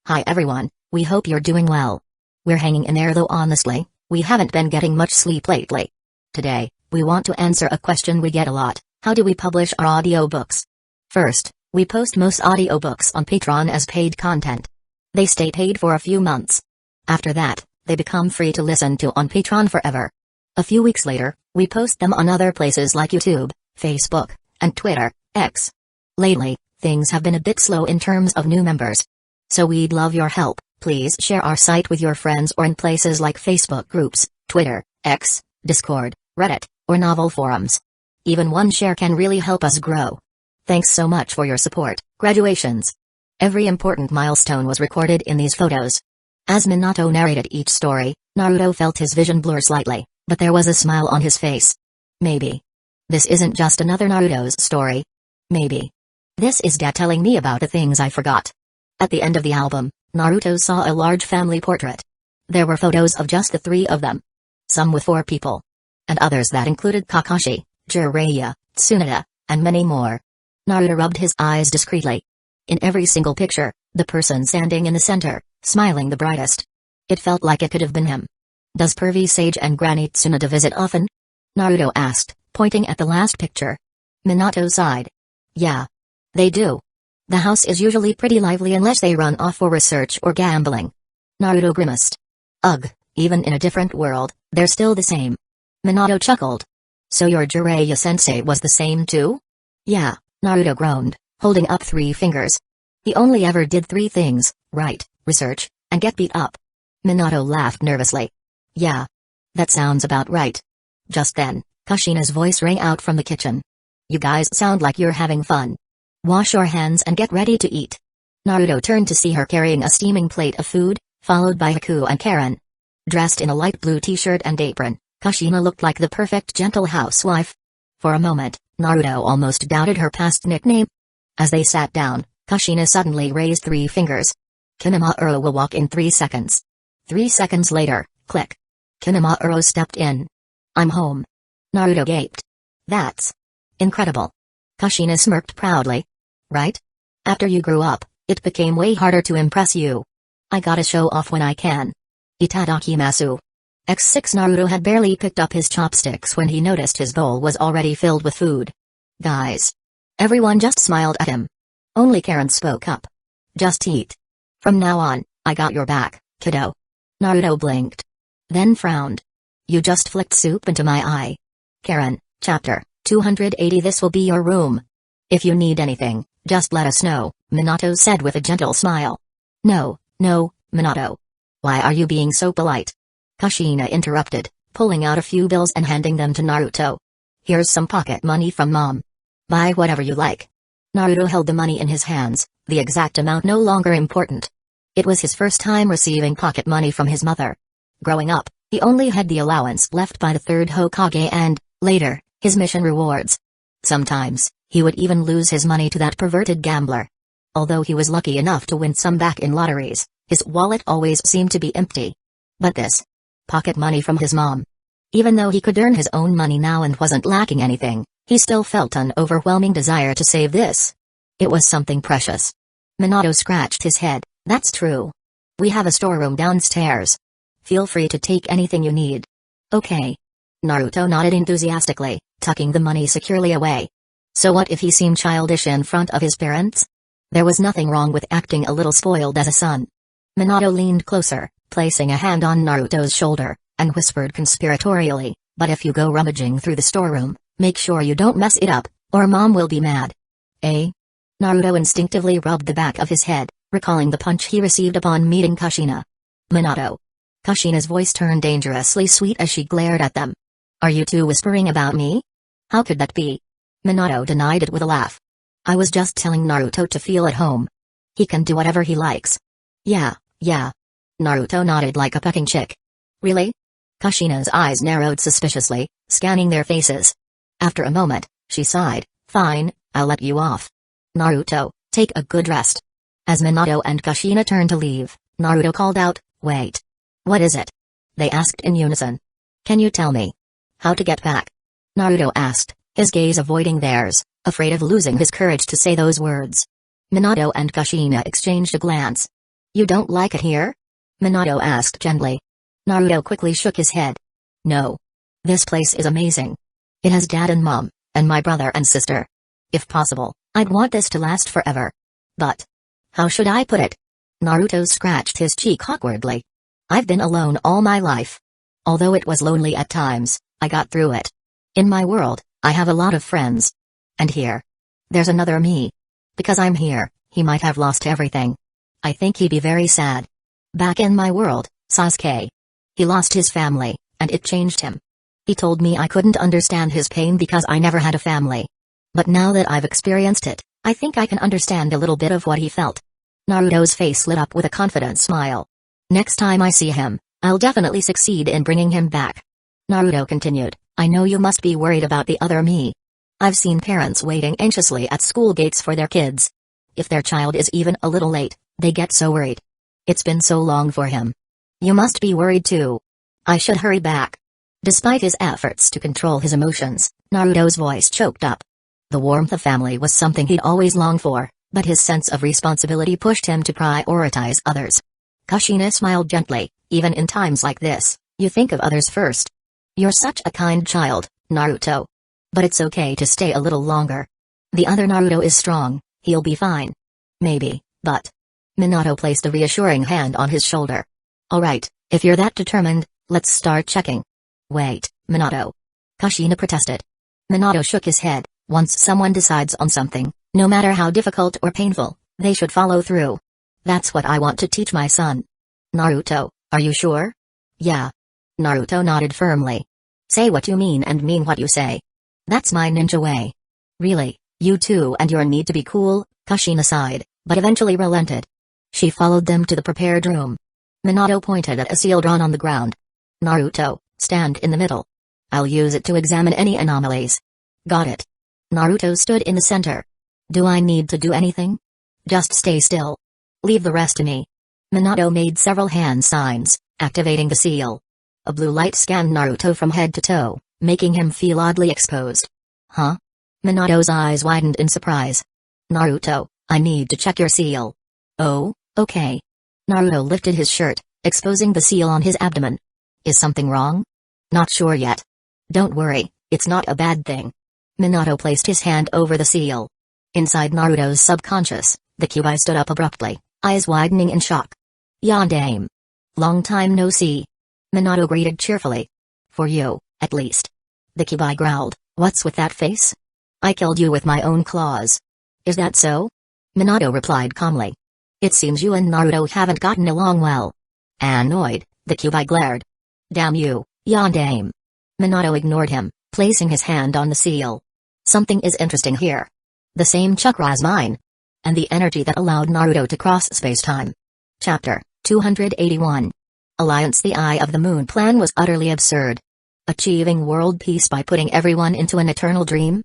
Hi everyone, we hope you're doing well. We're hanging in there though honestly, we haven't been getting much sleep lately. Today, we want to answer a question we get a lot: how do we publish our audiobooks? First, we post most audiobooks on Patreon as paid content. They stay paid for a few months. After that, they become free to listen to on Patreon forever. A few weeks later, we post them on other places like YouTube, Facebook, and Twitter, X. Lately, things have been a bit slow in terms of new members. So we'd love your help. Please share our site with your friends or in places like Facebook groups, Twitter, X, Discord, Reddit, or novel forums. Even one share can really help us grow. Thanks so much for your support. Graduations. Every important milestone was recorded in these photos. As Minato narrated each story, Naruto felt his vision blur slightly, but there was a smile on his face. Maybe this isn't just another Naruto's story. Maybe this is Dad telling me about the things I forgot. At the end of the album, Naruto saw a large family portrait. There were photos of just the three of them. Some with 4 people. And others that included Kakashi, Jiraiya, Tsunade, and many more. Naruto rubbed his eyes discreetly. In every single picture, the person standing in the center, smiling the brightest. It felt like it could have been him. Does Pervy Sage and Granny Tsunade visit often? Naruto asked, pointing at the last picture. Minato sighed. Yeah. They do. The house is usually pretty lively unless they run off for research or gambling. Naruto grimaced. Ugh, even in a different world, they're still the same. Minato chuckled. So your Jiraiya-sensei was the same too? Yeah, Naruto groaned, holding up 3 fingers. He only ever did 3 things: write, research, and get beat up. Minato laughed nervously. Yeah. That sounds about right. Just then, Kushina's voice rang out from the kitchen. You guys sound like you're having fun. Wash your hands and get ready to eat. Naruto turned to see her carrying a steaming plate of food, followed by Hueco and Karen. Dressed in a light blue t-shirt and apron, Kushina looked like the perfect gentle housewife. For a moment, Naruto almost doubted her past nickname. As they sat down, Kushina suddenly raised 3 fingers. Kinemaru will walk in 3 seconds. 3 seconds later, click. Kinemaru stepped in. I'm home. Naruto gaped. That's incredible. Kushina smirked proudly. Right? After you grew up, it became way harder to impress you. I gotta show off when I can. Itadakimasu. X6 Naruto had barely picked up his chopsticks when he noticed his bowl was already filled with food. Guys. Everyone just smiled at him. Only Karen spoke up. Just eat. From now on, I got your back, kiddo. Naruto blinked. Then frowned. You just flicked soup into my eye. Karen, chapter 280. This will be your room. If you need anything, just let us know, Minato said with a gentle smile. No, Minato. Why are you being so polite? Kushina interrupted, pulling out a few bills and handing them to Naruto. Here's some pocket money from Mom. Buy whatever you like. Naruto held the money in his hands, the exact amount no longer important. It was his first time receiving pocket money from his mother. Growing up, he only had the allowance left by the 3rd Hokage and, later, his mission rewards. Sometimes, he would even lose his money to that perverted gambler. Although he was lucky enough to win some back in lotteries, his wallet always seemed to be empty. But this pocket money from his mom. Even though he could earn his own money now and wasn't lacking anything, he still felt an overwhelming desire to save this. It was something precious. Minato scratched his head. That's true. We have a storeroom downstairs. Feel free to take anything you need. Okay. Naruto nodded enthusiastically, tucking the money securely away. So what if he seemed childish in front of his parents? There was nothing wrong with acting a little spoiled as a son. Minato leaned closer, placing a hand on Naruto's shoulder, and whispered conspiratorially, but if you go rummaging through the storeroom, make sure you don't mess it up, or Mom will be mad. Eh? Naruto instinctively rubbed the back of his head, recalling the punch he received upon meeting Kushina. Minato. Kushina's voice turned dangerously sweet as she glared at them. Are you two whispering about me? How could that be? Minato denied it with a laugh. I was just telling Naruto to feel at home. He can do whatever he likes. Yeah. Naruto nodded like a petting chick. Really? Kushina's eyes narrowed suspiciously, scanning their faces. After a moment, she sighed. Fine, I'll let you off. Naruto, take a good rest. As Minato and Kushina turned to leave, Naruto called out, wait. What is it? They asked in unison. Can you tell me how to get back? Naruto asked, his gaze avoiding theirs, afraid of losing his courage to say those words. Minato and Kushina exchanged a glance. You don't like it here? Minato asked gently. Naruto quickly shook his head. No. This place is amazing. It has dad and mom, and my brother and sister. If possible, I'd want this to last forever. But how should I put it? Naruto scratched his cheek awkwardly. I've been alone all my life. Although it was lonely at times, I got through it. In my world, I have a lot of friends. And here, there's another me. Because I'm here, he might have lost everything. I think he'd be very sad. Back in my world, Sasuke. He lost his family, and it changed him. He told me I couldn't understand his pain because I never had a family. But now that I've experienced it, I think I can understand a little bit of what he felt. Naruto's face lit up with a confident smile. Next time I see him, I'll definitely succeed in bringing him back. Naruto continued, I know you must be worried about the other me. I've seen parents waiting anxiously at school gates for their kids. If their child is even a little late, they get so worried. It's been so long for him. You must be worried too. I should hurry back. Despite his efforts to control his emotions, Naruto's voice choked up. The warmth of family was something he'd always longed for, but his sense of responsibility pushed him to prioritize others. Kushina smiled gently, even in times like this, you think of others first. You're such a kind child, Naruto. But it's okay to stay a little longer. The other Naruto is strong, he'll be fine. Maybe, but... Minato placed a reassuring hand on his shoulder. Alright, if you're that determined, let's start checking. Wait, Minato. Kushina protested. Minato shook his head. Once someone decides on something, no matter how difficult or painful, they should follow through. That's what I want to teach my son. Naruto, are you sure? Yeah. Naruto nodded firmly. Say what you mean and mean what you say. That's my ninja way. Really, you two and your need to be cool, Kushina sighed, but eventually relented. She followed them to the prepared room. Minato pointed at a seal drawn on the ground. Naruto, stand in the middle. I'll use it to examine any anomalies. Got it. Naruto stood in the center. Do I need to do anything? Just stay still. Leave the rest to me. Minato made several hand signs, activating the seal. A blue light scanned Naruto from head to toe, making him feel oddly exposed. Huh? Minato's eyes widened in surprise. Naruto, I need to check your seal. Oh, okay. Naruto lifted his shirt, exposing the seal on his abdomen. Is something wrong? Not sure yet. Don't worry, it's not a bad thing. Minato placed his hand over the seal. Inside Naruto's subconscious, the Kyuubi stood up abruptly, eyes widening in shock. Yondaime. Long time no see. Minato greeted cheerfully. For you, at least. The Kyuubi growled, what's with that face? I killed you with my own claws. Is that so? Minato replied calmly. It seems you and Naruto haven't gotten along well. Annoyed, the Kyuubi glared. Damn you, Yondaime. Minato ignored him, placing his hand on the seal. Something is interesting here. The same chakra as mine. And the energy that allowed Naruto to cross space-time. Chapter 281. Alliance. The Eye of the Moon plan was utterly absurd. Achieving world peace by putting everyone into an eternal dream?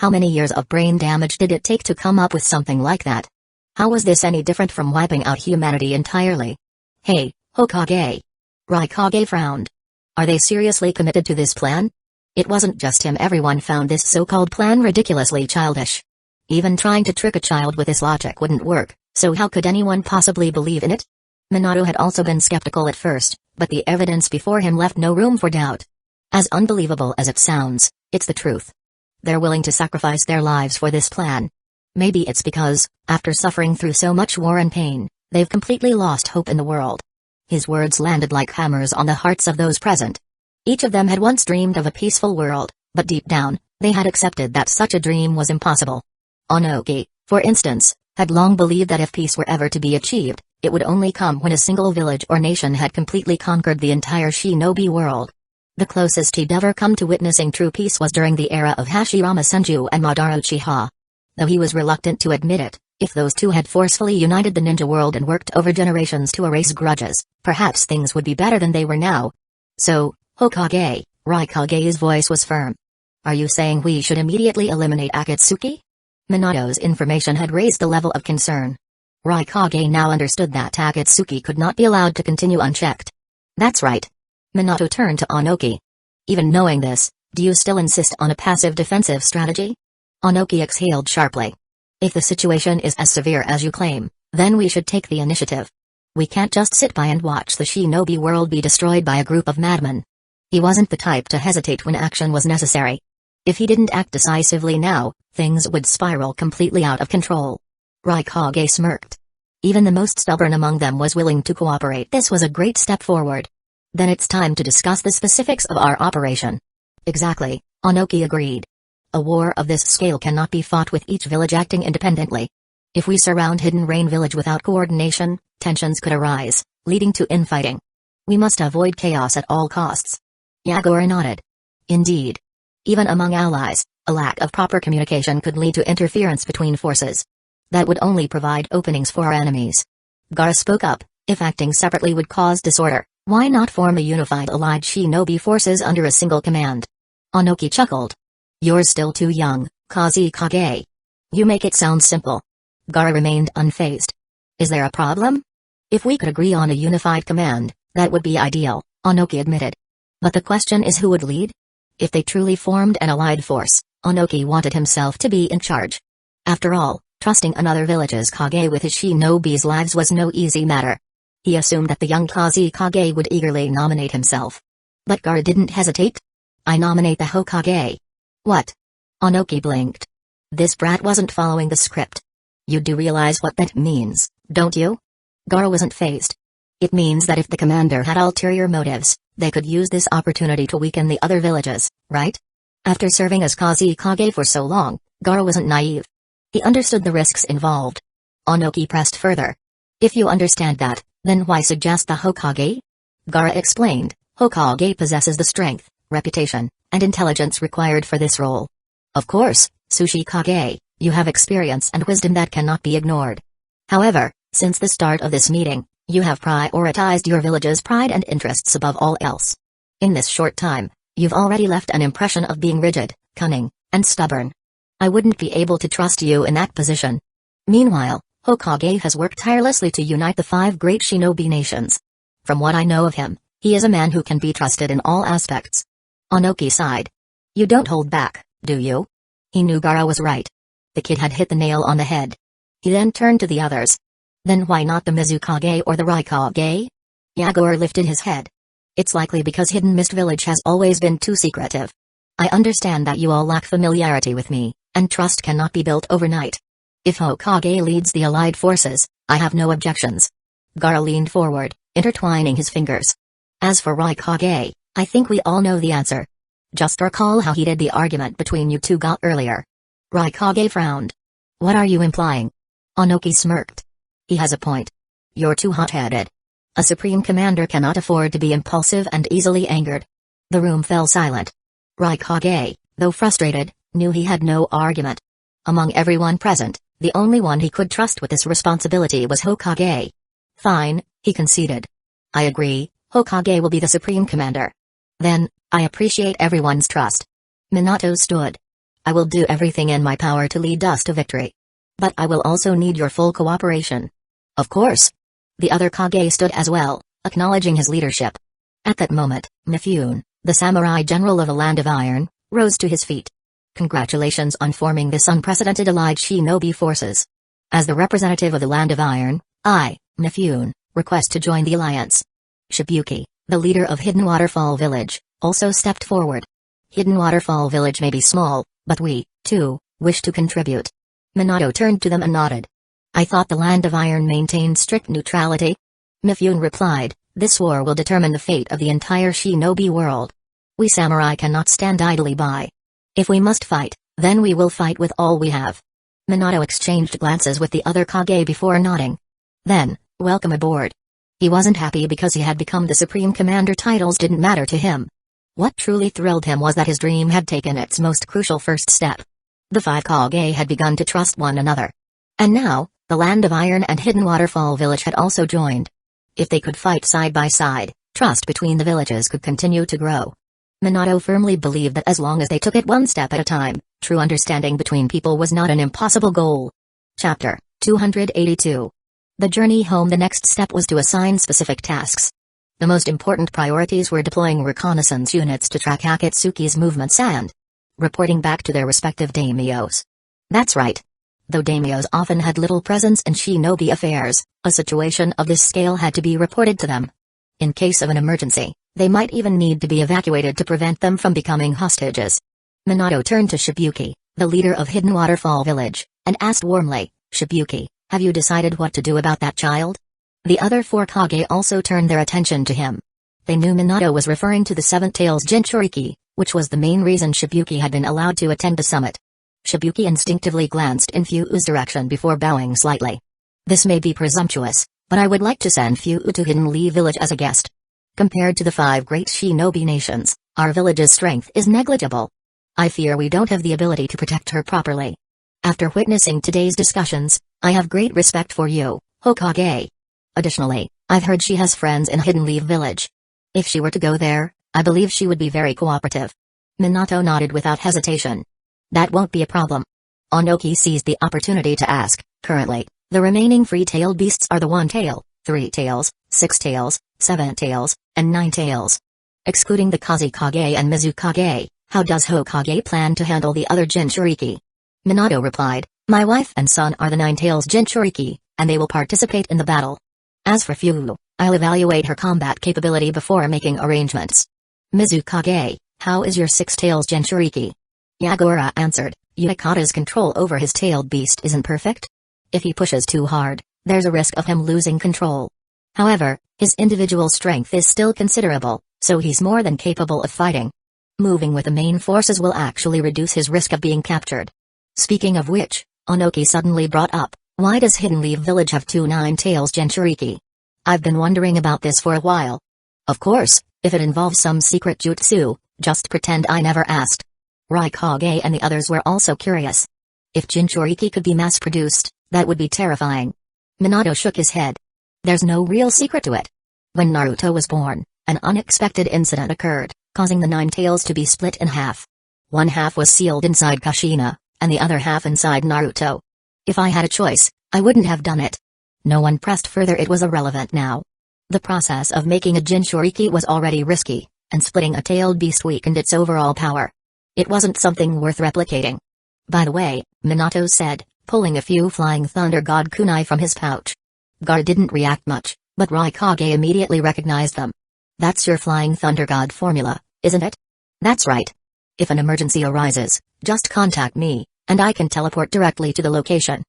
How many years of brain damage did it take to come up with something like that? How was this any different from wiping out humanity entirely? Hey, Hokage. Raikage frowned. Are they seriously committed to this plan? It wasn't just him, everyone found this so-called plan ridiculously childish. Even trying to trick a child with this logic wouldn't work, so how could anyone possibly believe in it? Minato had also been skeptical at first, but the evidence before him left no room for doubt. As unbelievable as it sounds, it's the truth. They're willing to sacrifice their lives for this plan. Maybe it's because, after suffering through so much war and pain, they've completely lost hope in the world. His words landed like hammers on the hearts of those present. Each of them had once dreamed of a peaceful world, but deep down, they had accepted that such a dream was impossible. Onoki, for instance, had long believed that if peace were ever to be achieved, it would only come when a single village or nation had completely conquered the entire shinobi world. The closest he'd ever come to witnessing true peace was during the era of Hashirama Senju and Madara Uchiha. Though he was reluctant to admit it, if those two had forcefully united the ninja world and worked over generations to erase grudges, perhaps things would be better than they were now. So, Hokage, Raikage's voice was firm. Are you saying we should immediately eliminate Akatsuki? Minato's information had raised the level of concern. Raikage now understood that Akatsuki could not be allowed to continue unchecked. That's right. Minato turned to Onoki. Even knowing this, do you still insist on a passive defensive strategy? Onoki exhaled sharply. If the situation is as severe as you claim, then we should take the initiative. We can't just sit by and watch the shinobi world be destroyed by a group of madmen. He wasn't the type to hesitate when action was necessary. If he didn't act decisively now, things would spiral completely out of control. Raikage smirked. Even the most stubborn among them was willing to cooperate. This was a great step forward. Then it's time to discuss the specifics of our operation. Exactly, Onoki agreed. A war of this scale cannot be fought with each village acting independently. If we surround Hidden Rain Village without coordination, tensions could arise, leading to infighting. We must avoid chaos at all costs. Yagura nodded. Indeed. Even among allies, a lack of proper communication could lead to interference between forces. That would only provide openings for our enemies. Gaara spoke up. If acting separately would cause disorder, why not form a unified allied shinobi forces under a single command? Onoki chuckled. You're still too young, Kazekage. You make it sound simple. Gaara remained unfazed. Is there a problem? If we could agree on a unified command, that would be ideal, Onoki admitted. But the question is who would lead? If they truly formed an allied force, Onoki wanted himself to be in charge. After all, trusting another village's Kage with his shinobi's lives was no easy matter. He assumed that the young Kazekage would eagerly nominate himself. But Gaara didn't hesitate. I nominate the Hokage. What? Onoki blinked. This brat wasn't following the script. You do realize what that means, don't you? Gaara wasn't fazed. It means that if the commander had ulterior motives, they could use this opportunity to weaken the other villages, right? After serving as Kazekage for so long, Gaara wasn't naive. He understood the risks involved. Onoki pressed further. If you understand that, then why suggest the Hokage? Gaara explained, Hokage possesses the strength, reputation, and intelligence required for this role. Of course, Tsuchikage, you have experience and wisdom that cannot be ignored. However, since the start of this meeting, you have prioritized your village's pride and interests above all else. In this short time, you've already left an impression of being rigid, cunning, and stubborn. I wouldn't be able to trust you in that position. Meanwhile, Hokage has worked tirelessly to unite the 5 great shinobi nations. From what I know of him, he is a man who can be trusted in all aspects. Onoki sighed. You don't hold back, do you? He knew Gaara was right. The kid had hit the nail on the head. He then turned to the others. Then why not the Mizukage or the Raikage? Yagura lifted his head. It's likely because Hidden Mist Village has always been too secretive. I understand that you all lack familiarity with me, and trust cannot be built overnight. If Hokage leads the allied forces, I have no objections. Gaara leaned forward, intertwining his fingers. As for Raikage, I think we all know the answer. Just recall how heated the argument between you two got earlier. Raikage frowned. What are you implying? Onoki smirked. He has a point. You're too hot-headed. A supreme commander cannot afford to be impulsive and easily angered. The room fell silent. Raikage, though frustrated, knew he had no argument. Among everyone present, the only one he could trust with this responsibility was Hokage. Fine, he conceded. I agree, Hokage will be the supreme commander. Then, I appreciate everyone's trust. Minato stood. I will do everything in my power to lead us to victory. But I will also need your full cooperation. Of course. The other Kage stood as well, acknowledging his leadership. At that moment, Mifune, the samurai general of the Land of Iron, rose to his feet. Congratulations on forming this unprecedented allied shinobi forces. As the representative of the Land of Iron, I, Mifune, request to join the alliance. Shibuki, the leader of Hidden Waterfall Village, also stepped forward. Hidden Waterfall Village may be small, but we, too, wish to contribute. Minato turned to them and nodded. I thought the Land of Iron maintained strict neutrality. Mifune replied, this war will determine the fate of the entire shinobi world. We samurai cannot stand idly by. If we must fight, then we will fight with all we have. Minato exchanged glances with the other Kage before nodding. Then, welcome aboard. He wasn't happy because he had become the supreme commander. Titles didn't matter to him. What truly thrilled him was that his dream had taken its most crucial first step. The 5 Kage had begun to trust one another. And now, the Land of Iron and Hidden Waterfall Village had also joined. If they could fight side by side, trust between the villages could continue to grow. Minato firmly believed that as long as they took it one step at a time, true understanding between people was not an impossible goal. Chapter 282. The journey home. The next step was to assign specific tasks. The most important priorities were deploying reconnaissance units to track Akatsuki's movements and reporting back to their respective daimyos. That's right. Though daimyos often had little presence in shinobi affairs, a situation of this scale had to be reported to them. In case of an emergency, they might even need to be evacuated to prevent them from becoming hostages. Minato turned to Shibuki, the leader of Hidden Waterfall Village, and asked warmly, "Shibuki, have you decided what to do about that child?" The other four Kage also turned their attention to him. They knew Minato was referring to the Seven Tails Jinchuriki, which was the main reason Shibuki had been allowed to attend the summit. Shibuki instinctively glanced in Fuu's direction before bowing slightly. "This may be presumptuous, but I would like to send Fuu to Hidden Leaf Village as a guest. Compared to the 5 great shinobi nations, our village's strength is negligible. I fear we don't have the ability to protect her properly. After witnessing today's discussions, I have great respect for you, Hokage. Additionally, I've heard she has friends in Hidden Leaf Village. If she were to go there, I believe she would be very cooperative." Minato nodded without hesitation. "That won't be a problem." Onoki seized the opportunity to ask, "Currently, the remaining free-tailed beasts are the 1 tail, 3 tails, 6 tails, 7 tails, and 9 tails. Excluding the Kazekage and Mizukage, how does Hokage plan to handle the other Jinchuriki?" Minato replied, "My wife and son are the 9 tails Jinchuriki, and they will participate in the battle. As for Fuu, I'll evaluate her combat capability before making arrangements." "Mizukage, how is your 6 tails Jinchuriki?" Yagura answered, "Yukata's control over his tailed beast isn't perfect. If he pushes too hard, there's a risk of him losing control. However, his individual strength is still considerable, so he's more than capable of fighting. Moving with the main forces will actually reduce his risk of being captured." Speaking of which, Onoki suddenly brought up, "Why does Hidden Leaf Village have 2 9 tails Jinchuriki? I've been wondering about this for a while." "Of course, if it involves some secret jutsu, just pretend I never asked." Raikage and the others were also curious. If Jinchuriki could be mass-produced, that would be terrifying. Minato shook his head. "There's no real secret to it. When Naruto was born, an unexpected incident occurred, causing the 9 tails to be split in half. One half was sealed inside Kushina, and the other half inside Naruto. If I had a choice, I wouldn't have done it." No one pressed further. It was irrelevant now. The process of making a Jinchuriki was already risky, and splitting a tailed beast weakened its overall power. It wasn't something worth replicating. "By the way," Minato said, pulling a few Flying Thunder God kunai from his pouch. Gar didn't react much, but Raikage immediately recognized them. "That's your Flying Thunder God formula, isn't it?" "That's right. If an emergency arises, just contact me, and I can teleport directly to the location.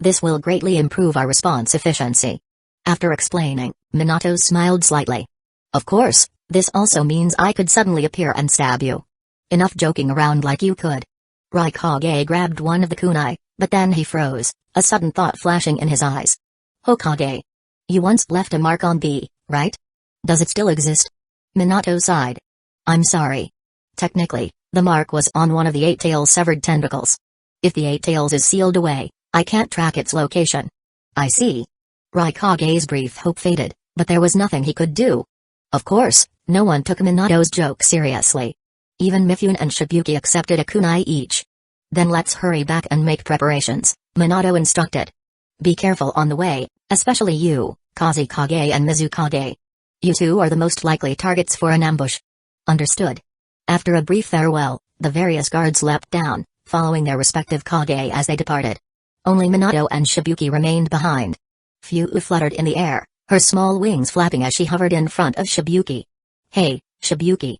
This will greatly improve our response efficiency." After explaining, Minato smiled slightly. "Of course, this also means I could suddenly appear and stab you. Enough joking around like you could." Raikage grabbed one of the kunai, but then he froze, a sudden thought flashing in his eyes. "Hokage. You once left a mark on B, right? Does it still exist?" Minato sighed. "I'm sorry. Technically, the mark was on one of the 8 tails' severed tentacles. If the 8 tails is sealed away, I can't track its location." "I see." Raikage's brief hope faded, but there was nothing he could do. Of course, no one took Minato's joke seriously. Even Mifune and Shibuki accepted a kunai each. "Then let's hurry back and make preparations," Minato instructed. "Be careful on the way, especially you, Kazekage and Mizukage. You two are the most likely targets for an ambush." "Understood." After a brief farewell, the various guards leapt down, following their respective Kage as they departed. Only Minato and Shibuki remained behind. Fuu fluttered in the air, her small wings flapping as she hovered in front of Shibuki. "Hey, Shibuki.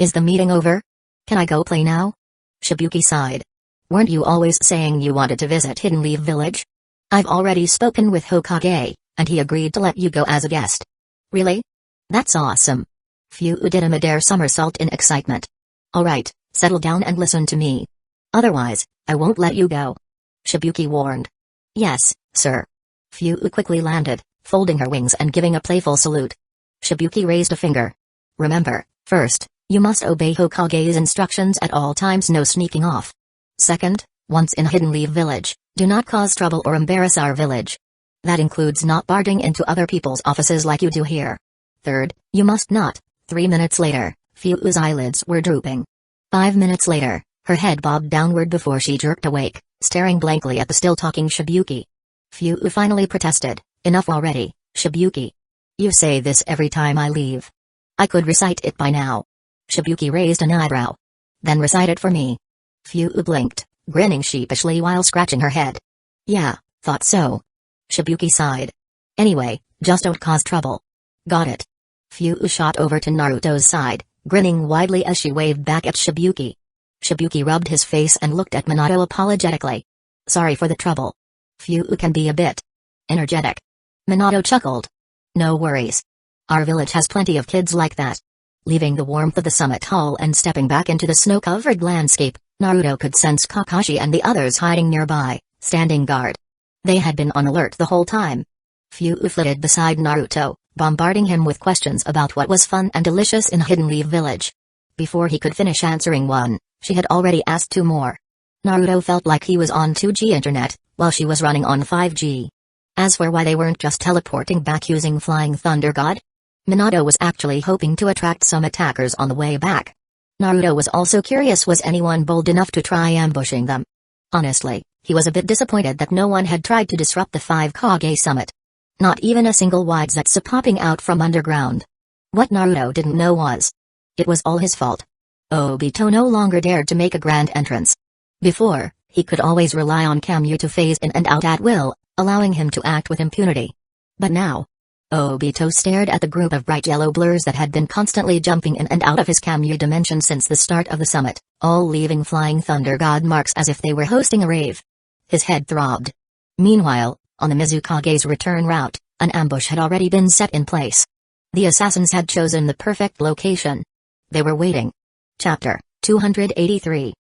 Is the meeting over? Can I go play now?" Shibuki sighed. "Weren't you always saying you wanted to visit Hidden Leaf Village? I've already spoken with Hokage, and he agreed to let you go as a guest." "Really? That's awesome." Fuu did a mid-air somersault in excitement. "Alright, settle down and listen to me. Otherwise, I won't let you go," Shibuki warned. "Yes, sir." Fuu quickly landed, folding her wings and giving a playful salute. Shibuki raised a finger. "Remember, first, you must obey Hokage's instructions at all times, no sneaking off. Second, once in Hidden Leaf Village, do not cause trouble or embarrass our village. That includes not barging into other people's offices like you do here. Third, you must not." 3 minutes later, Fuu's eyelids were drooping. 5 minutes later, her head bobbed downward before she jerked awake, staring blankly at the still-talking Shibuki. Fuu finally protested, "Enough already, Shibuki. You say this every time I leave. I could recite it by now." Shibuki raised an eyebrow. "Then recite it for me." Fuu blinked, grinning sheepishly while scratching her head. Yeah, thought so. Shibuki sighed. Anyway, just don't cause trouble. Got it. Fu shot over to Naruto's side, grinning widely as she waved back at Shibuki. Shibuki rubbed his face and looked at Minato apologetically. Sorry for the trouble. Fu can be a bit energetic. Minato chuckled. No worries. Our village has plenty of kids like that. Leaving the warmth of the summit hall and stepping back into the snow-covered landscape, Naruto could sense Kakashi and the others hiding nearby, standing guard. They had been on alert the whole time. Fu flitted beside Naruto, bombarding him with questions about what was fun and delicious in Hidden Leaf Village. Before he could finish answering one, she had already asked two more. Naruto felt like he was on 2G internet, while she was running on 5G. As for why they weren't just teleporting back using Flying Thunder God, Minato was actually hoping to attract some attackers on the way back. Naruto was also curious, was anyone bold enough to try ambushing them? Honestly, he was a bit disappointed that no one had tried to disrupt the 5 Kage summit. Not even a single white Zetsu popping out from underground. What Naruto didn't know was, it was all his fault. Obito no longer dared to make a grand entrance. Before, he could always rely on Kamyu to phase in and out at will, allowing him to act with impunity. But now, Obito stared at the group of bright yellow blurs that had been constantly jumping in and out of his Kamyu dimension since the start of the summit, all leaving Flying Thunder God marks as if they were hosting a rave. His head throbbed. Meanwhile, on the Mizukage's return route, an ambush had already been set in place. The assassins had chosen the perfect location. They were waiting. Chapter 283.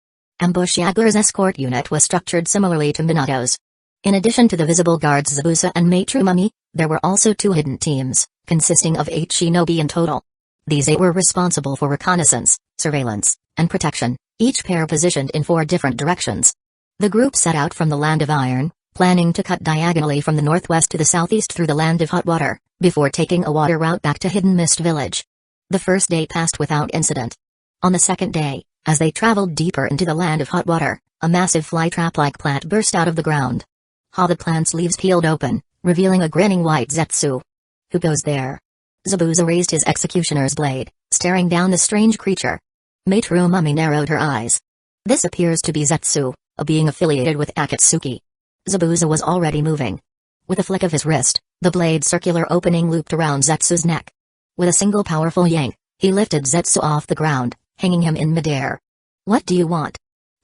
Ambush. Yagura's escort unit was structured similarly to Minato's. In addition to the visible guards Zabuza and Maître Mummy, there were also two hidden teams, consisting of 8 shinobi in total. These 8 were responsible for reconnaissance, surveillance, and protection, each pair positioned in 4 different directions. The group set out from the Land of Iron, planning to cut diagonally from the northwest to the southeast through the Land of Hot Water, before taking a water route back to Hidden Mist Village. The first day passed without incident. On the second day, as they traveled deeper into the Land of Hot Water, a massive flytrap-like plant burst out of the ground. The plant's leaves peeled open, revealing a grinning white Zetsu. Who goes there? Zabuza raised his executioner's blade, staring down the strange creature. Maître Mummy narrowed her eyes. This appears to be Zetsu, a being affiliated with Akatsuki. Zabuza was already moving. With a flick of his wrist, the blade's circular opening looped around Zetsu's neck. With a single powerful yank, he lifted Zetsu off the ground, hanging him in midair. What do you want?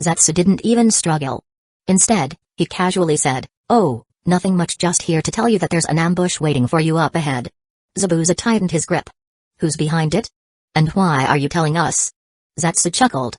Zetsu didn't even struggle. Instead, he casually said, Oh, nothing much, just here to tell you that there's an ambush waiting for you up ahead. Zabuza tightened his grip. Who's behind it? And why are you telling us? Zetsu chuckled.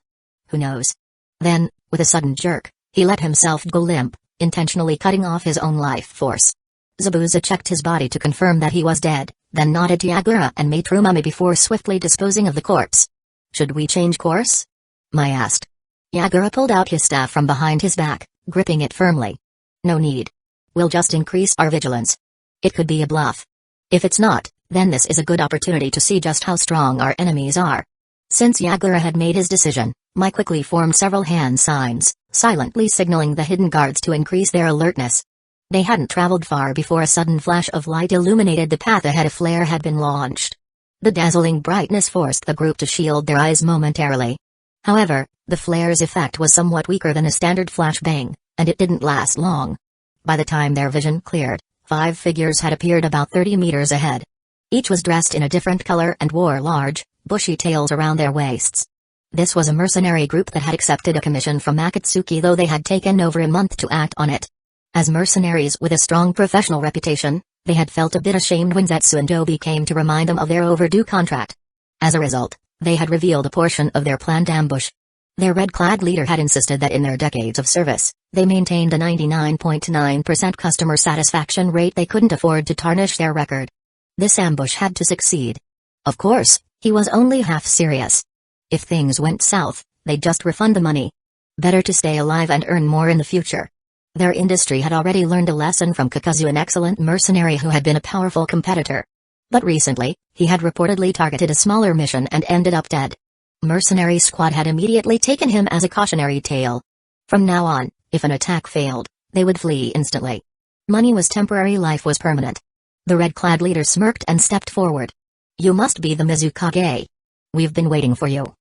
Who knows? Then, with a sudden jerk, he let himself go limp, intentionally cutting off his own life force. Zabuza checked his body to confirm that he was dead, then nodded to Yagura and Maître Mummy before swiftly disposing of the corpse. Should we change course? Mai asked. Yagura pulled out his staff from behind his back, gripping it firmly. No need. We'll just increase our vigilance. It could be a bluff. If it's not, then this is a good opportunity to see just how strong our enemies are. Since Yagura had made his decision, Mai quickly formed several hand signs, silently signaling the hidden guards to increase their alertness. They hadn't traveled far before a sudden flash of light illuminated the path ahead. A flare had been launched. The dazzling brightness forced the group to shield their eyes momentarily. However, the flare's effect was somewhat weaker than a standard flashbang, and it didn't last long. By the time their vision cleared, 5 figures had appeared about 30 meters ahead. Each was dressed in a different color and wore large, bushy tails around their waists. This was a mercenary group that had accepted a commission from Akatsuki, though they had taken over a month to act on it. As mercenaries with a strong professional reputation, they had felt a bit ashamed when Zetsu and Obi came to remind them of their overdue contract. As a result, they had revealed a portion of their planned ambush. Their red-clad leader had insisted that in their decades of service, they maintained a 99.9% customer satisfaction rate. They couldn't afford to tarnish their record. This ambush had to succeed. Of course, he was only half serious. If things went south, they'd just refund the money. Better to stay alive and earn more in the future. Their industry had already learned a lesson from Kakazu, an excellent mercenary who had been a powerful competitor. But recently, he had reportedly targeted a smaller mission and ended up dead. Mercenary squad had immediately taken him as a cautionary tale. From now on, if an attack failed, they would flee instantly. Money was temporary, life was permanent. The red-clad leader smirked and stepped forward. You must be the Mizukage. We've been waiting for you.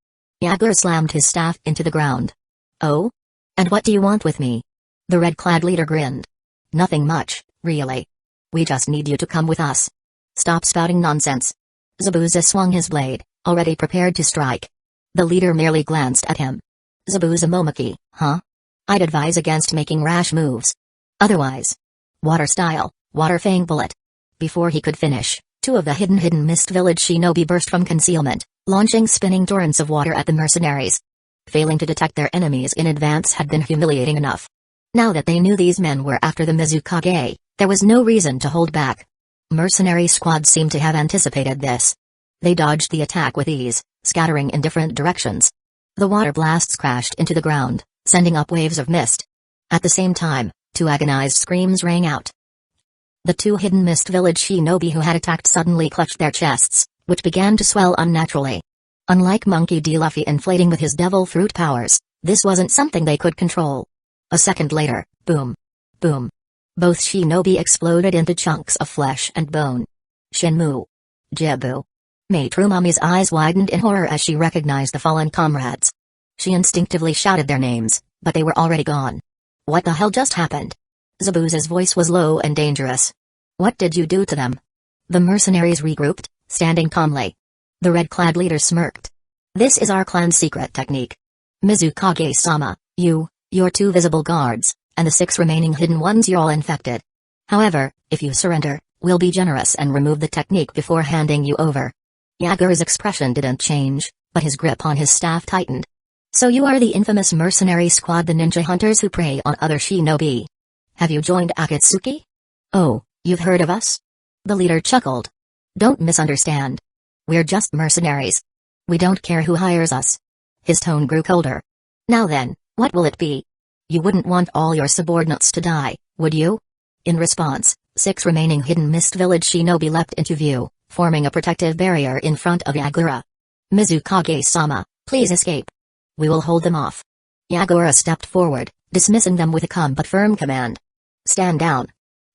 Yagura slammed his staff into the ground. Oh? And what do you want with me? The red-clad leader grinned. Nothing much, really. We just need you to come with us. Stop spouting nonsense. Zabuza swung his blade, already prepared to strike. The leader merely glanced at him. Zabuza Momoki, huh? I'd advise against making rash moves. Otherwise. Water style, water fang bullet. Before he could finish, two of the hidden mist village shinobi burst from concealment, launching spinning torrents of water at the mercenaries. Failing to detect their enemies in advance had been humiliating enough. Now that they knew these men were after the Mizukage, there was no reason to hold back. Mercenary squads seemed to have anticipated this. They dodged the attack with ease, scattering in different directions. The water blasts crashed into the ground, sending up waves of mist. At the same time, two agonized screams rang out. The two hidden mist village shinobi who had attacked suddenly clutched their chests, which began to swell unnaturally. Unlike Monkey D. Luffy inflating with his devil fruit powers, this wasn't something they could control. A second later, boom. Boom. Both shinobi exploded into chunks of flesh and bone. Shenmu. Jibu. Matrumami's eyes widened in horror as she recognized the fallen comrades. She instinctively shouted their names, but they were already gone. What the hell just happened? Zabuza's voice was low and dangerous. What did you do to them? The mercenaries regrouped, standing calmly. The red-clad leader smirked. This is our clan's secret technique. Mizukage-sama, your two visible guards, and the 6 remaining hidden ones, you're all infected. However, if you surrender, we'll be generous and remove the technique before handing you over. Yagura's expression didn't change, but his grip on his staff tightened. So you are the infamous mercenary squad, the ninja hunters who prey on other shinobi. Have you joined Akatsuki? Oh, you've heard of us? The leader chuckled. Don't misunderstand. We're just mercenaries. We don't care who hires us. His tone grew colder. Now then, what will it be? You wouldn't want all your subordinates to die, would you? In response, 6 remaining hidden mist village shinobi leapt into view, forming a protective barrier in front of Yagura. Mizukage-sama, please escape. We will hold them off. Yagura stepped forward, dismissing them with a calm but firm command. Stand down.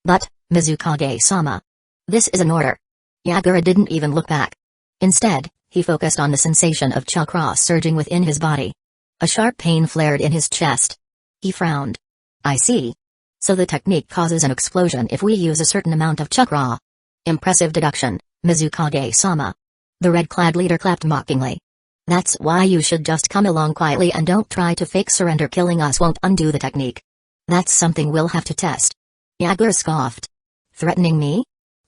But, Mizukage-sama. This is an order. Yagura didn't even look back. Instead, he focused on the sensation of chakra surging within his body. A sharp pain flared in his chest. He frowned. I see. So the technique causes an explosion if we use a certain amount of chakra. Impressive deduction, Mizukage-sama. The red-clad leader clapped mockingly. That's why you should just come along quietly and don't try to fake surrender. Killing us won't undo the technique. That's something we'll have to test. Yagura scoffed. Threatening me?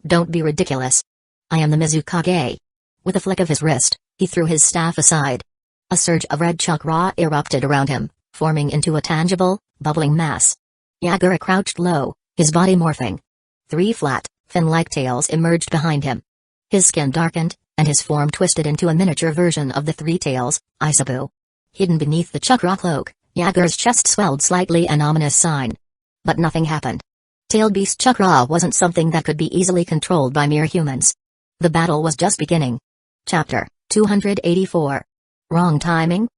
Don't be ridiculous. I am the Mizukage. With a flick of his wrist, he threw his staff aside. A surge of red chakra erupted around him, forming into a tangible, bubbling mass. Yagura crouched low, his body morphing. 3 flat, fin-like tails emerged behind him. His skin darkened, and his form twisted into a miniature version of the 3 tails, Isabu. Hidden beneath the chakra cloak, Yagura's chest swelled slightly, an ominous sign. But nothing happened. Tailed beast chakra wasn't something that could be easily controlled by mere humans. The battle was just beginning. Chapter 284. Wrong timing?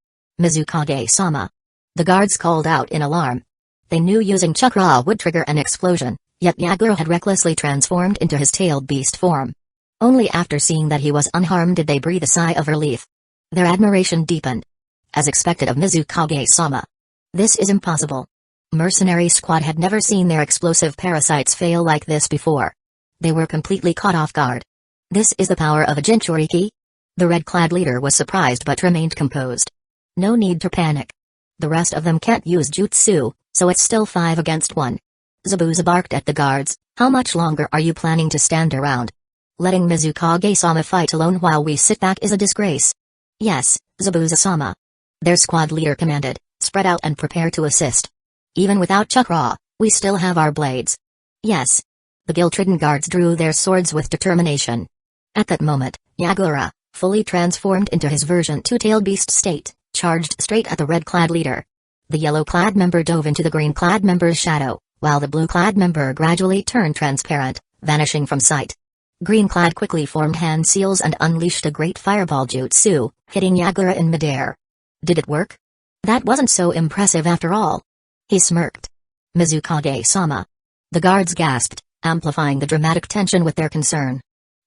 Mizukage-sama. The guards called out in alarm. They knew using chakra would trigger an explosion, yet Yagura had recklessly transformed into his tailed beast form. Only after seeing that he was unharmed did they breathe a sigh of relief. Their admiration deepened. As expected of Mizukage-sama. This is impossible. Mercenary squad had never seen their explosive parasites fail like this before. They were completely caught off guard. This is the power of a Jinchuriki? The red-clad leader was surprised but remained composed. No need to panic. The rest of them can't use jutsu, so it's still 5 against 1. Zabuza barked at the guards. How much longer are you planning to stand around? Letting Mizukage-sama fight alone while we sit back is a disgrace. Yes, Zabuza-sama. Their squad leader commanded, spread out and prepare to assist. Even without chakra, we still have our blades. Yes. The guilt-ridden guards drew their swords with determination. At that moment, Yagura, fully transformed into his version 2-tailed beast state, charged straight at the red-clad leader. The yellow-clad member dove into the green-clad member's shadow, while the blue-clad member gradually turned transparent, vanishing from sight. Green-clad quickly formed hand seals and unleashed a great fireball jutsu, hitting Yagura in midair. Did it work? That wasn't so impressive after all. He smirked. Mizukage-sama. The guards gasped, amplifying the dramatic tension with their concern.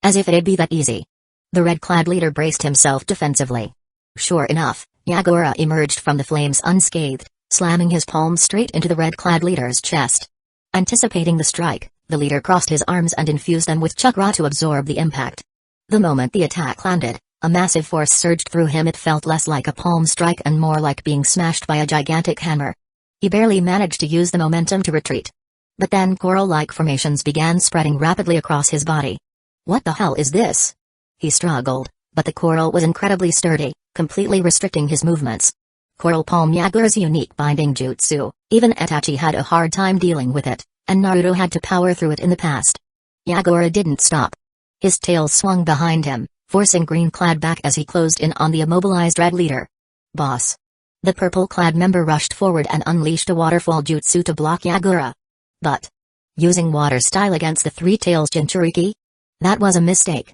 As if it'd be that easy. The red-clad leader braced himself defensively. Sure enough, Yagura emerged from the flames unscathed, slamming his palm straight into the red-clad leader's chest. Anticipating the strike, the leader crossed his arms and infused them with chakra to absorb the impact. The moment the attack landed, a massive force surged through him. It felt less like a palm strike and more like being smashed by a gigantic hammer. He barely managed to use the momentum to retreat. But then coral-like formations began spreading rapidly across his body. What the hell is this? He struggled, but the coral was incredibly sturdy, completely restricting his movements. Coral Palm Yagura's unique binding jutsu, even Itachi had a hard time dealing with it, and Naruto had to power through it in the past. Yagura didn't stop. His tail swung behind him, forcing Green-clad back as he closed in on the immobilized red leader. Boss. The purple-clad member rushed forward and unleashed a waterfall jutsu to block Yagura. But using water style against the Three Tails Jinchuriki? That was a mistake.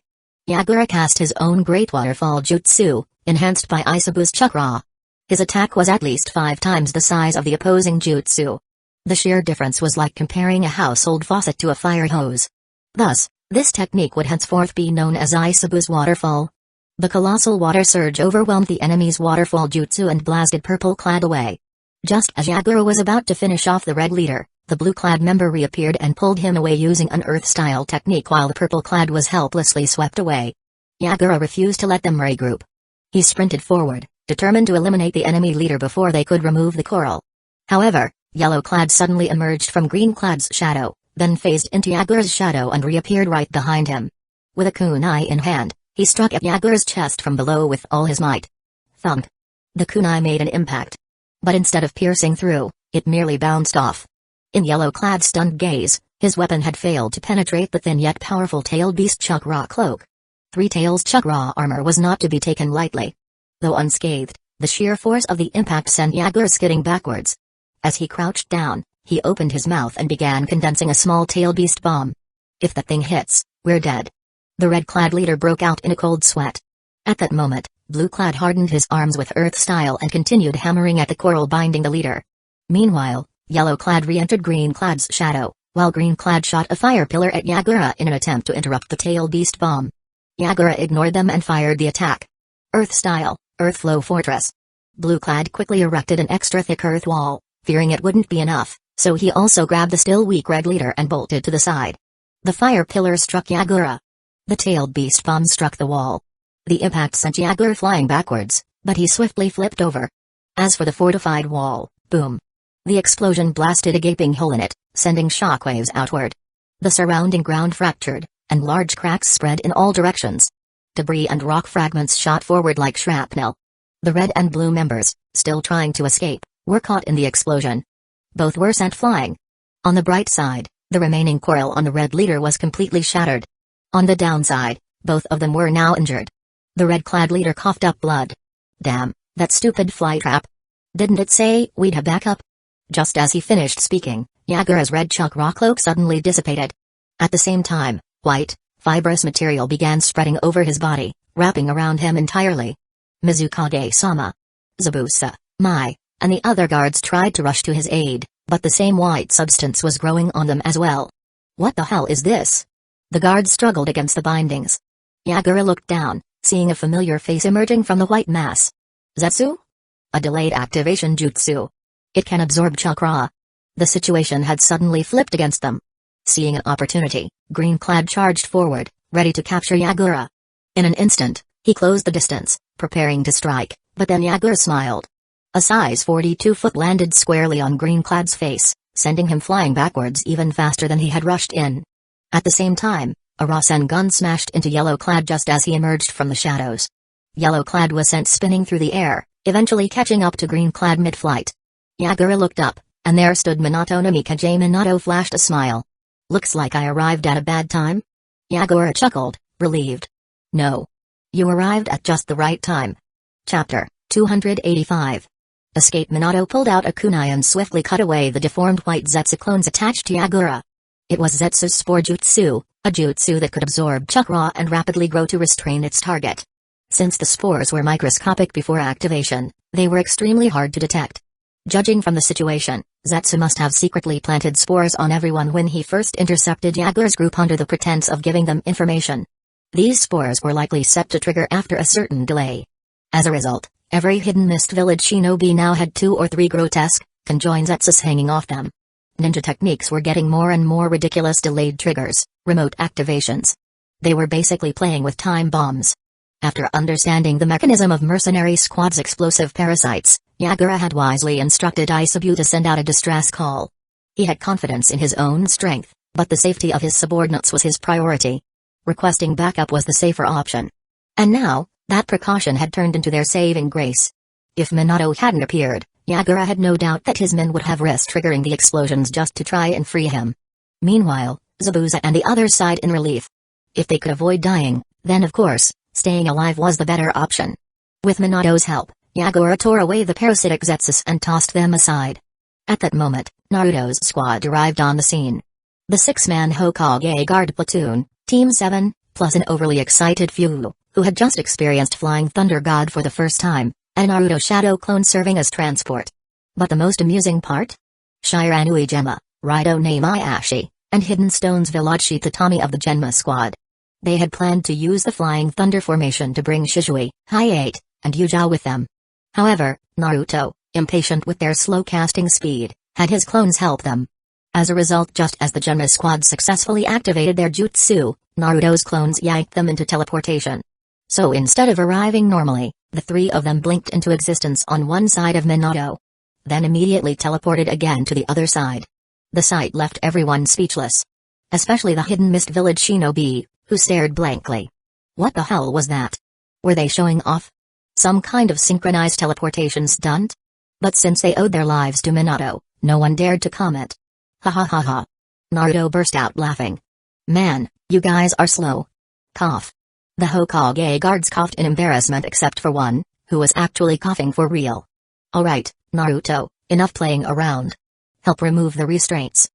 Yagura cast his own great waterfall jutsu, enhanced by Isabu's chakra. His attack was at least 5 times the size of the opposing jutsu. The sheer difference was like comparing a household faucet to a fire hose. Thus, this technique would henceforth be known as Isabu's waterfall. The colossal water surge overwhelmed the enemy's waterfall jutsu and blasted Purple-clad away. Just as Yagura was about to finish off the red leader, the blue-clad member reappeared and pulled him away using an earth-style technique while the purple-clad was helplessly swept away. Yagura refused to let them regroup. He sprinted forward, determined to eliminate the enemy leader before they could remove the coral. However, Yellow-clad suddenly emerged from Green-clad's shadow, then phased into Yagura's shadow and reappeared right behind him. With a kunai in hand, he struck at Yagura's chest from below with all his might. Thunk. The kunai made an impact. But instead of piercing through, it merely bounced off. In Yellow-clad's stunned gaze, his weapon had failed to penetrate the thin yet powerful tailed beast chakra cloak. Three Tails chakra armor was not to be taken lightly. Though unscathed, the sheer force of the impact sent Yagura skidding backwards. As he crouched down, he opened his mouth and began condensing a small tail beast bomb. If that thing hits, we're dead. The red-clad leader broke out in a cold sweat. At that moment, Blue-clad hardened his arms with earth style and continued hammering at the coral binding the leader. Meanwhile, Yellow-clad re-entered Green-clad's shadow, while Green-clad shot a fire pillar at Yagura in an attempt to interrupt the tail beast bomb. Yagura ignored them and fired the attack. Earth style, Earth Flow Fortress. Blue-clad quickly erected an extra thick earth wall, fearing it wouldn't be enough, so he also grabbed the still weak red leader and bolted to the side. The fire pillar struck Yagura. The tailed beast bomb struck the wall. The impact sent Yagura flying backwards, but he swiftly flipped over. As for the fortified wall, boom. The explosion blasted a gaping hole in it, sending shockwaves outward. The surrounding ground fractured, and large cracks spread in all directions. Debris and rock fragments shot forward like shrapnel. The red and blue members, still trying to escape, were caught in the explosion. Both were sent flying. On the bright side, the remaining coral on the red leader was completely shattered. On the downside, both of them were now injured. The red-clad leader coughed up blood. Damn, that stupid fly trap. Didn't it say we'd have backup? Just as he finished speaking, Yagura's red chakra cloak suddenly dissipated. At the same time, white, fibrous material began spreading over his body, wrapping around him entirely. Mizukage-sama, Zabusa, Mai, and the other guards tried to rush to his aid, but the same white substance was growing on them as well. What the hell is this? The guards struggled against the bindings. Yagura looked down, seeing a familiar face emerging from the white mass. Zetsu? A delayed activation jutsu. It can absorb chakra. The situation had suddenly flipped against them. Seeing an opportunity, Green-clad charged forward, ready to capture Yagura. In an instant, he closed the distance, preparing to strike, but then Yagura smiled. A size 42 foot landed squarely on Green-clad's face, sending him flying backwards even faster than he had rushed in. At the same time, a Rasengan smashed into Yellow-clad just as he emerged from the shadows. Yellow-clad was sent spinning through the air, eventually catching up to Green-clad mid-flight. Yagura looked up, and there stood Minato no Mikaze. Minato flashed a smile. Looks like I arrived at a bad time? Yagura chuckled, relieved. No. You arrived at just the right time. Chapter 285. Escape. Minato pulled out a kunai and swiftly cut away the deformed white Zetsu clones attached to Yagura. It was Zetsu's spore jutsu, a jutsu that could absorb chakra and rapidly grow to restrain its target. Since the spores were microscopic before activation, they were extremely hard to detect. Judging from the situation, Zetsu must have secretly planted spores on everyone when he first intercepted Yagura's group under the pretense of giving them information. These spores were likely set to trigger after a certain delay. As a result, every hidden mist village shinobi now had 2 or 3 grotesque, conjoined Zetsus hanging off them. Ninja techniques were getting more and more ridiculous: delayed triggers, remote activations. They were basically playing with time bombs. After understanding the mechanism of Mercenary Squad's explosive parasites, Yagura had wisely instructed Isabu to send out a distress call. He had confidence in his own strength, but the safety of his subordinates was his priority. Requesting backup was the safer option. And now, that precaution had turned into their saving grace. If Minato hadn't appeared, Yagura had no doubt that his men would have risked triggering the explosions just to try and free him. Meanwhile, Zabuza and the others sighed in relief. If they could avoid dying, then of course, staying alive was the better option. With Minato's help, Yagura tore away the parasitic Zetsus and tossed them aside. At that moment, Naruto's squad arrived on the scene. The 6-man Hokage Guard platoon, Team 7, plus an overly excited Fugu, who had just experienced Flying Thunder God for the first time, and Naruto Shadow clone serving as transport. But the most amusing part? Shiranui Gemma, Raido Namayashi, and Hidden Stone's Villachi Tatami of the Genma squad. They had planned to use the Flying Thunder formation to bring Shisui, Hayate, and Yuja with them. However, Naruto, impatient with their slow casting speed, had his clones help them. As a result, just as the Genma squad successfully activated their jutsu, Naruto's clones yanked them into teleportation. So instead of arriving normally, the 3 of them blinked into existence on one side of Minato. Then immediately teleported again to the other side. The sight left everyone speechless. Especially the Hidden Mist Village shinobi, who stared blankly. What the hell was that? Were they showing off? Some kind of synchronized teleportation stunt? But since they owed their lives to Minato, no one dared to comment. Ha ha ha ha. Naruto burst out laughing. Man, you guys are slow. Cough. The Hokage guards coughed in embarrassment except for one, who was actually coughing for real. Alright, Naruto, enough playing around. Help remove the restraints.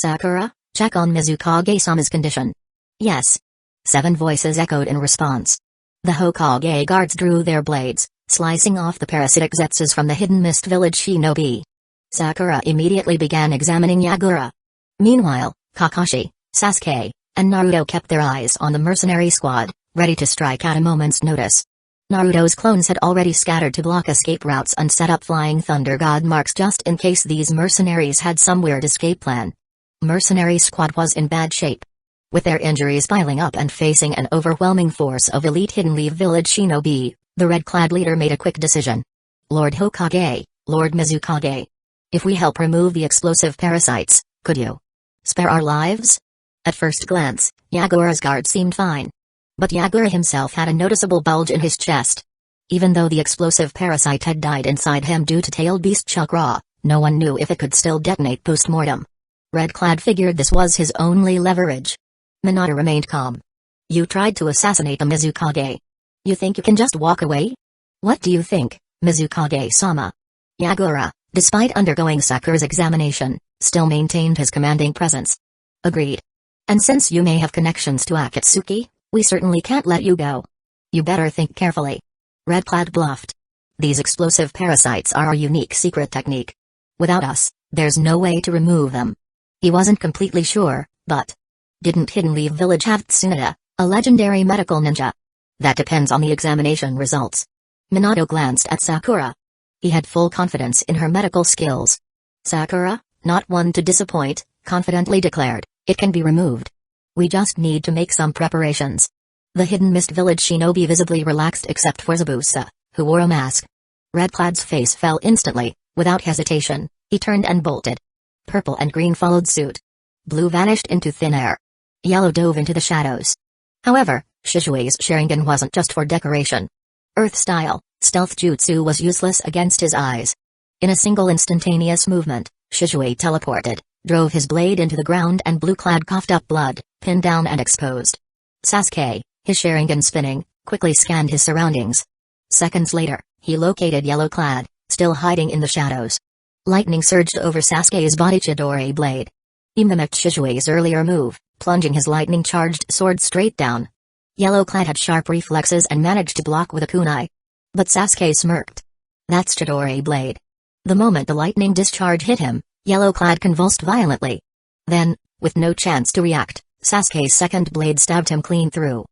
Sakura, check on Mizukage-sama's condition. Yes. 7 voices echoed in response. The Hokage guards drew their blades, slicing off the parasitic Zetsus from the Hidden Mist Village shinobi. Sakura immediately began examining Yagura. Meanwhile, Kakashi, Sasuke, and Naruto kept their eyes on the mercenary squad, ready to strike at a moment's notice. Naruto's clones had already scattered to block escape routes and set up Flying Thunder God marks just in case these mercenaries had some weird escape plan. Mercenary squad was in bad shape. With their injuries piling up and facing an overwhelming force of elite Hidden Leaf Village shinobi, the red-clad leader made a quick decision. Lord Hokage, Lord Mizukage. If we help remove the explosive parasites, could you spare our lives? At first glance, Yagura's guard seemed fine. But Yagura himself had a noticeable bulge in his chest. Even though the explosive parasite had died inside him due to tailed beast chakra, no one knew if it could still detonate post-mortem. Red-clad figured this was his only leverage. Minato remained calm. You tried to assassinate the Mizukage. You think you can just walk away? What do you think, Mizukage-sama? Yagura, despite undergoing Sakura's examination, still maintained his commanding presence. Agreed. And since you may have connections to Akatsuki, we certainly can't let you go. You better think carefully. Red-clad bluffed. These explosive parasites are our unique secret technique. Without us, there's no way to remove them. He wasn't completely sure, but... Didn't Hidden Leaf Village have Tsunade, a legendary medical ninja? That depends on the examination results. Minato glanced at Sakura. He had full confidence in her medical skills. Sakura, not one to disappoint, confidently declared, it can be removed. We just need to make some preparations. The Hidden Mist Village shinobi visibly relaxed except for Zabuza, who wore a mask. Red-clad's face fell instantly, without hesitation, he turned and bolted. Purple and green followed suit. Blue vanished into thin air. Yellow dove into the shadows. However, Shishui's Sharingan wasn't just for decoration. Earth-style, stealth jutsu was useless against his eyes. In a single instantaneous movement, Shishui teleported, drove his blade into the ground and blue-clad coughed up blood, pinned down and exposed. Sasuke, his Sharingan spinning, quickly scanned his surroundings. Seconds later, he located yellow-clad, still hiding in the shadows. Lightning surged over Sasuke's body Chidori blade. He mimicked Shishui's earlier move, plunging his lightning-charged sword straight down. Yellow-clad had sharp reflexes and managed to block with a kunai. But Sasuke smirked. That's Chidori blade. The moment the lightning discharge hit him, Yellow-clad convulsed violently. Then, with no chance to react, Sasuke's second blade stabbed him clean through.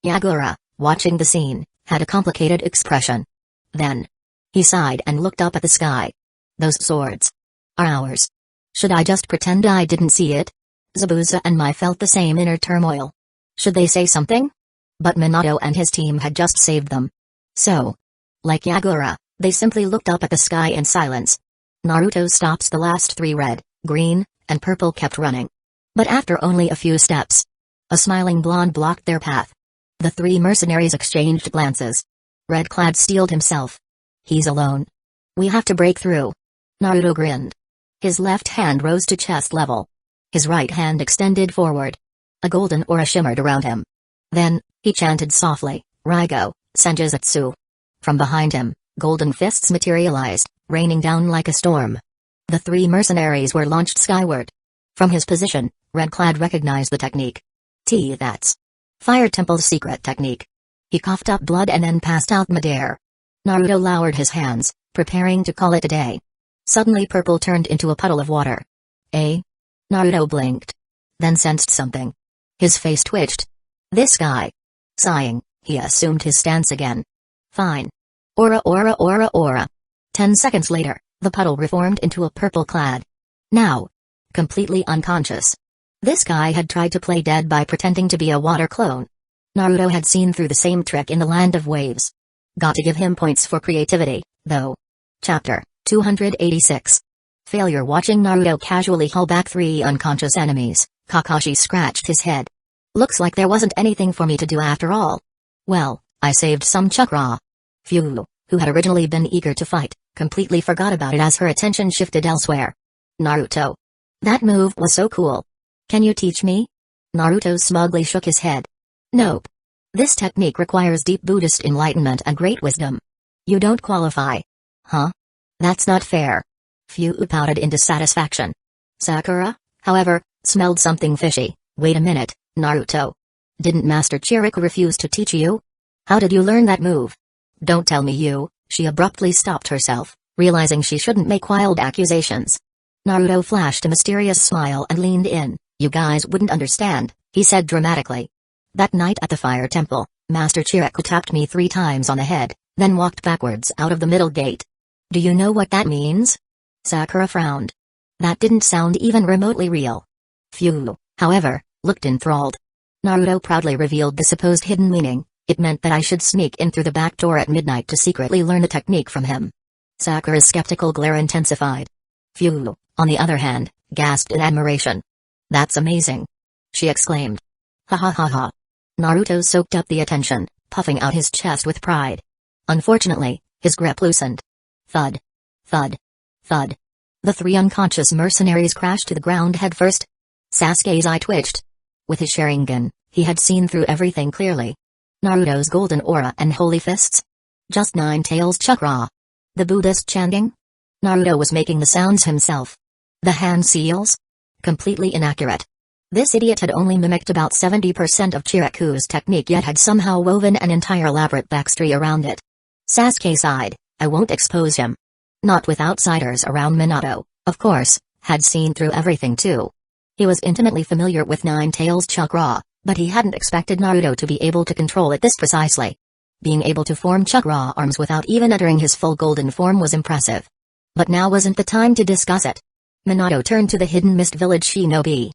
Yagura, watching the scene, had a complicated expression. Then, he sighed and looked up at the sky. Those swords are ours. Should I just pretend I didn't see it? Zabuza and Mai felt the same inner turmoil. Should they say something? But Minato and his team had just saved them. So, like Yagura, they simply looked up at the sky in silence. Naruto stops the last three red, green, and purple kept running. But after only a few steps, a smiling blonde blocked their path. The three mercenaries exchanged glances. Red-clad steeled himself. He's alone. We have to break through. Naruto grinned. His left hand rose to chest level. His right hand extended forward. A golden aura shimmered around him. Then, he chanted softly, Raigo, Senjutsu. From behind him, golden fists materialized, raining down like a storm. The three mercenaries were launched skyward. From his position, Red-clad recognized the technique. That's Fire Temple's secret technique. He coughed up blood and then passed out midair. Naruto lowered his hands, preparing to call it a day. Suddenly purple turned into a puddle of water. Naruto blinked. Then sensed something. His face twitched. This guy. Sighing, he assumed his stance again. Fine. Aura. 10 seconds later, the puddle reformed into a purple clad. Now, completely unconscious. This guy had tried to play dead by pretending to be a water clone. Naruto had seen through the same trick in the Land of Waves. Got to give him points for creativity, though. Chapter 286. Failure. Watching Naruto casually haul back three unconscious enemies, Kakashi scratched his head. Looks like there wasn't anything for me to do after all. Well, I saved some chakra. Phew, who had originally been eager to fight, completely forgot about it as her attention shifted elsewhere. Naruto. That move was so cool. Can you teach me? Naruto smugly shook his head. Nope. This technique requires deep Buddhist enlightenment and great wisdom. You don't qualify. Huh? That's not fair. Phew pouted in dissatisfaction. Sakura, however, smelled something fishy. Wait a minute, Naruto. Didn't Master Chirika refuse to teach you? How did you learn that move? Don't tell me you. She abruptly stopped herself, realizing she shouldn't make wild accusations. Naruto flashed a mysterious smile and leaned in. You guys wouldn't understand, he said dramatically. That night at the Fire Temple, Master Chirika tapped me 3 times on the head, then walked backwards out of the middle gate. Do you know what that means? Sakura frowned. That didn't sound even remotely real. Phew, however, looked enthralled. Naruto proudly revealed the supposed hidden meaning. It meant that I should sneak in through the back door at midnight to secretly learn the technique from him. Sakura's skeptical glare intensified. Phew, on the other hand, gasped in admiration. That's amazing. She exclaimed. Ha ha ha ha. Naruto soaked up the attention, puffing out his chest with pride. Unfortunately, his grip loosened. Thud. Thud. Thud. The 3 unconscious mercenaries crashed to the ground headfirst. Sasuke's eye twitched. With his Sharingan, he had seen through everything clearly. Naruto's golden aura and holy fists? Just 9 tails chakra. The Buddhist chanting? Naruto was making the sounds himself. The hand seals? Completely inaccurate. This idiot had only mimicked about 70% of Chiriku's technique yet had somehow woven an entire elaborate backstory around it. Sasuke sighed. I won't expose him. Not with outsiders around. Minato, of course, had seen through everything too. He was intimately familiar with 9 tails chakra, but he hadn't expected Naruto to be able to control it this precisely. Being able to form chakra arms without even entering his full golden form was impressive. But now wasn't the time to discuss it. Minato turned to the Hidden Mist Village shinobi.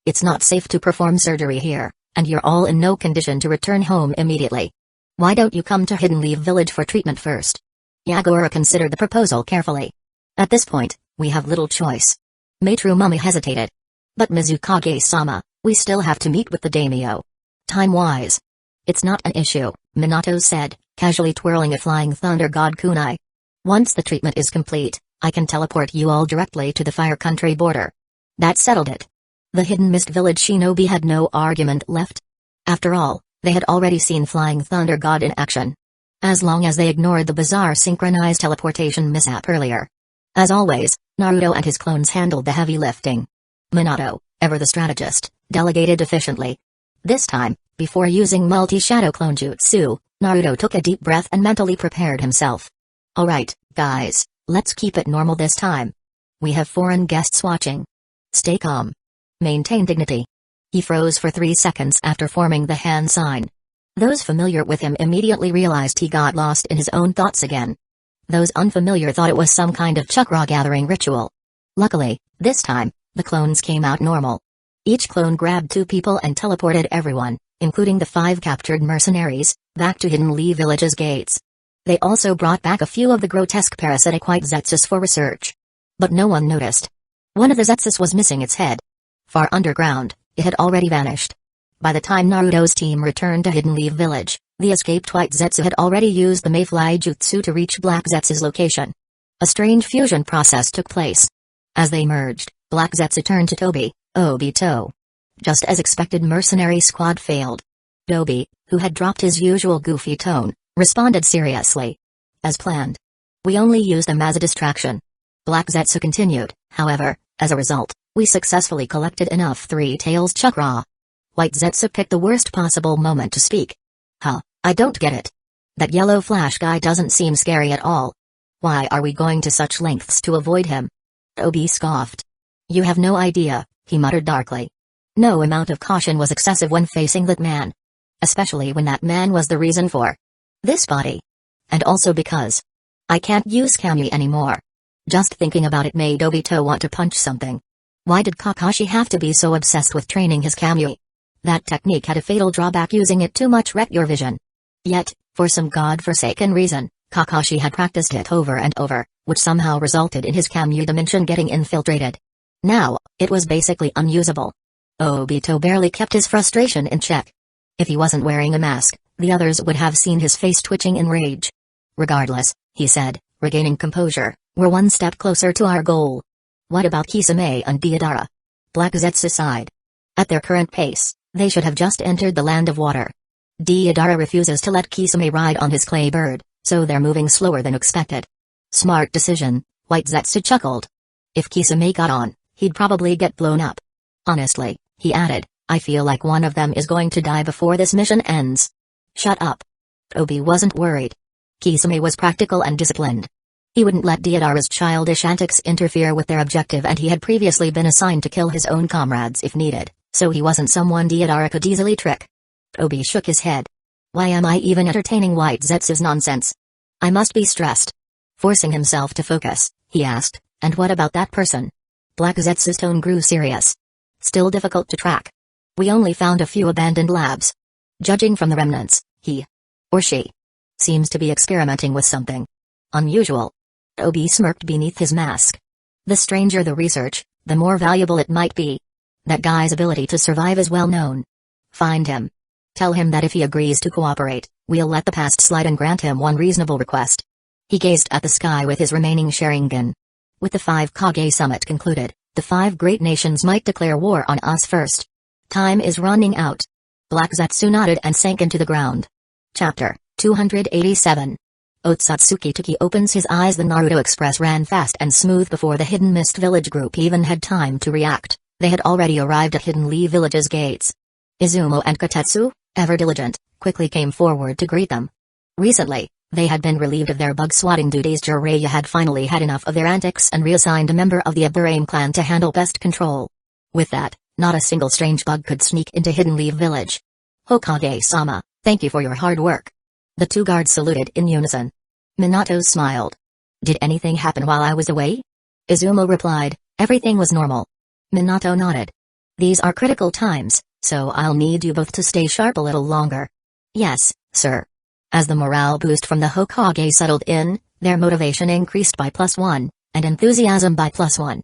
It's not safe to perform surgery here, and you're all in no condition to return home immediately. Why don't you come to Hidden Leaf Village for treatment first? Yagura considered the proposal carefully. At this point, we have little choice. Maitru Mummy hesitated. But Mizukage-sama, we still have to meet with the daimyo. Time-wise. It's not an issue, Minato said, casually twirling a flying thunder god kunai. Once the treatment is complete, I can teleport you all directly to the Fire Country border. That settled it. The Hidden Mist Village shinobi had no argument left. After all, they had already seen Flying Thunder God in action. As long as they ignored the bizarre synchronized teleportation mishap earlier. As always, Naruto and his clones handled the heavy lifting. Minato, ever the strategist, delegated efficiently. This time, before using multi-shadow clone jutsu, Naruto took a deep breath and mentally prepared himself. Alright, guys, let's keep it normal this time. We have foreign guests watching. Stay calm. Maintain dignity. He froze for 3 seconds after forming the hand sign. Those familiar with him immediately realized he got lost in his own thoughts again. Those unfamiliar thought it was some kind of chakra gathering ritual. Luckily, This time, the clones came out normal. Each clone grabbed 2 people and teleported everyone, including the 5 captured mercenaries, back to Hidden Leaf Village's gates. They also brought back a few of the grotesque parasitic white Zetsus for research. But no one noticed. One of the Zetsus was missing its head. Far underground, it had already vanished. By the time Naruto's team returned to Hidden Leaf Village, the escaped white Zetsu had already used the Mayfly Jutsu to reach Black Zetsu's location. A strange fusion process took place. As they merged, Black Zetsu turned to Tobi, Obito. Just as expected, mercenary squad failed. Tobi, who had dropped his usual goofy tone, responded seriously. As planned. We only used them as a distraction. Black Zetsu continued, however, as a result, we successfully collected enough Three Tails chakra. White Zetsu picked the worst possible moment to speak. Huh, I don't get it. That yellow flash guy doesn't seem scary at all. Why are we going to such lengths to avoid him? Tobi scoffed. You have no idea, he muttered darkly. No amount of caution was excessive when facing that man. Especially when that man was the reason for this body. And also because I can't use Kami anymore. Just thinking about it made Obito want to punch something. Why did Kakashi have to be so obsessed with training his Kami? That technique had a fatal drawback: using it too much wrecked your vision. Yet, for some god-forsaken reason, Kakashi had practiced it over and over, which somehow resulted in his Kami dimension getting infiltrated. Now, it was basically unusable. Obito barely kept his frustration in check. If he wasn't wearing a mask, the others would have seen his face twitching in rage. Regardless, he said, regaining composure, we're one step closer to our goal. What about Kisame and Deidara? Black Zetsu sighed. At their current pace, they should have just entered the land of water. Deidara refuses to let Kisame ride on his clay bird, so they're moving slower than expected. Smart decision, White Zetsu chuckled. If Kisame got on, he'd probably get blown up. Honestly, he added, I feel like one of them is going to die before this mission ends. Shut up. Tobi wasn't worried. Kisame was practical and disciplined. He wouldn't let Deidara's childish antics interfere with their objective, and he had previously been assigned to kill his own comrades if needed, so he wasn't someone Deidara could easily trick. Tobi shook his head. Why am I even entertaining White Zetsu's nonsense? I must be stressed. Forcing himself to focus, he asked, and what about that person? Black Zetsu's tone grew serious. Still difficult to track. We only found a few abandoned labs. Judging from the remnants, he or she seems to be experimenting with something unusual. Tobi smirked beneath his mask. The stranger the research, the more valuable it might be. That guy's ability to survive is well known. Find him. Tell him that if he agrees to cooperate, we'll let the past slide and grant him one reasonable request. He gazed at the sky with his remaining Sharingan. With the 5 Kage summit concluded, the 5 great nations might declare war on us first. Time is running out. Black Zetsu nodded and sank into the ground. Chapter 287. Otsutsuki Toki opens his eyes. The Naruto Express ran fast and smooth before the Hidden Mist Village group even had time to react. They had already arrived at Hidden Leaf Village's gates. Izumo and Kotetsu, ever diligent, quickly came forward to greet them. Recently, they had been relieved of their bug-swatting duties. Jiraiya had finally had enough of their antics and reassigned a member of the Aburame clan to handle pest control. With that, not a single strange bug could sneak into Hidden Leaf Village. Hokage-sama, thank you for your hard work. The 2 guards saluted in unison. Minato smiled. Did anything happen while I was away? Izumo replied, everything was normal. Minato nodded. These are critical times, so I'll need you both to stay sharp a little longer. Yes, sir. As the morale boost from the Hokage settled in, their motivation increased by +1, and enthusiasm by +1.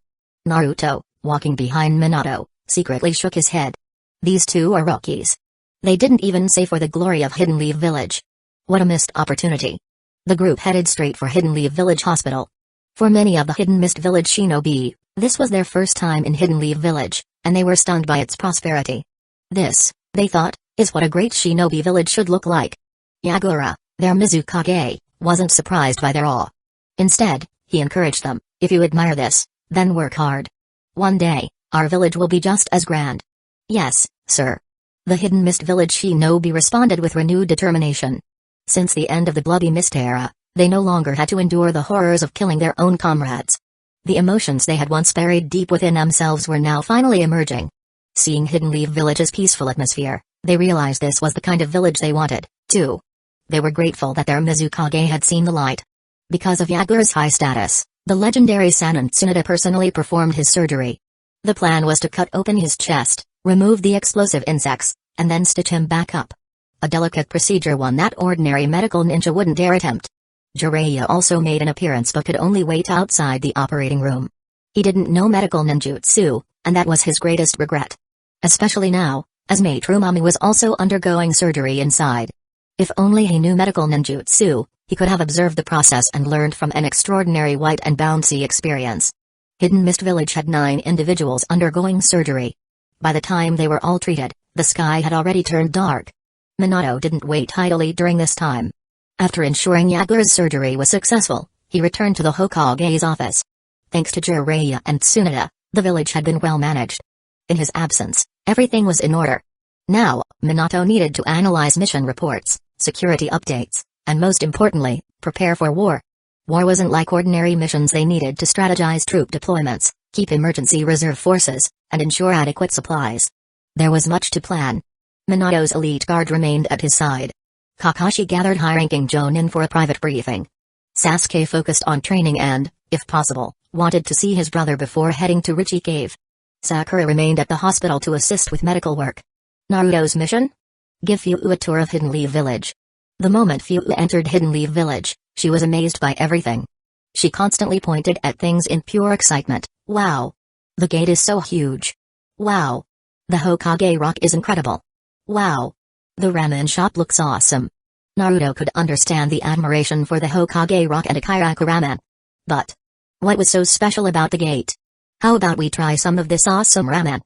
Naruto, walking behind Minato, secretly shook his head. These 2 are rookies. They didn't even say for the glory of Hidden Leaf Village. What a missed opportunity. The group headed straight for Hidden Leaf Village Hospital. For many of the Hidden Mist Village shinobi, this was their first time in Hidden Leaf Village, and they were stunned by its prosperity. This, they thought, is what a great shinobi village should look like. Yagura, their Mizukage, wasn't surprised by their awe. Instead, he encouraged them, if you admire this, then work hard. One day, our village will be just as grand. Yes, sir. The Hidden Mist Village shinobi responded with renewed determination. Since the end of the Bloody Mist era, they no longer had to endure the horrors of killing their own comrades. The emotions they had once buried deep within themselves were now finally emerging. Seeing Hidden Leaf Village's peaceful atmosphere, they realized this was the kind of village they wanted, too. They were grateful that their Mizukage had seen the light. Because of Yagura's high status, The legendary Sanin Tsunade personally performed his surgery. The plan was to cut open his chest, remove the explosive insects, and then stitch him back up. A delicate procedure, one that ordinary medical ninja wouldn't dare attempt. Jiraiya also made an appearance but could only wait outside the operating room. He didn't know medical ninjutsu, and that was his greatest regret. Especially now, as Maître Umami was also undergoing surgery inside. If only he knew medical ninjutsu, he could have observed the process and learned from an extraordinary white and bouncy experience. Hidden Mist Village had 9 individuals undergoing surgery. By the time they were all treated, the sky had already turned dark. Minato didn't wait idly during this time. After ensuring Yagura's surgery was successful, he returned to the Hokage's office. Thanks to Jiraiya and Tsunade, the village had been well managed. In his absence, everything was in order. Now, Minato needed to analyze mission reports, security updates, and most importantly, prepare for war. War wasn't like ordinary missions. They needed to strategize troop deployments, keep emergency reserve forces, and ensure adequate supplies. There was much to plan. Minato's elite guard remained at his side. Kakashi gathered high-ranking Jonin for a private briefing. Sasuke focused on training and, if possible, wanted to see his brother before heading to Richie Cave. Sakura remained at the hospital to assist with medical work. Naruto's mission? Give Fuyu a tour of Hidden Leaf Village. The moment Fuyu entered Hidden Leaf Village, she was amazed by everything. She constantly pointed at things in pure excitement. Wow! The gate is so huge. Wow! The Hokage rock is incredible. Wow! The ramen shop looks awesome. Naruto could understand the admiration for the Hokage rock and Akiraku ramen. But what was so special about the gate? How about we try some of this awesome ramen?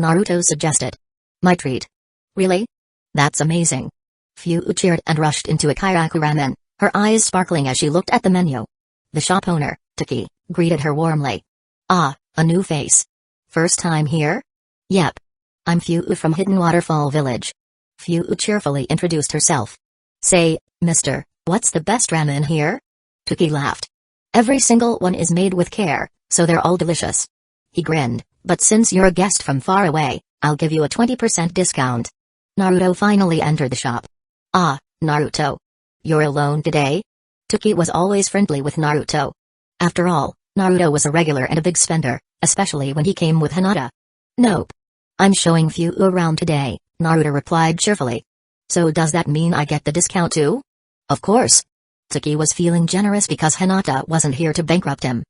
Naruto suggested. My treat. Really? That's amazing. Fuyu cheered and rushed into Akiraku ramen, her eyes sparkling as she looked at the menu. The shop owner, Taki, greeted her warmly. Ah, a new face. First time here? Yep. I'm Fuyu from Hidden Waterfall Village. Fuyu cheerfully introduced herself. Say, mister, what's the best ramen here? Taki laughed. Every single one is made with care, so they're all delicious. He grinned, but since you're a guest from far away, I'll give you a 20% discount. Naruto finally entered the shop. Ah, Naruto. You're alone today? Taki was always friendly with Naruto. After all, Naruto was a regular and a big spender, especially when he came with Hinata. Nope. I'm showing Fuyu around today, Naruto replied cheerfully. So does that mean I get the discount too? Of course. Taki was feeling generous because Hinata wasn't here to bankrupt him.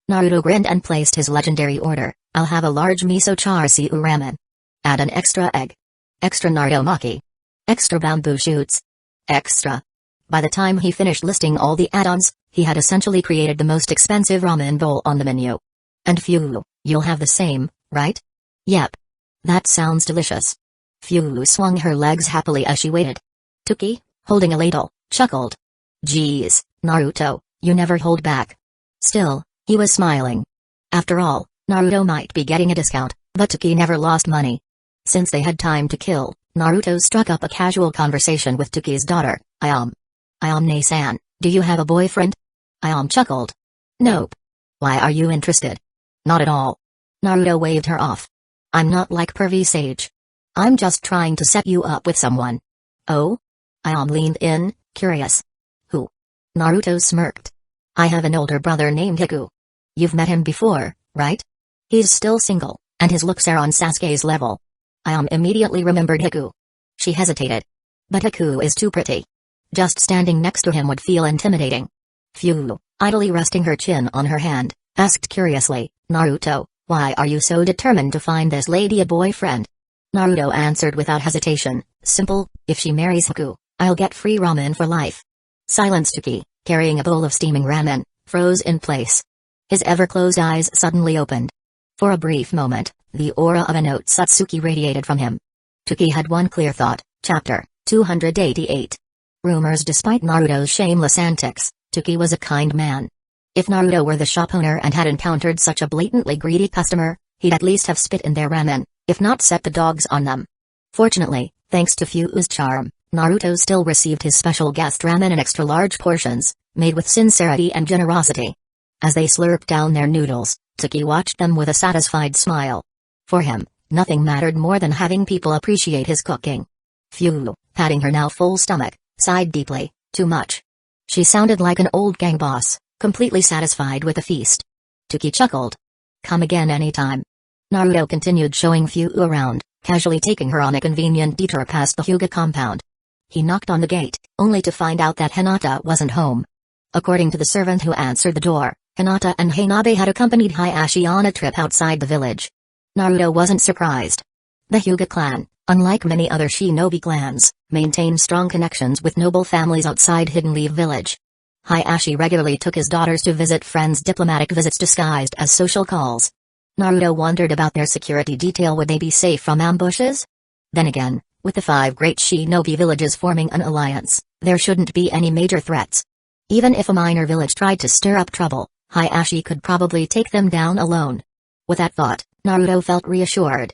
Naruto grinned and placed his legendary order. I'll have a large miso char siu ramen. Add an extra egg. Extra Naruto maki. Extra bamboo shoots. Extra. By the time he finished listing all the add-ons, he had essentially created the most expensive ramen bowl on the menu. And Fuyu, you'll have the same, right? Yep. That sounds delicious. Fuyu swung her legs happily as she waited. Taki, holding a ladle, chuckled. Geez, Naruto, you never hold back. Still, he was smiling. After all, Naruto might be getting a discount, but Taki never lost money. Since they had time to kill, Naruto struck up a casual conversation with Taki's daughter, Ayame-san, do you have a boyfriend? Ayame chuckled. Nope. Why are you interested? Not at all. Naruto waved her off. I'm not like pervy sage. I'm just trying to set you up with someone. Oh? Ayame leaned in, curious. Who? Naruto smirked. I have an older brother named Hiku. You've met him before, right? He's still single, and his looks are on Sasuke's level. Ayame immediately remembered Hiku. She hesitated. But Hiku is too pretty. Just standing next to him would feel intimidating. Fuyu, idly resting her chin on her hand, asked curiously, Naruto, why are you so determined to find this lady a boyfriend? Naruto answered without hesitation, simple, if she marries Hiku, I'll get free ramen for life. Silence. Taki, carrying a bowl of steaming ramen, froze in place. His ever-closed eyes suddenly opened. For a brief moment, the aura of an Otsutsuki radiated from him. Taki had one clear thought. Chapter 288. Rumors. Despite Naruto's shameless antics, Taki was a kind man. If Naruto were the shop owner and had encountered such a blatantly greedy customer, he'd at least have spit in their ramen, if not set the dogs on them. Fortunately, thanks to Fuyu's charm, Naruto still received his special guest ramen in extra-large portions, made with sincerity and generosity. As they slurped down their noodles, Taki watched them with a satisfied smile. For him, nothing mattered more than having people appreciate his cooking. Fuyu, patting her now full stomach, sighed deeply. Too much. She sounded like an old gang boss, completely satisfied with the feast. Tuki chuckled. Come again anytime. Naruto continued showing Fu around, casually taking her on a convenient detour past the Hyuga compound. He knocked on the gate, only to find out that Hinata wasn't home. According to the servant who answered the door, Hinata and Hanabe had accompanied Hayashi on a trip outside the village. Naruto wasn't surprised. The Hyuga clan, unlike many other shinobi clans, maintained strong connections with noble families outside Hidden Leaf Village. Hayashi regularly took his daughters to visit friends' diplomatic visits disguised as social calls. Naruto wondered about their security detail. Would they be safe from ambushes? Then again, with the 5 great shinobi villages forming an alliance, there shouldn't be any major threats. Even if a minor village tried to stir up trouble, Hayashi could probably take them down alone. With that thought, Naruto felt reassured.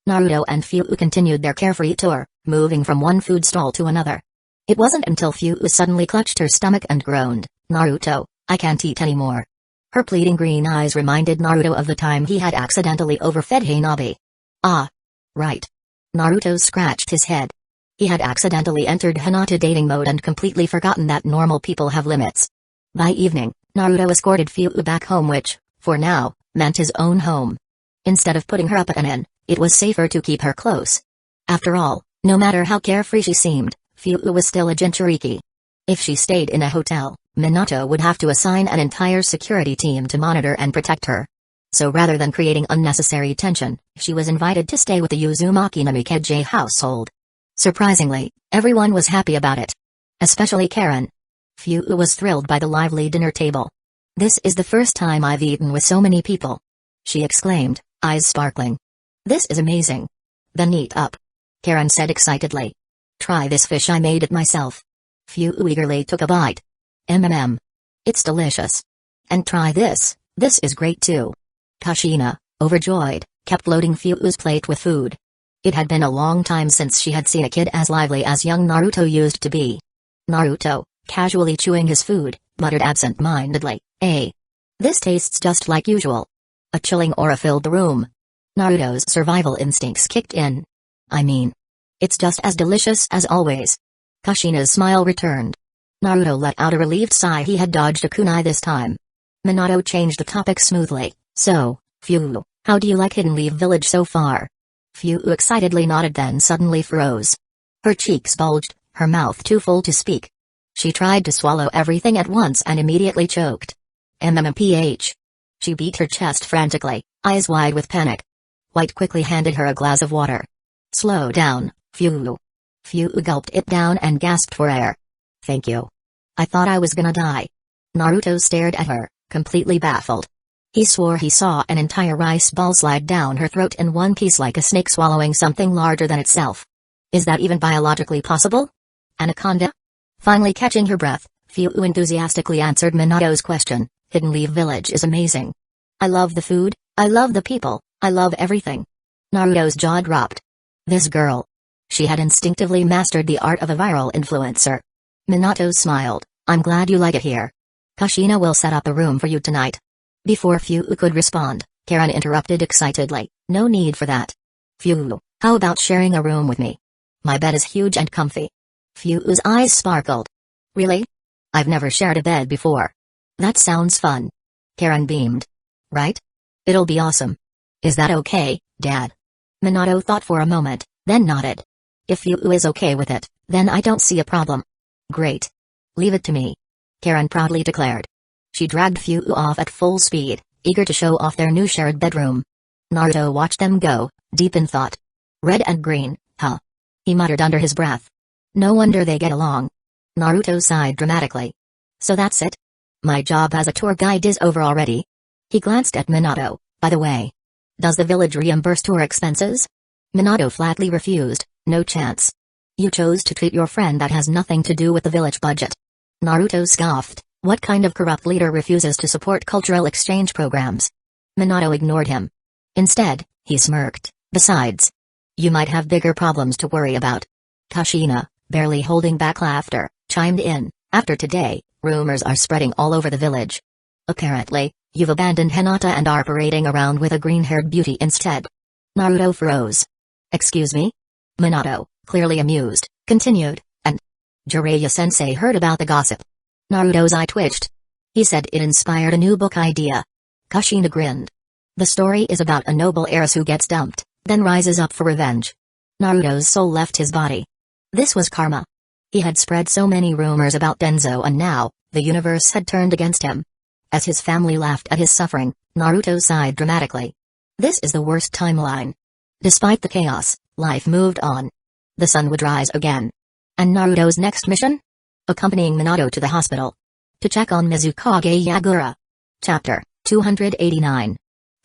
Naruto and Fu continued their carefree tour, moving from one food stall to another. It wasn't until Fu suddenly clutched her stomach and groaned, "Naruto, I can't eat anymore." Her pleading green eyes reminded Naruto of the time he had accidentally overfed Hanabe. Ah. Right. Naruto scratched his head. He had accidentally entered Hinata dating mode and completely forgotten that normal people have limits. By evening, Naruto escorted Fu back home, which, for now, meant his own home. Instead of putting her up at an inn, it was safer to keep her close. After all, no matter how carefree she seemed, Fu was still a Jinchuriki. If she stayed in a hotel, Minato would have to assign an entire security team to monitor and protect her. So rather than creating unnecessary tension, she was invited to stay with the Uzumaki Namikaze household. Surprisingly, everyone was happy about it. Especially Karen. Fu was thrilled by the lively dinner table. "This is the first time I've eaten with so many people," she exclaimed, eyes sparkling. "This is amazing." "Then eat up," Karen said excitedly. "Try this fish, I made it myself." Fu eagerly took a bite. It's delicious." "And try this is great too." Kushina, overjoyed, kept loading Fu's plate with food. It had been a long time since she had seen a kid as lively as young Naruto used to be. Naruto, casually chewing his food, muttered absent-mindedly, "This tastes just like usual." A chilling aura filled the room. Naruto's survival instincts kicked in. It's just as delicious as always." Kushina's smile returned. Naruto let out a relieved sigh. He had dodged a kunai this time. Minato changed the topic smoothly. "So, Fu, how do you like Hidden Leaf Village so far?" Fu excitedly nodded, then suddenly froze. Her cheeks bulged, her mouth too full to speak. She tried to swallow everything at once and immediately choked. MMPH. She beat her chest frantically, eyes wide with panic. White quickly handed her a glass of water. "Slow down, Fu." Fu gulped it down and gasped for air. "Thank you. I thought I was gonna die." Naruto stared at her, completely baffled. He swore he saw an entire rice ball slide down her throat in one piece like a snake swallowing something larger than itself. Is that even biologically possible? Anaconda? Finally catching her breath, Fu enthusiastically answered Minato's question. "Hidden Leaf Village is amazing. I love the food, I love the people, I love everything." Naruto's jaw dropped. This girl. She had instinctively mastered the art of a viral influencer. Minato smiled. "I'm glad you like it here. Kushina will set up a room for you tonight." Before Fu could respond, Karen interrupted excitedly. "No need for that. Fu, how about sharing a room with me? My bed is huge and comfy." Fu's eyes sparkled. "Really? I've never shared a bed before." "That sounds fun." Karen beamed. "Right? It'll be awesome. Is that okay, Dad?" Minato thought for a moment, then nodded. "If Fu is okay with it, then I don't see a problem." "Great. Leave it to me," Karen proudly declared. She dragged Fu off at full speed, eager to show off their new shared bedroom. Naruto watched them go, deep in thought. "Red and green, huh?" he muttered under his breath. "No wonder they get along." Naruto sighed dramatically. "So that's it? My job as a tour guide is over already?" He glanced at Minato. "By the way, does the village reimburse tour expenses?" Minato flatly refused. "No chance. You chose to treat your friend. That has nothing to do with the village budget." Naruto scoffed. What kind of corrupt leader refuses to support cultural exchange programs? Minato ignored him. Instead, he smirked. "Besides, you might have bigger problems to worry about." Kushina, barely holding back laughter, chimed in. "After today, rumors are spreading all over the village. Apparently, you've abandoned Hinata and are parading around with a green-haired beauty instead." Naruto froze. "Excuse me?" Minato, clearly amused, continued, "And Jiraiya-sensei heard about the gossip." Naruto's eye twitched. He said it inspired a new book idea. Kushina grinned. The story is about a noble heiress who gets dumped, then rises up for revenge. Naruto's soul left his body. This was karma. He had spread so many rumors about Danzō and now, the universe had turned against him. As his family laughed at his suffering, Naruto sighed dramatically. This is the worst timeline. Despite the chaos, life moved on. The sun would rise again. And Naruto's next mission? Accompanying Minato to the hospital. To check on Mizukage Yagura. Chapter 289.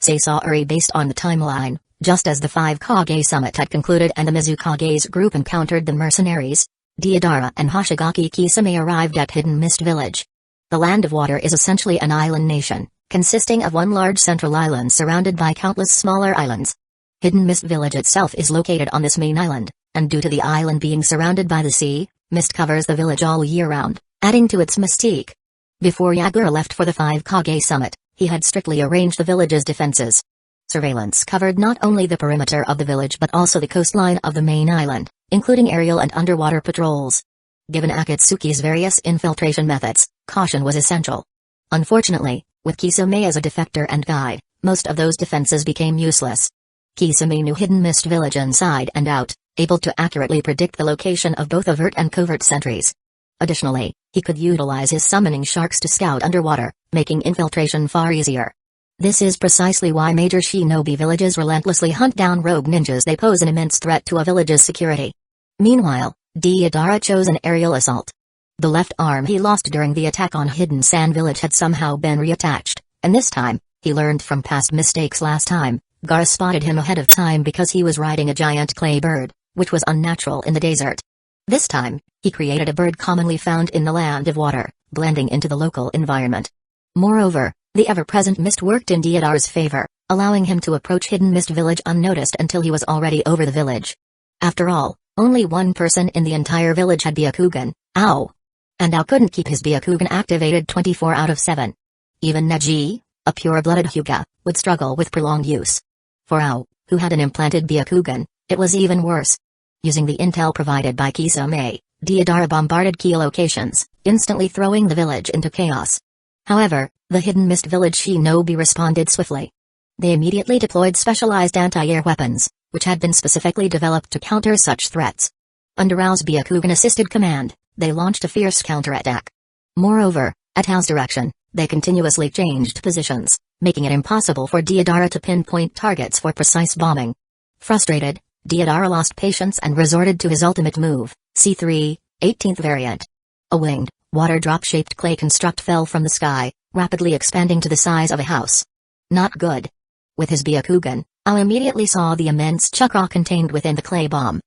Sasori based on the timeline, just as the 5 Kage summit had concluded and the Mizukage's group encountered the mercenaries, Deidara and Hoshigaki Kisame arrived at Hidden Mist Village. The Land of Water is essentially an island nation, consisting of one large central island surrounded by countless smaller islands. Hidden Mist Village itself is located on this main island, and due to the island being surrounded by the sea, mist covers the village all year round, adding to its mystique. Before Yagura left for the 5 Kage summit, he had strictly arranged the village's defenses. Surveillance covered not only the perimeter of the village but also the coastline of the main island, including aerial and underwater patrols. Given Akatsuki's various infiltration methods, caution was essential. Unfortunately, with Kisame as a defector and guide, most of those defenses became useless. Kisame knew Hidden Mist Village inside and out, able to accurately predict the location of both overt and covert sentries. Additionally, he could utilize his summoning sharks to scout underwater, making infiltration far easier. This is precisely why major shinobi villages relentlessly hunt down rogue ninjas. They pose an immense threat to a village's security. Meanwhile, Deidara chose an aerial assault. The left arm he lost during the attack on Hidden Sand Village had somehow been reattached, and this time, he learned from past mistakes last time. Gar spotted him ahead of time because he was riding a giant clay bird, which was unnatural in the desert. This time, he created a bird commonly found in the Land of Water, blending into the local environment. Moreover, the ever-present mist worked in Deidara's favor, allowing him to approach Hidden Mist Village unnoticed until he was already over the village. After all, only one person in the entire village had Byakugan, Ao. And Ao couldn't keep his Byakugan activated 24 out of 7. Even Neji, a pure-blooded Hyuga, would struggle with prolonged use. For Ao, who had an implanted Byakugan, it was even worse. Using the intel provided by Kisame, Deidara bombarded key locations, instantly throwing the village into chaos. However, the Hidden Mist Village shinobi responded swiftly. They immediately deployed specialized anti-air weapons, which had been specifically developed to counter such threats. Under Ao's Byakugan-assisted command, they launched a fierce counterattack. Moreover, at Ao's direction, they continuously changed positions, making it impossible for Deidara to pinpoint targets for precise bombing. Frustrated, Deidara lost patience and resorted to his ultimate move, C3, 18th variant. A winged, water drop-shaped clay construct fell from the sky, rapidly expanding to the size of a house. Not good. With his Byakugan, Ao immediately saw the immense chakra contained within the clay bomb.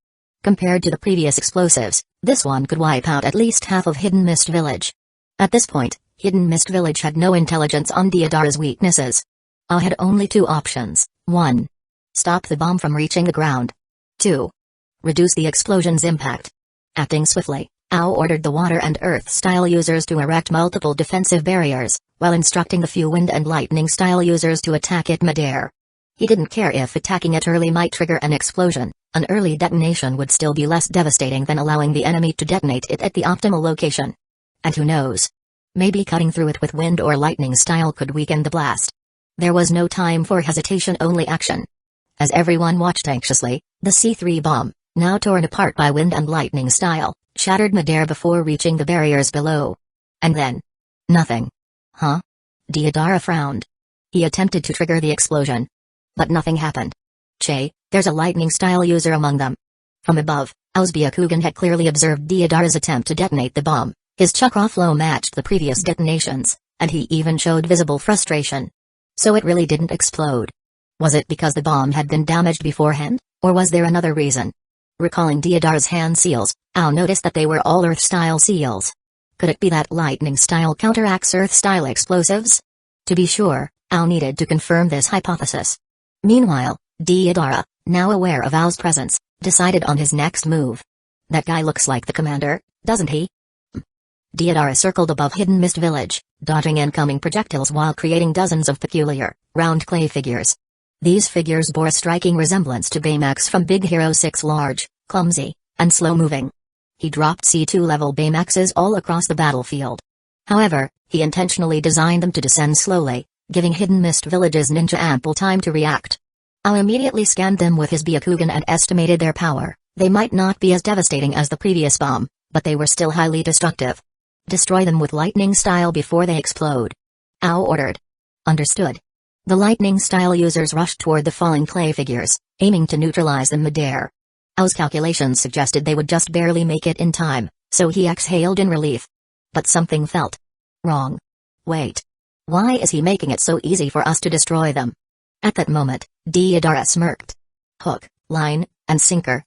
Compared to the previous explosives, this one could wipe out at least half of Hidden Mist Village. At this point, Hidden Mist Village had no intelligence on Deidara's weaknesses. Ao had only 2 options: 1. Stop the bomb from reaching the ground. 2. Reduce the explosion's impact. Acting swiftly, Ao ordered the water and earth-style users to erect multiple defensive barriers, while instructing the few wind and lightning-style users to attack it mid-air. He didn't care if attacking it early might trigger an explosion. An early detonation would still be less devastating than allowing the enemy to detonate it at the optimal location. And who knows? Maybe cutting through it with wind or lightning style could weaken the blast. There was no time for hesitation, only action. As everyone watched anxiously, the C3 bomb, now torn apart by wind and lightning style, shattered midair before reaching the barriers below. And then... nothing. Huh? Deidara frowned. He attempted to trigger the explosion. But nothing happened. Che, there's a lightning-style user among them. From above, Ao's Byakugan had clearly observed Deidara's attempt to detonate the bomb. His chakra flow matched the previous detonations, and he even showed visible frustration. So it really didn't explode. Was it because the bomb had been damaged beforehand, or was there another reason? Recalling Deidara's hand seals, Ao noticed that they were all Earth-style seals. Could it be that lightning-style counteracts Earth-style explosives? To be sure, Ao needed to confirm this hypothesis. Meanwhile, Deidara, now aware of Ao's presence, decided on his next move. That guy looks like the commander, doesn't he? Deidara circled above Hidden Mist Village, dodging incoming projectiles while creating dozens of peculiar, round clay figures. These figures bore a striking resemblance to Baymax from Big Hero 6, large, clumsy, and slow-moving. He dropped C2 level Baymaxes all across the battlefield. However, he intentionally designed them to descend slowly, giving hidden mist villages ninja ample time to react. Ao immediately scanned them with his Byakugan and estimated their power. They might not be as devastating as the previous bomb, but they were still highly destructive. Destroy them with lightning style before they explode. Ao ordered. Understood. The lightning style users rushed toward the falling clay figures, aiming to neutralize them midair. Ao's calculations suggested they would just barely make it in time, so he exhaled in relief. But something felt wrong. Wait. Why is he making it so easy for us to destroy them? At that moment, Deidara smirked. Hook, line, and sinker.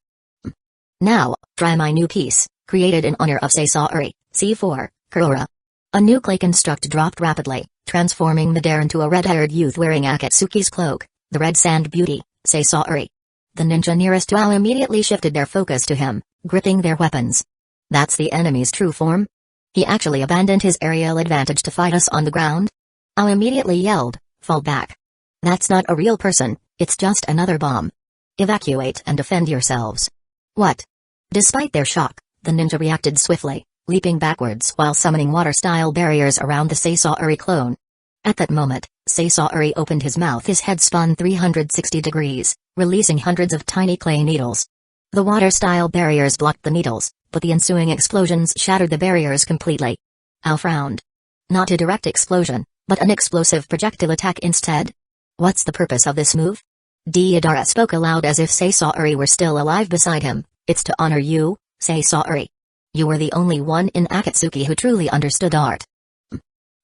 Now, try my new piece, created in honor of Sasori, C4, Kurora. A new clay construct dropped rapidly, transforming midair into a red-haired youth wearing Akatsuki's cloak, the Red Sand Beauty, Sasori. The ninja nearest to Ao immediately shifted their focus to him, gripping their weapons. That's the enemy's true form? He actually abandoned his aerial advantage to fight us on the ground? Ao immediately yelled, fall back. That's not a real person, it's just another bomb. Evacuate and defend yourselves. What? Despite their shock, the ninja reacted swiftly, leaping backwards while summoning water-style barriers around the Sasori clone. At that moment, Sasori opened his mouth. His head spun 360 degrees, releasing hundreds of tiny clay needles. The water-style barriers blocked the needles, but the ensuing explosions shattered the barriers completely. Ao frowned. Not a direct explosion, but an explosive projectile attack instead? What's the purpose of this move? Deidara spoke aloud as if Sasori were still alive beside him. It's to honor you, Sasori. You were the only one in Akatsuki who truly understood art.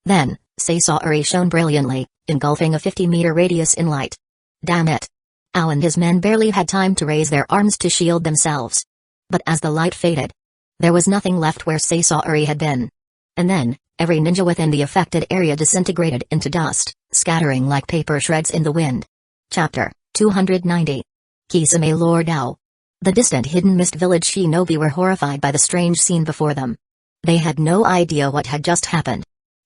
Then, Sasori shone brilliantly, engulfing a 50-meter radius in light. Damn it. Ao and his men barely had time to raise their arms to shield themselves. But as the light faded, there was nothing left where Sasori had been. And then, every ninja within the affected area disintegrated into dust, scattering like paper shreds in the wind. Chapter 290. Kisame Lord Ao. The distant hidden mist village shinobi were horrified by the strange scene before them. They had no idea what had just happened.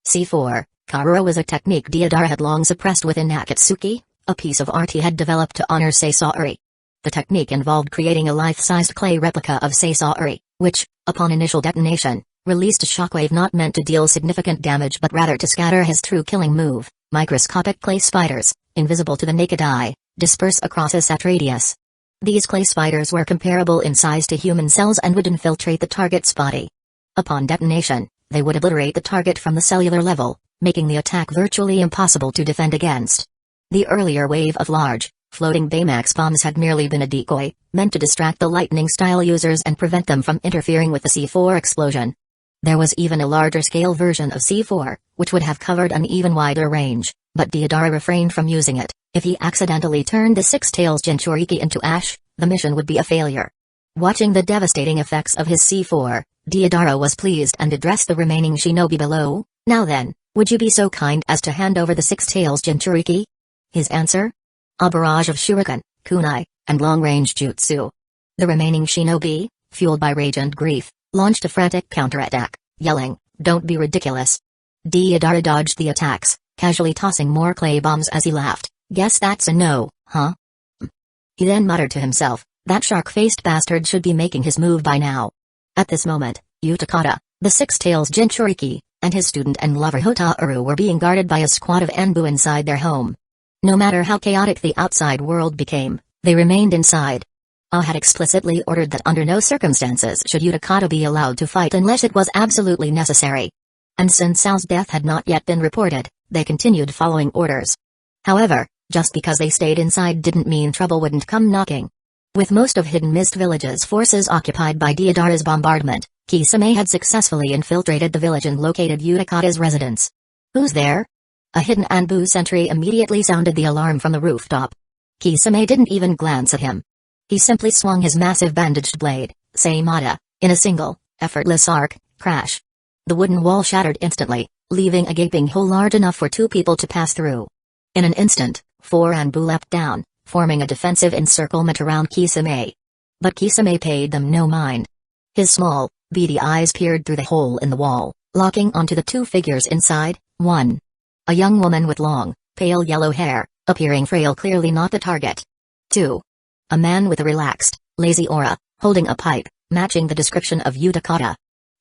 C4, Karura was a technique Deidara had long suppressed within Akatsuki, a piece of art he had developed to honor Sasori. The technique involved creating a life-sized clay replica of Sasori, which, upon initial detonation, released a shockwave not meant to deal significant damage but rather to scatter his true killing move. Microscopic clay spiders, invisible to the naked eye, disperse across a set radius. These clay spiders were comparable in size to human cells and would infiltrate the target's body. Upon detonation, they would obliterate the target from the cellular level, making the attack virtually impossible to defend against. The earlier wave of large, floating Baymax bombs had merely been a decoy, meant to distract the lightning-style users and prevent them from interfering with the C4 explosion. There was even a larger-scale version of C4, which would have covered an even wider range, but Deidara refrained from using it. If he accidentally turned the Six Tails Jinchuriki into ash, the mission would be a failure. Watching the devastating effects of his C4, Deidara was pleased and addressed the remaining shinobi below. Now then, would you be so kind as to hand over the Six Tails Jinchuriki? His answer? A barrage of shuriken, kunai, and long-range jutsu. The remaining shinobi, fueled by rage and grief, launched a frantic counterattack, yelling, "Don't be ridiculous." Deidara dodged the attacks, casually tossing more clay bombs as he laughed. Guess that's a no, huh? He then muttered to himself, that shark-faced bastard should be making his move by now. At this moment, Utakata, the Six Tails Jinchuriki, and his student and lover Hotaru were being guarded by a squad of Anbu inside their home. No matter how chaotic the outside world became, they remained inside. Ao had explicitly ordered that under no circumstances should Utakata be allowed to fight unless it was absolutely necessary. And since Ao's death had not yet been reported, they continued following orders. However, just because they stayed inside didn't mean trouble wouldn't come knocking. With most of Hidden Mist Village's forces occupied by Deidara's bombardment, Kisame had successfully infiltrated the village and located Utakata's residence. Who's there? A hidden Anbu sentry immediately sounded the alarm from the rooftop. Kisame didn't even glance at him. He simply swung his massive bandaged blade, Seimata, in a single, effortless arc, crash. The wooden wall shattered instantly, leaving a gaping hole large enough for two people to pass through. In an instant, 4 Anbu leapt down, forming a defensive encirclement around Kisame. But Kisame paid them no mind. His small, beady eyes peered through the hole in the wall, locking onto the two figures inside. 1. A young woman with long, pale yellow hair, appearing frail, clearly not the target. 2. A man with a relaxed, lazy aura, holding a pipe, matching the description of Utakata.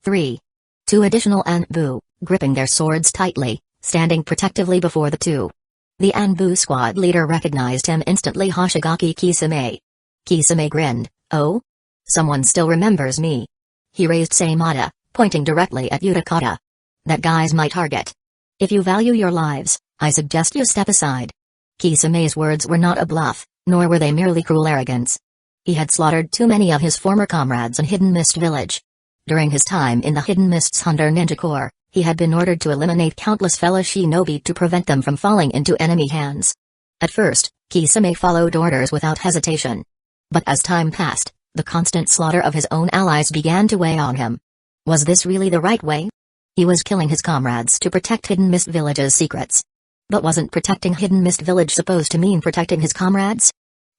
3. 2 additional Anbu, gripping their swords tightly, standing protectively before the two. The Anbu squad leader recognized him instantly, Hoshigaki Kisame. Kisame grinned. "Oh? Someone still remembers me." He raised Seimata, pointing directly at Utakata. "That guy's my target. If you value your lives, I suggest you step aside." Kisame's words were not a bluff, nor were they merely cruel arrogance. He had slaughtered too many of his former comrades in Hidden Mist Village. During his time in the Hidden Mist's Hunter Ninja Corps, he had been ordered to eliminate countless fellow shinobi to prevent them from falling into enemy hands. At first, Kisame followed orders without hesitation. But as time passed, the constant slaughter of his own allies began to weigh on him. Was this really the right way? He was killing his comrades to protect Hidden Mist Village's secrets. But wasn't protecting Hidden Mist Village supposed to mean protecting his comrades?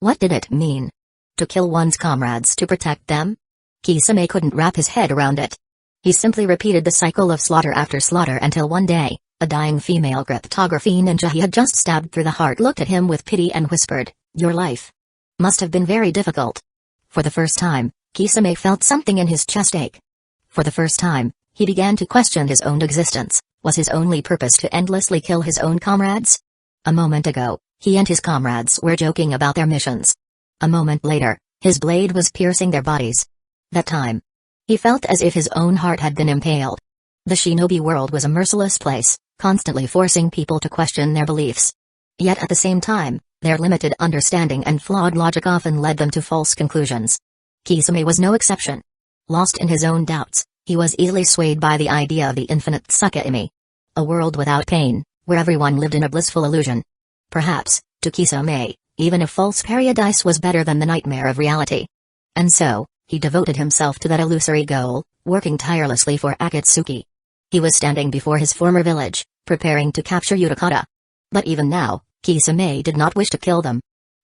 What did it mean? To kill one's comrades to protect them? Kisame couldn't wrap his head around it. He simply repeated the cycle of slaughter after slaughter until one day, a dying female cryptography ninja he had just stabbed through the heart looked at him with pity and whispered, "Your life must have been very difficult." For the first time, Kisame felt something in his chest ache. For the first time, he began to question his own existence. Was his only purpose to endlessly kill his own comrades? A moment ago, he and his comrades were joking about their missions. A moment later, his blade was piercing their bodies. That time, he felt as if his own heart had been impaled. The shinobi world was a merciless place, constantly forcing people to question their beliefs. Yet at the same time, their limited understanding and flawed logic often led them to false conclusions. Kisame was no exception. Lost in his own doubts, he was easily swayed by the idea of the infinite Tsukuyomi. A world without pain, where everyone lived in a blissful illusion. Perhaps, to Kisame, even a false paradise was better than the nightmare of reality. And so, he devoted himself to that illusory goal, working tirelessly for Akatsuki. He was standing before his former village, preparing to capture Utakata. But even now, Kisame did not wish to kill them.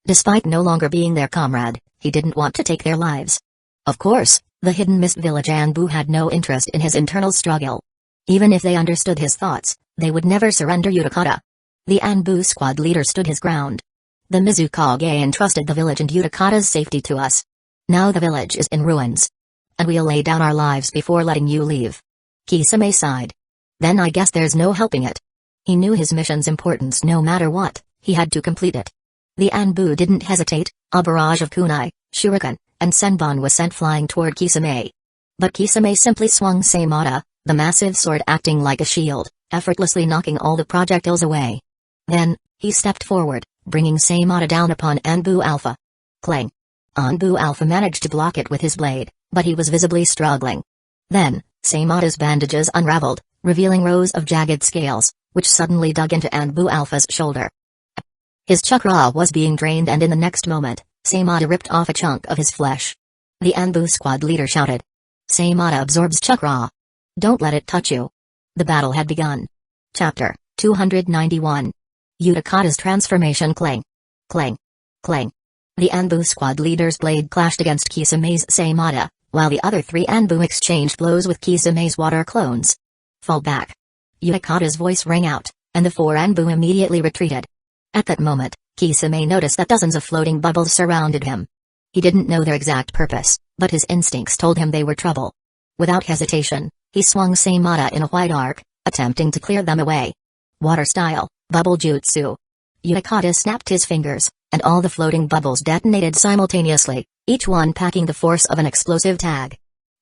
Despite no longer being their comrade, he didn't want to take their lives. Of course, the Hidden Mist Village Anbu had no interest in his internal struggle. Even if they understood his thoughts, they would never surrender Utakata. The Anbu squad leader stood his ground. "The Mizukage entrusted the village and Utakata's safety to us. Now the village is in ruins. And we'll lay down our lives before letting you leave." Kisame sighed. "Then I guess there's no helping it." He knew his mission's importance. No matter what, he had to complete it. The Anbu didn't hesitate. A barrage of kunai, shuriken, and senbon was sent flying toward Kisame. But Kisame simply swung Seimata, the massive sword acting like a shield, effortlessly knocking all the projectiles away. Then, he stepped forward, bringing Seimata down upon Anbu Alpha. Clang! Anbu Alpha managed to block it with his blade, but he was visibly struggling. Then, Seimata's bandages unraveled, revealing rows of jagged scales, which suddenly dug into Anbu Alpha's shoulder. His chakra was being drained, and in the next moment, Seimata ripped off a chunk of his flesh. The Anbu squad leader shouted. "Seimata absorbs chakra. Don't let it touch you." The battle had begun. Chapter 291. Utakata's transformation. Clang. Clang. Clang. The Anbu squad leader's blade clashed against Kisame's Seimata, while the other three Anbu exchanged blows with Kisame's water clones. "Fall back." Utakata's voice rang out, and the four Anbu immediately retreated. At that moment, Kisame noticed that dozens of floating bubbles surrounded him. He didn't know their exact purpose, but his instincts told him they were trouble. Without hesitation, he swung Seimata in a wide arc, attempting to clear them away. Water style, bubble jutsu. Utakata snapped his fingers, and all the floating bubbles detonated simultaneously, each one packing the force of an explosive tag.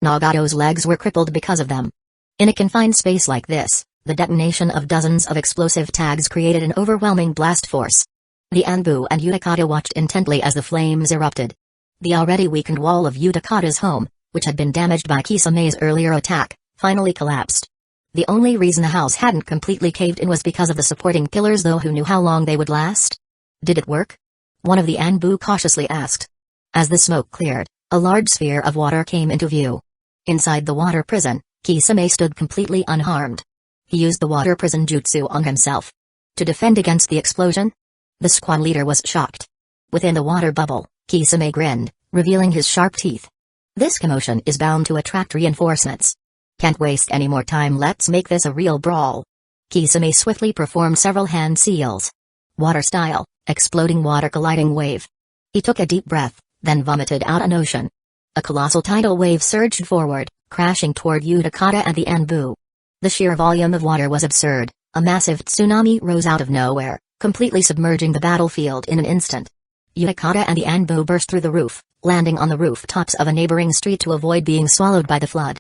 Nagato's legs were crippled because of them. In a confined space like this, the detonation of dozens of explosive tags created an overwhelming blast force. The Anbu and Utakata watched intently as the flames erupted. The already weakened wall of Utakata's home, which had been damaged by Kisame's earlier attack, finally collapsed. The only reason the house hadn't completely caved in was because of the supporting pillars, though who knew how long they would last? Did it work? One of the Anbu cautiously asked. As the smoke cleared, a large sphere of water came into view. Inside the water prison, Kisame stood completely unharmed. He used the water prison jutsu on himself. To defend against the explosion? The squad leader was shocked. Within the water bubble, Kisame grinned, revealing his sharp teeth. "This commotion is bound to attract reinforcements. Can't waste any more time, let's make this a real brawl." Kisame swiftly performed several hand seals. Water style, exploding water colliding wave. He took a deep breath, then vomited out an ocean. A colossal tidal wave surged forward, crashing toward Utakata and the Anbu. The sheer volume of water was absurd. A massive tsunami rose out of nowhere, completely submerging the battlefield in an instant. Utakata and the Anbu burst through the roof, landing on the rooftops of a neighboring street to avoid being swallowed by the flood.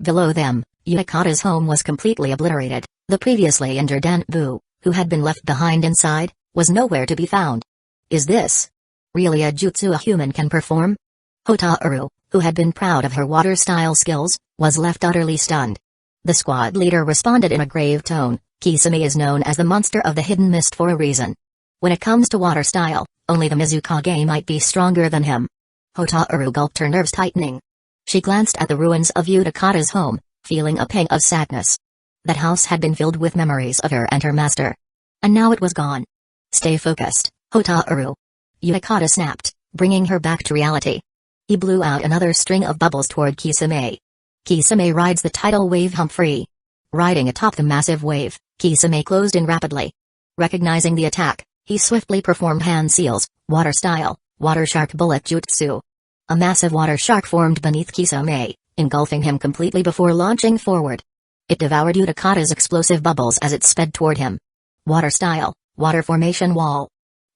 Below them, Utakata's home was completely obliterated. The previously injured Anbu, who had been left behind inside, was nowhere to be found. Is this really a jutsu a human can perform? Hotaru, who had been proud of her water-style skills, was left utterly stunned. The squad leader responded in a grave tone. Kisame is known as the monster of the hidden mist for a reason. When it comes to water style, only the Mizukage might be stronger than him. Hotaru gulped, her nerves tightening. She glanced at the ruins of Utakata's home, feeling a pang of sadness. That house had been filled with memories of her and her master. And now it was gone. Stay focused, Hotaru. Utakata snapped, bringing her back to reality. He blew out another string of bubbles toward Kisame. Kisame rides the tidal wave Humphrey. Riding atop the massive wave, Kisame closed in rapidly. Recognizing the attack, he swiftly performed hand seals, water style, water shark bullet jutsu. A massive water shark formed beneath Kisame, engulfing him completely before launching forward. It devoured Utakata's explosive bubbles as it sped toward him. Water style, water formation wall.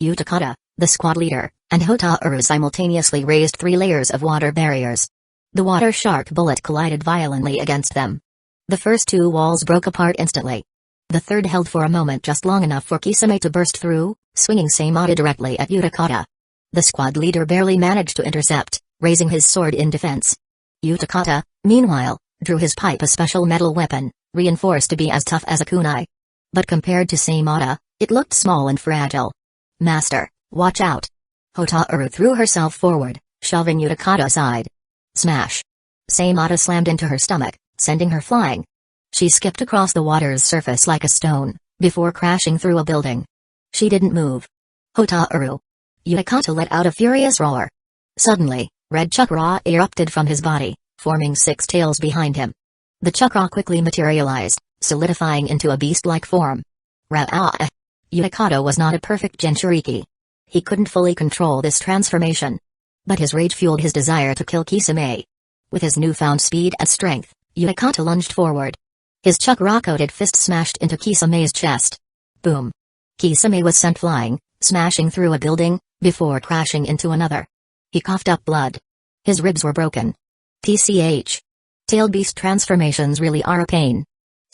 Utakata, the squad leader, and Hotaru simultaneously raised 3 layers of water barriers. The water shark bullet collided violently against them. The first 2 walls broke apart instantly. The third held for a moment, just long enough for Kisame to burst through, swinging Seimata directly at Utakata. The squad leader barely managed to intercept, raising his sword in defense. Utakata, meanwhile, drew his pipe, a special metal weapon, reinforced to be as tough as a kunai. But compared to Seimata, it looked small and fragile. Master, watch out. Hotaru threw herself forward, shoving Utakata aside. Smash. Seimata slammed into her stomach, sending her flying. She skipped across the water's surface like a stone, before crashing through a building. She didn't move. Hotaru. Utakata let out a furious roar. Suddenly, red chakra erupted from his body, forming 6 tails behind him. The chakra quickly materialized, solidifying into a beast-like form. Ra'ah. Utakata was not a perfect Jinchuriki. He couldn't fully control this transformation. But his rage fueled his desire to kill Kisame. With his newfound speed and strength, Utakata lunged forward. His chakra-coated fist smashed into Kisame's chest. Boom. Kisame was sent flying, smashing through a building, before crashing into another. He coughed up blood. His ribs were broken. TCH. Tailed beast transformations really are a pain.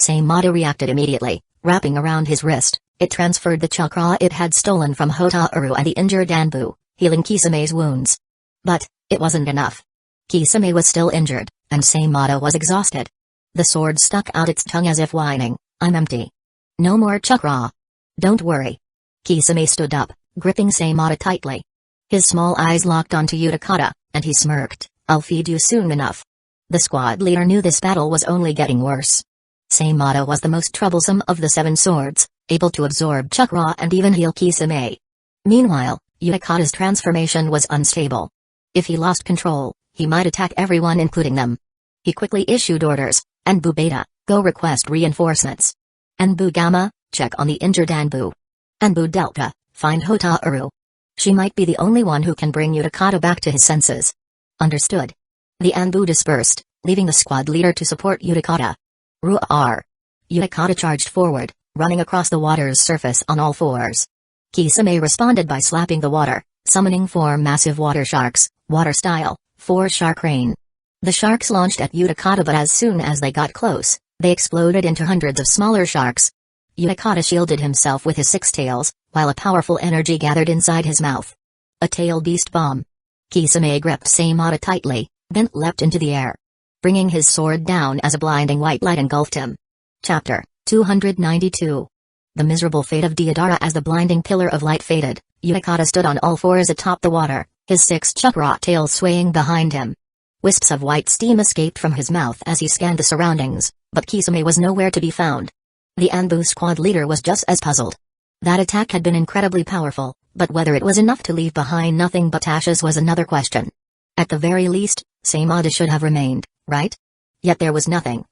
Seimata reacted immediately, wrapping around his wrist. It transferred the chakra it had stolen from Hotaru and the injured Anbu, healing Kisame's wounds. But it wasn't enough. Kisame was still injured, and Seimata was exhausted. The sword stuck out its tongue as if whining, "I'm empty. No more chakra." "Don't worry." Kisame stood up, gripping Seimata tightly. His small eyes locked onto Utakata, and he smirked, "I'll feed you soon enough." The squad leader knew this battle was only getting worse. Seimata was the most troublesome of the 7 swords, able to absorb chakra and even heal Kisame. Meanwhile, Utakata's transformation was unstable. If he lost control, he might attack everyone, including them. He quickly issued orders. Anbu Beta, go request reinforcements. Anbu Gamma, check on the injured Anbu. Anbu Delta, find Hotaru. She might be the only one who can bring Utakata back to his senses. Understood. The Anbu dispersed, leaving the squad leader to support Utakata. Roar. Utakata charged forward, running across the water's surface on all 4s. Kisame responded by slapping the water, summoning 4 massive water sharks, water style, 4 shark rain. The sharks launched at Utakata, but as soon as they got close, they exploded into hundreds of smaller sharks. Utakata shielded himself with his 6 tails, while a powerful energy gathered inside his mouth. A tail beast bomb. Kisame gripped Seimata tightly, then leapt into the air, bringing his sword down as a blinding white light engulfed him. Chapter 292. The miserable fate of Deodara. As the blinding pillar of light faded, Utakata stood on all 4s atop the water, his 6 chakra tails swaying behind him. Wisps of white steam escaped from his mouth as he scanned the surroundings, but Kisame was nowhere to be found. The Anbu squad leader was just as puzzled. That attack had been incredibly powerful, but whether it was enough to leave behind nothing but ashes was another question. At the very least, Seimata should have remained, right? Yet there was nothing.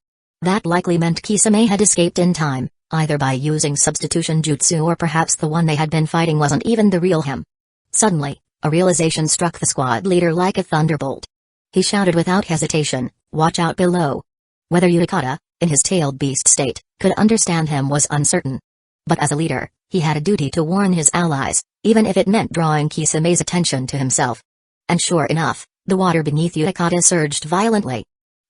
That likely meant Kisame had escaped in time, either by using substitution jutsu or perhaps the one they had been fighting wasn't even the real him. Suddenly, a realization struck the squad leader like a thunderbolt. He shouted without hesitation, "Watch out below!" Whether Utakata, In his tailed beast state, could understand him was uncertain. But as a leader, he had a duty to warn his allies, even if it meant drawing Kisame's attention to himself. And sure enough, the water beneath Utakata surged violently.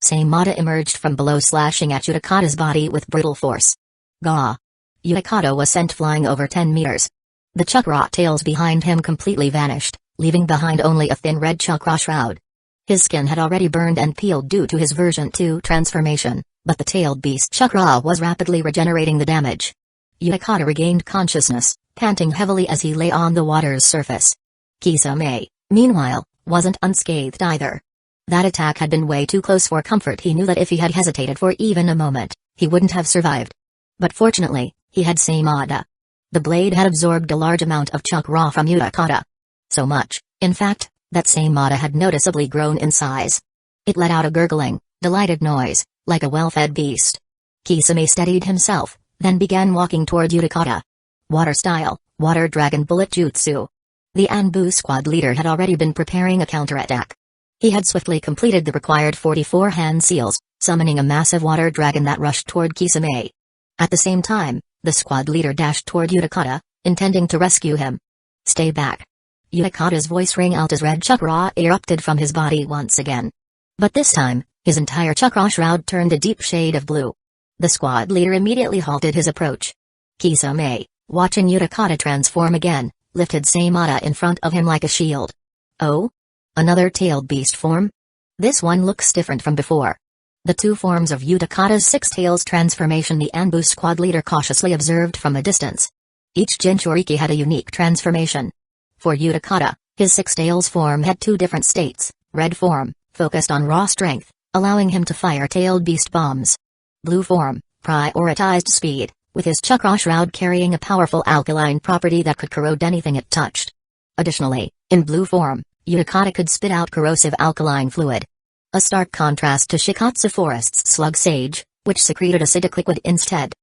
Saimata emerged from below, slashing at Utakata's body with brutal force. Gah! Utakata was sent flying over 10 meters. The chakra tails behind him completely vanished, leaving behind only a thin red chakra shroud. His skin had already burned and peeled due to his version 2 transformation, but the tailed beast chakra was rapidly regenerating the damage. Utakata regained consciousness, panting heavily as he lay on the water's surface. Kisame, meanwhile, wasn't unscathed either. That attack had been way too close for comfort. He knew that if he had hesitated for even a moment, he wouldn't have survived. But fortunately, he had Saimata. The blade had absorbed a large amount of chakra from Utakata. So much, in fact, that Saimata had noticeably grown in size. It let out a gurgling, delighted noise, like a well-fed beast. Kisame steadied himself, then began walking toward Utakata. Water style, water dragon bullet jutsu. The Anbu squad leader had already been preparing a counterattack. He had swiftly completed the required 44 hand seals, summoning a massive water dragon that rushed toward Kisame. At the same time, the squad leader dashed toward Utakata, intending to rescue him. Stay back. Utakata's voice rang out as red chakra erupted from his body once again. But this time, his entire chakra shroud turned a deep shade of blue. The squad leader immediately halted his approach. Kisame, watching Utakata transform again, lifted Saimata in front of him like a shield. Oh? Another tailed beast form? This one looks different from before. The two forms of Utakata's six tails transformation the Anbu squad leader cautiously observed from a distance. Each Jinchuriki had a unique transformation. For Utakata, his six tails form had two different states. Red form, focused on raw strength, allowing him to fire tailed beast bombs. Blue form, prioritized speed, with his chakra shroud carrying a powerful alkaline property that could corrode anything it touched. Additionally, in blue form, Utakata could spit out corrosive alkaline fluid. A stark contrast to Shikatsu Forest's slug sage, which secreted acidic liquid instead.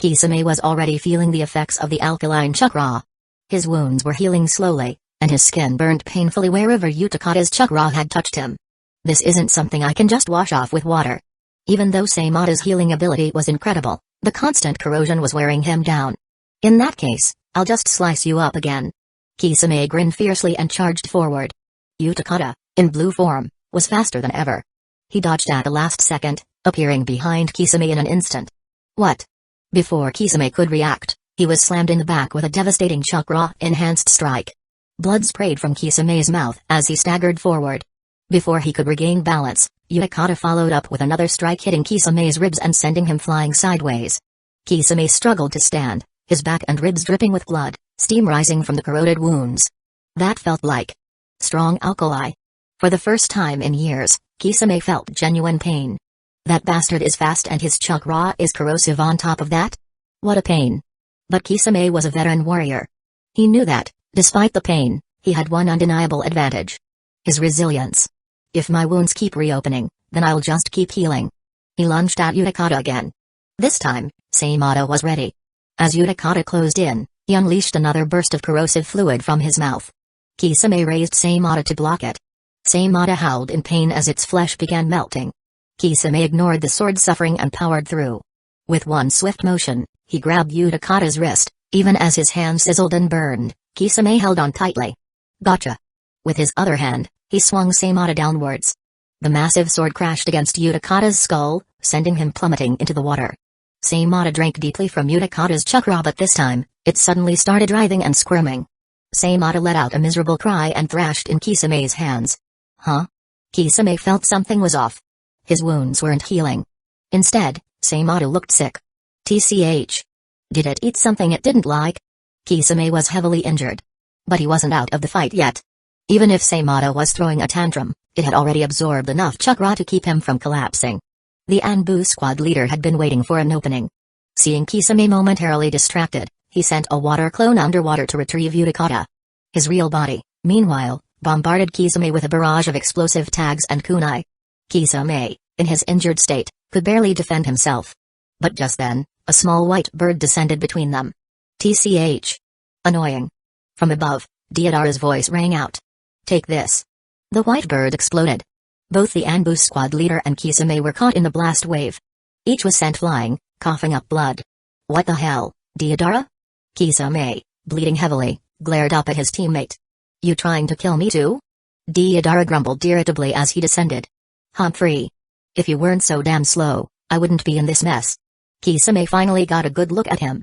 Kisame was already feeling the effects of the alkaline chakra. His wounds were healing slowly, and his skin burned painfully wherever Utakata's chakra had touched him. This isn't something I can just wash off with water. Even though Saimata's healing ability was incredible, the constant corrosion was wearing him down. In that case, I'll just slice you up again. Kisame grinned fiercely and charged forward. Utakata, in blue form, was faster than ever. He dodged at the last second, appearing behind Kisame in an instant. What? Before Kisame could react, he was slammed in the back with a devastating chakra-enhanced strike. Blood sprayed from Kisame's mouth as he staggered forward. Before he could regain balance, Utakata followed up with another strike hitting Kisame's ribs and sending him flying sideways. Kisame struggled to stand, his back and ribs dripping with blood, steam rising from the corroded wounds. That felt like strong alkali. For the first time in years, Kisame felt genuine pain. That bastard is fast and his chakra is corrosive on top of that? What a pain. But Kisame was a veteran warrior. He knew that, despite the pain, he had one undeniable advantage. His resilience. If my wounds keep reopening, then I'll just keep healing. He lunged at Utakata again. This time, Saimata was ready. As Utakata closed in, he unleashed another burst of corrosive fluid from his mouth. Kisame raised Saimata to block it. Saimata howled in pain as its flesh began melting. Kisame ignored the sword suffering and powered through. With one swift motion, he grabbed Utakata's wrist, even as his hand sizzled and burned. Kisame held on tightly. Gotcha. With his other hand, he swung Saimata downwards. The massive sword crashed against Utakata's skull, sending him plummeting into the water. Saimata drank deeply from Utakata's chakra, but this time, it suddenly started writhing and squirming. Saimata let out a miserable cry and thrashed in Kisame's hands. Huh? Kisame felt something was off. His wounds weren't healing. Instead, Saimata looked sick. TCH. Did it eat something it didn't like? Kisame was heavily injured. But he wasn't out of the fight yet. Even if Saimata was throwing a tantrum, it had already absorbed enough chakra to keep him from collapsing. The Anbu squad leader had been waiting for an opening. Seeing Kisame momentarily distracted, he sent a water clone underwater to retrieve Utakata. His real body, meanwhile, bombarded Kisame with a barrage of explosive tags and kunai. Kisame, in his injured state, could barely defend himself. But just then, a small white bird descended between them. TCH. Annoying. From above, Deodara's voice rang out. Take this. The white bird exploded. Both the Anbu squad leader and Kisame were caught in the blast wave. Each was sent flying, coughing up blood. What the hell, Deidara? Kisame, bleeding heavily, glared up at his teammate. You trying to kill me too? Deidara grumbled irritably as he descended. Humphrey. If you weren't so damn slow, I wouldn't be in this mess. Kisame finally got a good look at him.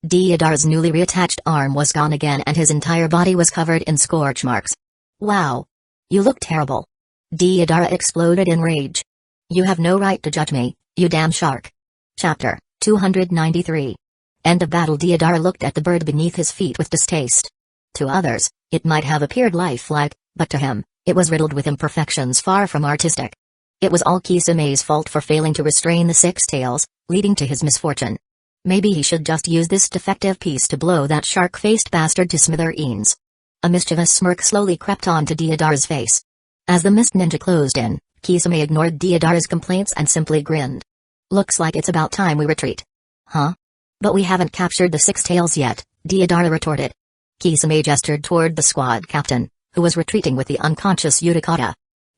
Deidara's newly reattached arm was gone again and his entire body was covered in scorch marks. Wow. You look terrible. Deidara exploded in rage. You have no right to judge me, you damn shark. Chapter 293. End of battle. Deidara looked at the bird beneath his feet with distaste. To others, it might have appeared lifelike, but to him, it was riddled with imperfections far from artistic. It was all Kisame's fault for failing to restrain the six tails, leading to his misfortune. Maybe he should just use this defective piece to blow that shark-faced bastard to smithereens. A mischievous smirk slowly crept onto Deidara's face. As the mist ninja closed in, Kisame ignored Deidara's complaints and simply grinned. Looks like it's about time we retreat. Huh? But we haven't captured the six tails yet, Deidara retorted. Kisame gestured toward the squad captain, who was retreating with the unconscious Utakata.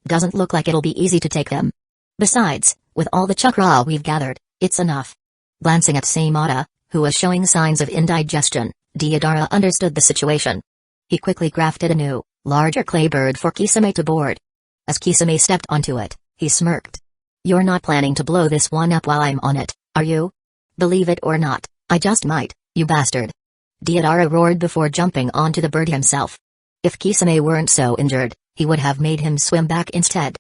Doesn't look like it'll be easy to take them. Besides, with all the chakra we've gathered, it's enough. Glancing at Seimata, who was showing signs of indigestion, Deidara understood the situation. He quickly crafted a new, larger clay bird for Kisame to board. As Kisame stepped onto it, he smirked. You're not planning to blow this one up while I'm on it, are you? Believe it or not, I just might, you bastard. Deidara roared before jumping onto the bird himself. If Kisame weren't so injured, he would have made him swim back instead.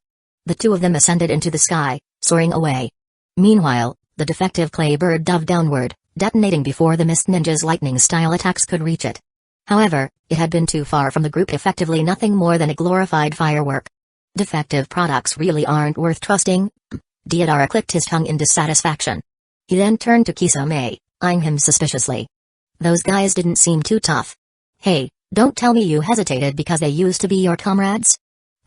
The two of them ascended into the sky, soaring away. Meanwhile, the defective clay bird dove downward, detonating before the Mist Ninja's lightning-style attacks could reach it. However, it had been too far from the group, effectively nothing more than a glorified firework. Defective products really aren't worth trusting. Deidara clicked his tongue in dissatisfaction. He then turned to Kisame, eyeing him suspiciously. Those guys didn't seem too tough. Hey, don't tell me you hesitated because they used to be your comrades?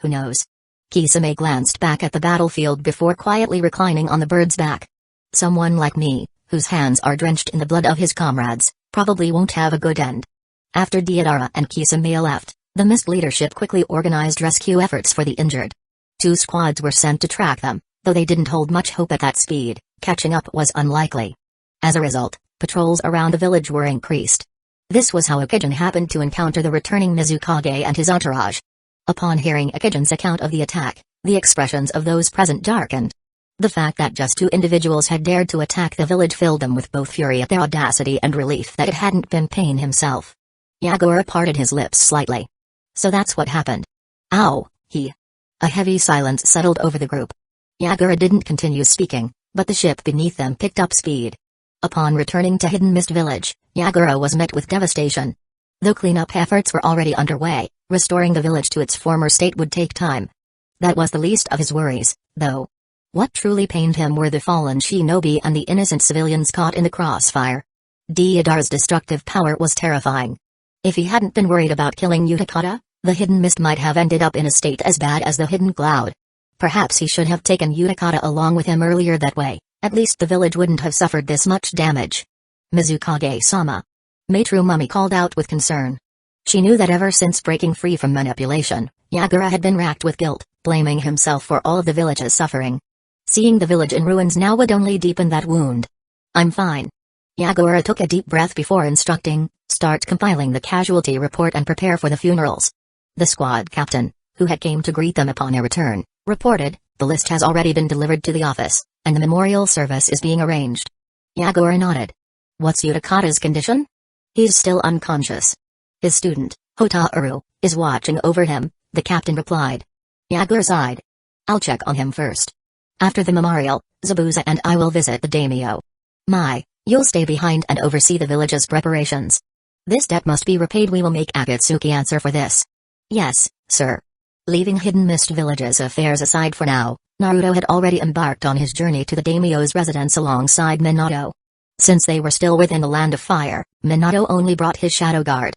Who knows? Kisame glanced back at the battlefield before quietly reclining on the bird's back. Someone like me, whose hands are drenched in the blood of his comrades, probably won't have a good end. After Deidara and Kisame left, the Mist leadership quickly organized rescue efforts for the injured. 2 squads were sent to track them, though they didn't hold much hope at that speed. Catching up was unlikely. As a result, patrols around the village were increased. This was how Akijin happened to encounter the returning Mizukage and his entourage. Upon hearing Akijin's account of the attack, the expressions of those present darkened. The fact that just 2 individuals had dared to attack the village filled them with both fury at their audacity and relief that it hadn't been Pain himself. Yagura parted his lips slightly. So that's what happened. Ow, A heavy silence settled over the group. Yagura didn't continue speaking, but the ship beneath them picked up speed. Upon returning to Hidden Mist Village, Yagura was met with devastation. Though cleanup efforts were already underway, restoring the village to its former state would take time. That was the least of his worries, though. What truly pained him were the fallen shinobi and the innocent civilians caught in the crossfire. Deidara's destructive power was terrifying. If he hadn't been worried about killing Utakata, the Hidden Mist might have ended up in a state as bad as the Hidden Cloud. Perhaps he should have taken Utakata along with him earlier. That way, at least the village wouldn't have suffered this much damage. Mizukage-sama. Maitru Mummy called out with concern. She knew that ever since breaking free from manipulation, Yagura had been racked with guilt, blaming himself for all of the village's suffering. Seeing the village in ruins now would only deepen that wound. I'm fine. Yagura took a deep breath before instructing, start compiling the casualty report and prepare for the funerals. The squad captain, who had came to greet them upon their return, reported, the list has already been delivered to the office, and the memorial service is being arranged. Yagura nodded. What's Utakata's condition? He's still unconscious. His student, Hotaru, is watching over him, the captain replied. Yagura sighed. I'll check on him first. After the memorial, Zabuza and I will visit the daimyo. You'll stay behind and oversee the village's preparations. This debt must be repaid. We will make Akatsuki answer for this. Yes, sir. Leaving Hidden Mist Village's affairs aside for now, Naruto had already embarked on his journey to the daimyo's residence alongside Minato. Since they were still within the Land of Fire, Minato only brought his shadow guard.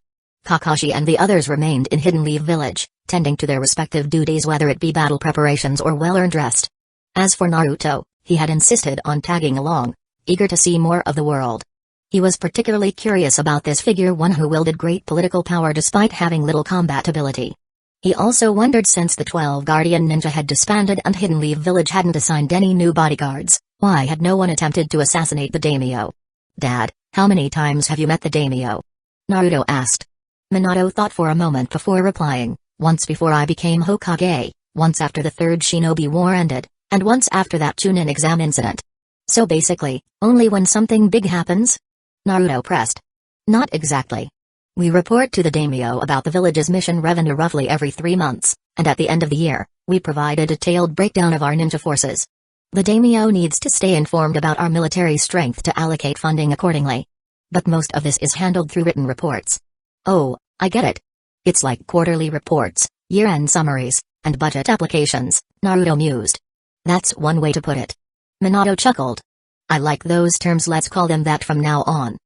Kakashi and the others remained in Hidden Leaf Village, tending to their respective duties, whether it be battle preparations or well-earned rest. As for Naruto, he had insisted on tagging along, eager to see more of the world. He was particularly curious about this figure, one who wielded great political power despite having little combat ability. He also wondered, since the 12 Guardian Ninja had disbanded and Hidden Leaf Village hadn't assigned any new bodyguards, Why had no one attempted to assassinate the daimyo? Dad, how many times have you met the daimyo? Naruto asked. Minato thought for a moment before replying, once before I became Hokage, once after the third shinobi war ended, and once after that Chunin exam incident. So basically, only when something big happens? Naruto pressed. Not exactly. We report to the daimyo about the village's mission revenue roughly every 3 months, and at the end of the year, we provide a detailed breakdown of our ninja forces. The daimyo needs to stay informed about our military strength to allocate funding accordingly. But most of this is handled through written reports. Oh, I get it. It's like quarterly reports, year-end summaries, and budget applications, Naruto mused. That's one way to put it. Minato chuckled. I like those terms, let's call them that from now on.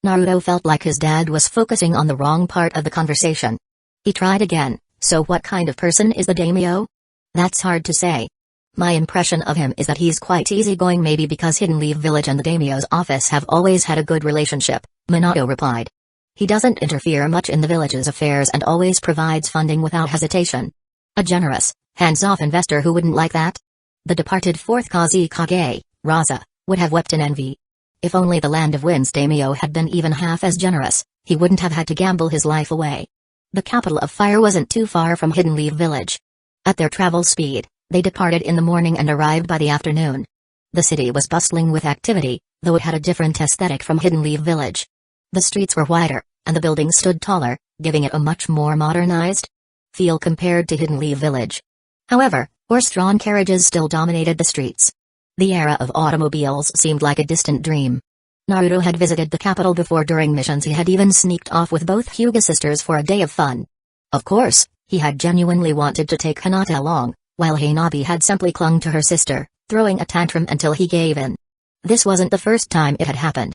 Naruto felt like his dad was focusing on the wrong part of the conversation. He tried again, so what kind of person is the daimyo? That's hard to say. My impression of him is that he's quite easygoing, maybe because Hidden Leaf Village and the daimyo's office have always had a good relationship, Minato replied. He doesn't interfere much in the village's affairs and always provides funding without hesitation. A generous, hands-off investor who wouldn't like that? The departed fourth Kazekage, Raza, would have wept in envy. If only the Land of Winds daimyo had been even half as generous, he wouldn't have had to gamble his life away. The capital of fire wasn't too far from Hidden Leaf Village. At their travel speed, they departed in the morning and arrived by the afternoon. The city was bustling with activity, though it had a different aesthetic from Hidden Leaf Village. The streets were wider, and the buildings stood taller, giving it a much more modernized feel compared to Hidden Leaf Village. However, horse-drawn carriages still dominated the streets. The era of automobiles seemed like a distant dream. Naruto had visited the capital before. During missions he had even sneaked off with both Hyuga sisters for a day of fun. Of course, he had genuinely wanted to take Hinata along, while Hanabi had simply clung to her sister, throwing a tantrum until he gave in. This wasn't the first time it had happened.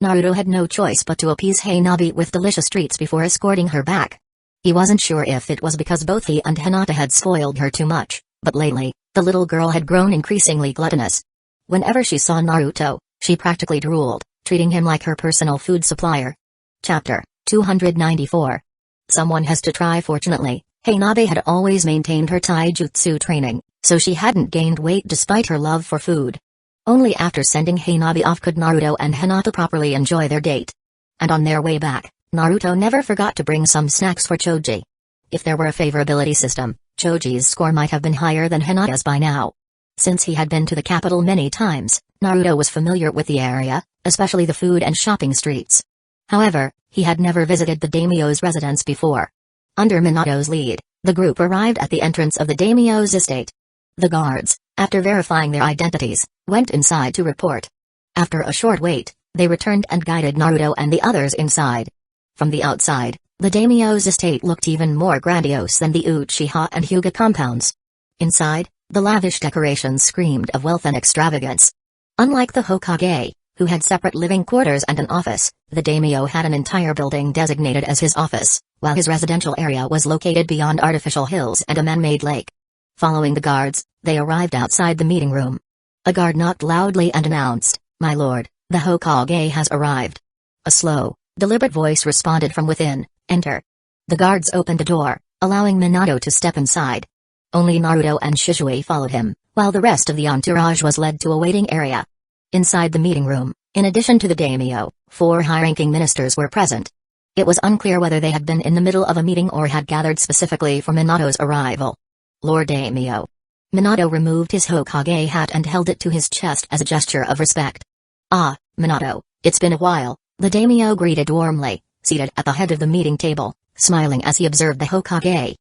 Naruto had no choice but to appease Hanabi with delicious treats before escorting her back. He wasn't sure if it was because both he and Hinata had spoiled her too much, but lately, the little girl had grown increasingly gluttonous. Whenever she saw Naruto, she practically drooled, treating him like her personal food supplier. Chapter 294. Someone has to try. Fortunately, Hanabi had always maintained her taijutsu training, so she hadn't gained weight despite her love for food. Only after sending Hanabi off could Naruto and Hinata properly enjoy their date. And on their way back, Naruto never forgot to bring some snacks for Choji. If there were a favorability system, Choji's score might have been higher than Hinata's by now. Since he had been to the capital many times, Naruto was familiar with the area, especially the food and shopping streets. However, he had never visited the daimyo's residence before. Under Minato's lead, the group arrived at the entrance of the daimyo's estate. The guards, after verifying their identities, went inside to report. After a short wait, they returned and guided Naruto and the others inside. From the outside, the daimyo's estate looked even more grandiose than the Uchiha and Hyuga compounds. Inside, the lavish decorations screamed of wealth and extravagance. Unlike the Hokage, who had separate living quarters and an office, the daimyo had an entire building designated as his office, while his residential area was located beyond artificial hills and a man-made lake. Following the guards, they arrived outside the meeting room. A guard knocked loudly and announced, "My lord, the Hokage has arrived." A slow, deliberate voice responded from within, "Enter." The guards opened a door, allowing Minato to step inside. Only Naruto and Shizue followed him, while the rest of the entourage was led to a waiting area. Inside the meeting room, in addition to the daimyo, 4 high-ranking ministers were present. It was unclear whether they had been in the middle of a meeting or had gathered specifically for Minato's arrival. Lord Daimyo. Minato removed his Hokage hat and held it to his chest as a gesture of respect. "Ah, Minato, it's been a while," the daimyo greeted warmly, seated at the head of the meeting table, smiling as he observed the Hokage.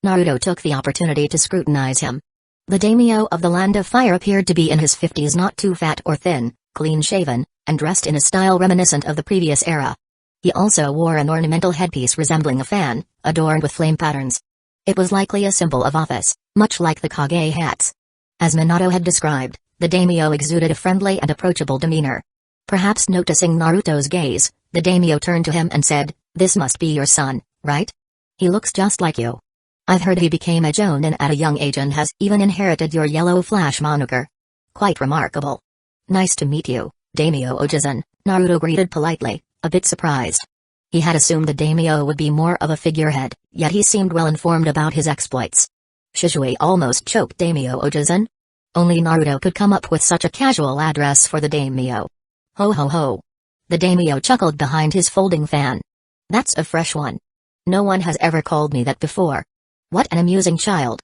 Naruto took the opportunity to scrutinize him. The daimyo of the Land of Fire appeared to be in his 50s, not too fat or thin, clean-shaven, and dressed in a style reminiscent of the previous era. He also wore an ornamental headpiece resembling a fan, adorned with flame patterns. It was likely a symbol of office, much like the Kage hats. As Minato had described, the daimyo exuded a friendly and approachable demeanor. Perhaps noticing Naruto's gaze, the daimyo turned to him and said, "This must be your son, right? He looks just like you. I've heard he became a jonin at a young age and has even inherited your yellow flash moniker. Quite remarkable." "Nice to meet you, Daimyo Ojizan," Naruto greeted politely, a bit surprised. He had assumed the daimyo would be more of a figurehead, yet he seemed well informed about his exploits. Shizue almost choked. "Daimyo Ojizan? Only Naruto could come up with such a casual address for the daimyo. Ho ho ho. The daimyo chuckled behind his folding fan. That's a fresh one. No one has ever called me that before. What an amusing child.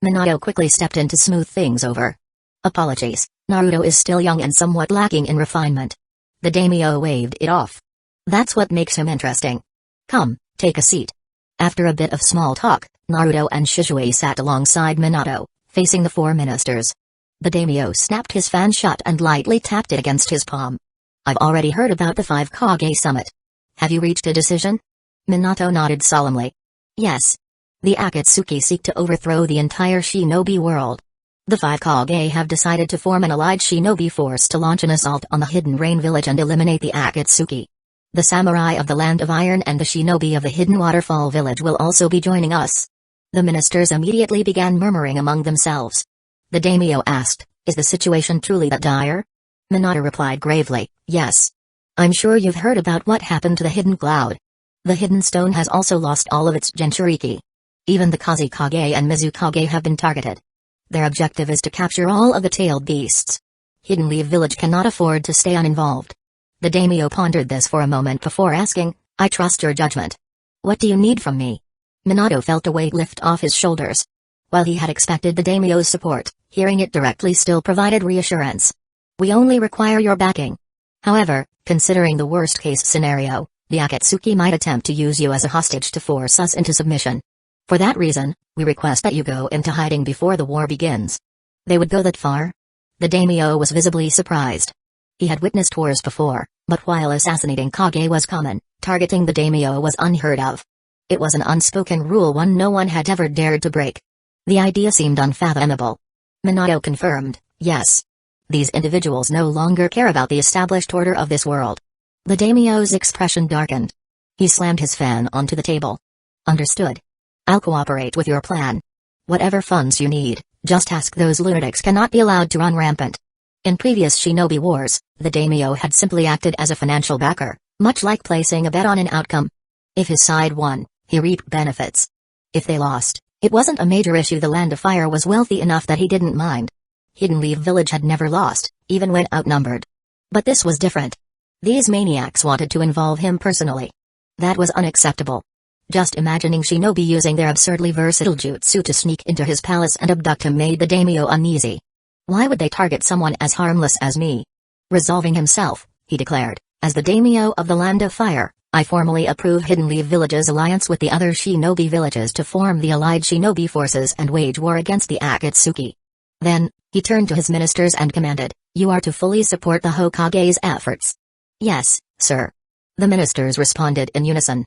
Minato quickly stepped in to smooth things over. Apologies, Naruto is still young and somewhat lacking in refinement. The daimyo waved it off. That's what makes him interesting. Come, take a seat. After a bit of small talk, Naruto and Shizue sat alongside Minato, facing the four ministers. The daimyo snapped his fan shut and lightly tapped it against his palm. I've already heard about the 5 Kage summit. Have you reached a decision? Minato nodded solemnly. Yes. The Akatsuki seek to overthrow the entire shinobi world. The 5 Kage have decided to form an allied shinobi force to launch an assault on the Hidden Rain village and eliminate the Akatsuki. The samurai of the Land of Iron and the shinobi of the Hidden Waterfall village will also be joining us. The ministers immediately began murmuring among themselves. The daimyo asked, is the situation truly that dire? Minato replied gravely, yes. I'm sure you've heard about what happened to the Hidden Cloud. The Hidden Stone has also lost all of its Jinchuriki. Even the Kazekage and Mizukage have been targeted. Their objective is to capture all of the tailed beasts. Hidden Leaf Village cannot afford to stay uninvolved. The daimyo pondered this for a moment before asking, I trust your judgment. What do you need from me? Minato felt a weight lift off his shoulders. While he had expected the daimyo's support, hearing it directly still provided reassurance. We only require your backing. However, considering the worst-case scenario, the Akatsuki might attempt to use you as a hostage to force us into submission. For that reason, we request that you go into hiding before the war begins. They would go that far? The daimyo was visibly surprised. He had witnessed wars before, but while assassinating Kage was common, targeting the daimyo was unheard of. It was an unspoken rule no one had ever dared to break. The idea seemed unfathomable. Minato confirmed, yes. These individuals no longer care about the established order of this world. The daimyo's expression darkened. He slammed his fan onto the table. Understood. I'll cooperate with your plan. Whatever funds you need, just ask. Those lunatics cannot be allowed to run rampant. In previous shinobi wars, the daimyo had simply acted as a financial backer, much like placing a bet on an outcome. If his side won, he reaped benefits. If they lost, it wasn't a major issue. The Land of Fire was wealthy enough that he didn't mind. Hidden Leaf Village had never lost, even when outnumbered. But this was different. These maniacs wanted to involve him personally. That was unacceptable. Just imagining shinobi using their absurdly versatile jutsu to sneak into his palace and abduct him made the daimyo uneasy. Why would they target someone as harmless as me? Resolving himself, he declared, as the daimyo of the Land of Fire, I formally approve Hidden Leaf Village's alliance with the other shinobi villages to form the allied shinobi forces and wage war against the Akatsuki. Then, he turned to his ministers and commanded, you are to fully support the Hokage's efforts. Yes, sir. The ministers responded in unison.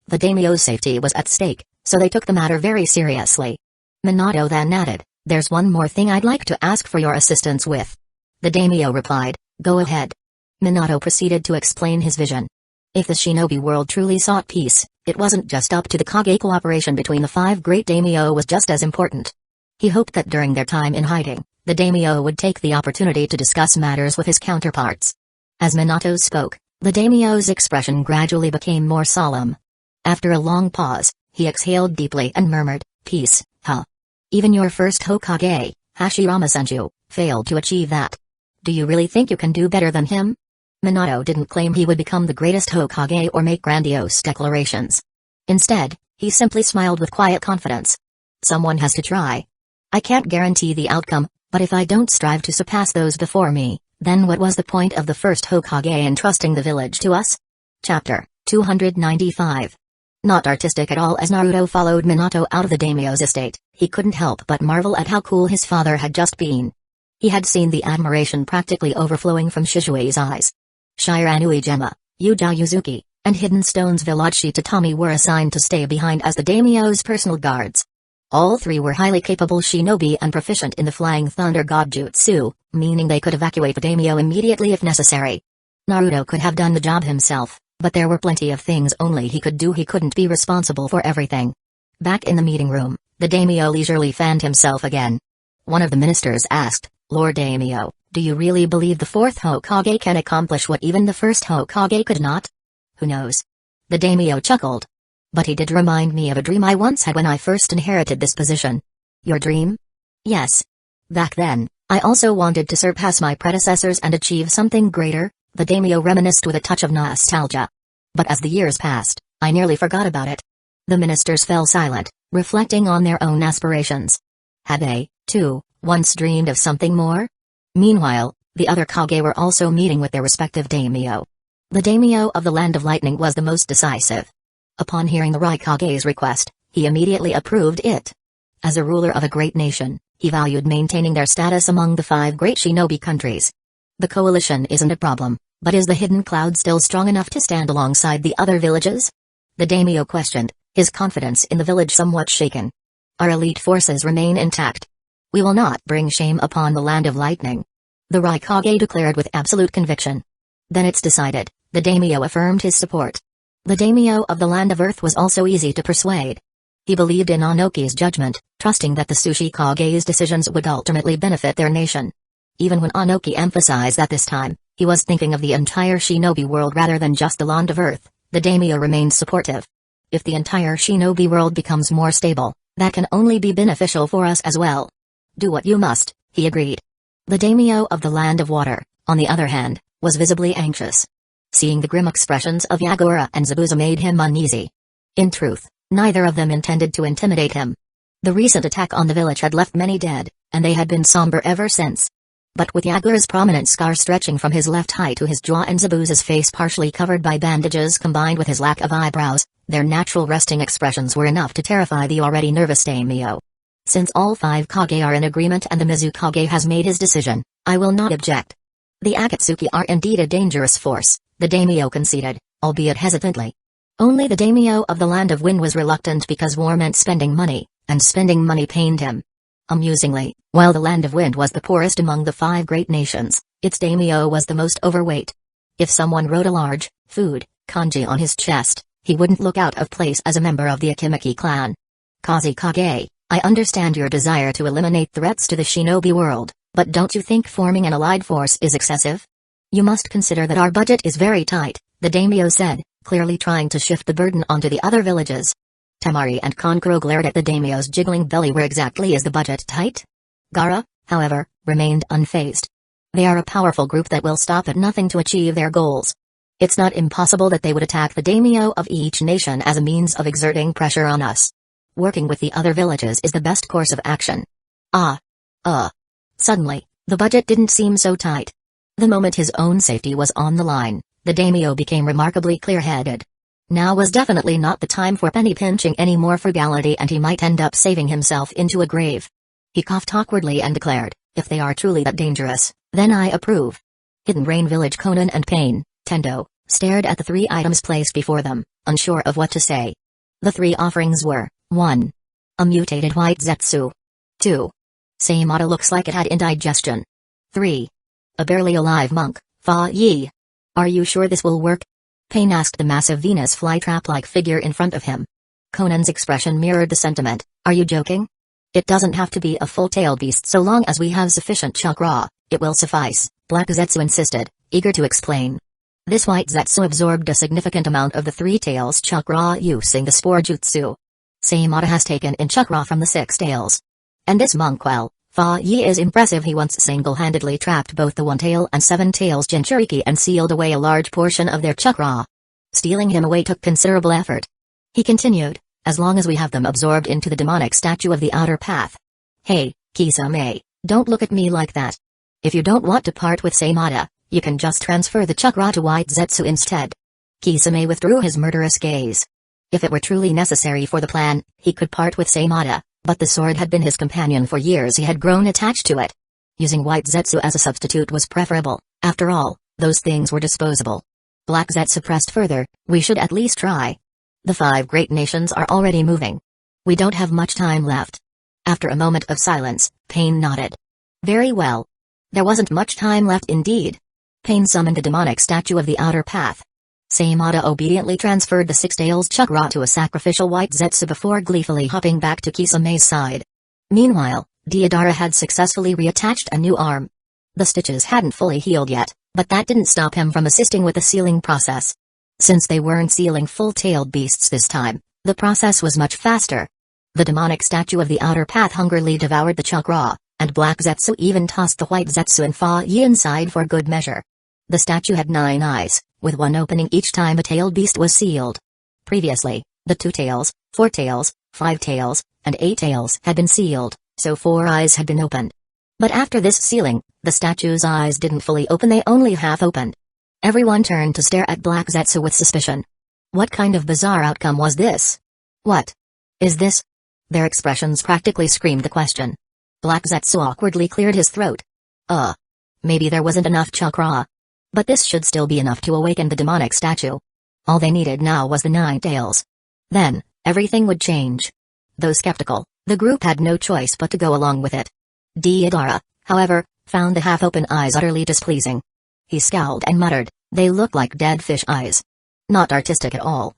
The daimyo's safety was at stake, so they took the matter very seriously. Minato then added, there's one more thing I'd like to ask for your assistance with. The daimyo replied, go ahead. Minato proceeded to explain his vision. If the shinobi world truly sought peace, it wasn't just up to the Kage. Cooperation between the 5 great daimyo was just as important. He hoped that during their time in hiding, the daimyo would take the opportunity to discuss matters with his counterparts. As Minato spoke, the daimyo's expression gradually became more solemn. After a long pause, he exhaled deeply and murmured, peace, huh? Even your first Hokage, Hashirama Senju, failed to achieve that. Do you really think you can do better than him? Minato didn't claim he would become the greatest Hokage or make grandiose declarations. Instead, he simply smiled with quiet confidence. Someone has to try. I can't guarantee the outcome, but if I don't strive to surpass those before me, then what was the point of the first Hokage entrusting the village to us? Chapter 295. Not artistic at all. As Naruto followed Minato out of the daimyo's estate, he couldn't help but marvel at how cool his father had just been. He had seen the admiration practically overflowing from Shizue's eyes. Shiranui Gemma, Yuja Yuzuki, and Hidden Stone's village Tatami were assigned to stay behind as the daimyo's personal guards. All 3 were highly capable shinobi and proficient in the Flying Thunder God Jutsu, meaning they could evacuate the daimyo immediately if necessary. Naruto could have done the job himself, but there were plenty of things only he could do. He couldn't be responsible for everything. Back in the meeting room, the daimyo leisurely fanned himself again. One of the ministers asked, Lord Daimyo, do you really believe the 4th Hokage can accomplish what even the 1st Hokage could not? Who knows? The daimyo chuckled. But he did remind me of a dream I once had when I first inherited this position. Your dream? Yes. Back then, I also wanted to surpass my predecessors and achieve something greater, the daimyo reminisced with a touch of nostalgia. But as the years passed, I nearly forgot about it. The ministers fell silent, reflecting on their own aspirations. Had they, too, once dreamed of something more? Meanwhile, the other Kage were also meeting with their respective daimyo. The daimyo of the Land of Lightning was the most decisive. Upon hearing the Rukonga's request, he immediately approved it. As a ruler of a great nation, he valued maintaining their status among the 5 great shinobi countries. The coalition isn't a problem, but is the hidden cloud still strong enough to stand alongside the other villages? The daimyo questioned, his confidence in the village somewhat shaken. Our elite forces remain intact. We will not bring shame upon the Land of Lightning, the Rukongai declared with absolute conviction. Then it's decided, the daimyo affirmed his support. The daimyo of the Land of Earth was also easy to persuade. He believed in Anoki's judgment, trusting that the Sushi Kage's decisions would ultimately benefit their nation. Even when Anoki emphasized that this time, he was thinking of the entire shinobi world rather than just the Land of Earth, the daimyo remained supportive. If the entire shinobi world becomes more stable, that can only be beneficial for us as well. Do what you must, he agreed. The daimyo of the Land of Water, on the other hand, was visibly anxious. Seeing the grim expressions of Yagura and Zabuza made him uneasy. In truth, neither of them intended to intimidate him. The recent attack on the village had left many dead, and they had been somber ever since. But with Yagura's prominent scar stretching from his left eye to his jaw and Zabuza's face partially covered by bandages combined with his lack of eyebrows, their natural resting expressions were enough to terrify the already nervous daimyo. Since all 5 Kage are in agreement and the Mizukage has made his decision, I will not object. The Akatsuki are indeed a dangerous force, the daimyo conceded, albeit hesitantly. Only the daimyo of the Land of Wind was reluctant because war meant spending money, and spending money pained him. Amusingly, while the Land of Wind was the poorest among the 5 great nations, its daimyo was the most overweight. If someone wrote a large, food, kanji on his chest, he wouldn't look out of place as a member of the Akimaki clan. Kazekage, I understand your desire to eliminate threats to the shinobi world, but don't you think forming an allied force is excessive? You must consider that our budget is very tight, the daimyo said, clearly trying to shift the burden onto the other villages. Temari and Kankuro glared at the daimyo's jiggling belly. Where exactly is the budget tight? Gaara, however, remained unfazed. They are a powerful group that will stop at nothing to achieve their goals. It's not impossible that they would attack the daimyo of each nation as a means of exerting pressure on us. Working with the other villages is the best course of action. Suddenly, the budget didn't seem so tight. The moment his own safety was on the line, the daimyo became remarkably clear-headed. Now was definitely not the time for penny-pinching any more frugality, and he might end up saving himself into a grave. He coughed awkwardly and declared, if they are truly that dangerous, then I approve. Hidden Rain Village Conan and Pain, Tendo, stared at the 3 items placed before them, unsure of what to say. The 3 offerings were, 1. A mutated white zetsu. 2. Seimata looks like it had indigestion. 3. A barely alive monk, Fa Yi. Are you sure this will work? Pain asked the massive Venus flytrap-like figure in front of him. Conan's expression mirrored the sentiment. Are you joking? It doesn't have to be a full-tailed beast so long as we have sufficient chakra, it will suffice, Black Zetsu insisted, eager to explain. This white Zetsu absorbed a significant amount of the 3 tails chakra using the spore jutsu. Seimata has taken in chakra from the 6 tails. And this monk, well, Fa Yi is impressive. He once single-handedly trapped both the 1 tail and 7 tails Jinchuriki and sealed away a large portion of their chakra. Stealing him away took considerable effort. He continued, as long as we have them absorbed into the demonic statue of the outer path. Hey, Kisame, don't look at me like that. If you don't want to part with Seimata, you can just transfer the chakra to White Zetsu instead. Kisame withdrew his murderous gaze. If it were truly necessary for the plan, he could part with Seimata, but the sword had been his companion for years. He had grown attached to it. Using White Zetsu as a substitute was preferable. After all, those things were disposable. Black Zetsu pressed further, we should at least try. The 5 great nations are already moving. We don't have much time left. After a moment of silence, Pain nodded. Very well. There wasn't much time left indeed. Pain summoned the demonic statue of the outer path. Seimata obediently transferred the 6 tails chakra to a sacrificial White Zetsu before gleefully hopping back to Kisame's side. Meanwhile, Deodara had successfully reattached a new arm. The stitches hadn't fully healed yet, but that didn't stop him from assisting with the sealing process. Since they weren't sealing full-tailed beasts this time, the process was much faster. The demonic statue of the outer path hungrily devoured the chakra, And Black Zetsu even tossed the white Zetsu and Fa Yi inside for good measure. The statue had 9 eyes, with one opening each time a tailed beast was sealed. Previously, the 2 tails, 4 tails, 5 tails, and 8 tails had been sealed, so 4 eyes had been opened. But after this sealing, the statue's eyes didn't fully open, they only half opened. Everyone turned to stare at Black Zetsu with suspicion. What kind of bizarre outcome was this? What is this? Their expressions practically screamed the question. Black Zetsu awkwardly cleared his throat. Maybe there wasn't enough chakra. But this should still be enough to awaken the demonic statue. All they needed now was the 9 tails. Then, everything would change. Though skeptical, the group had no choice but to go along with it. Deidara, however, found the half-open eyes utterly displeasing. He scowled and muttered, "They look like dead fish eyes. Not artistic at all."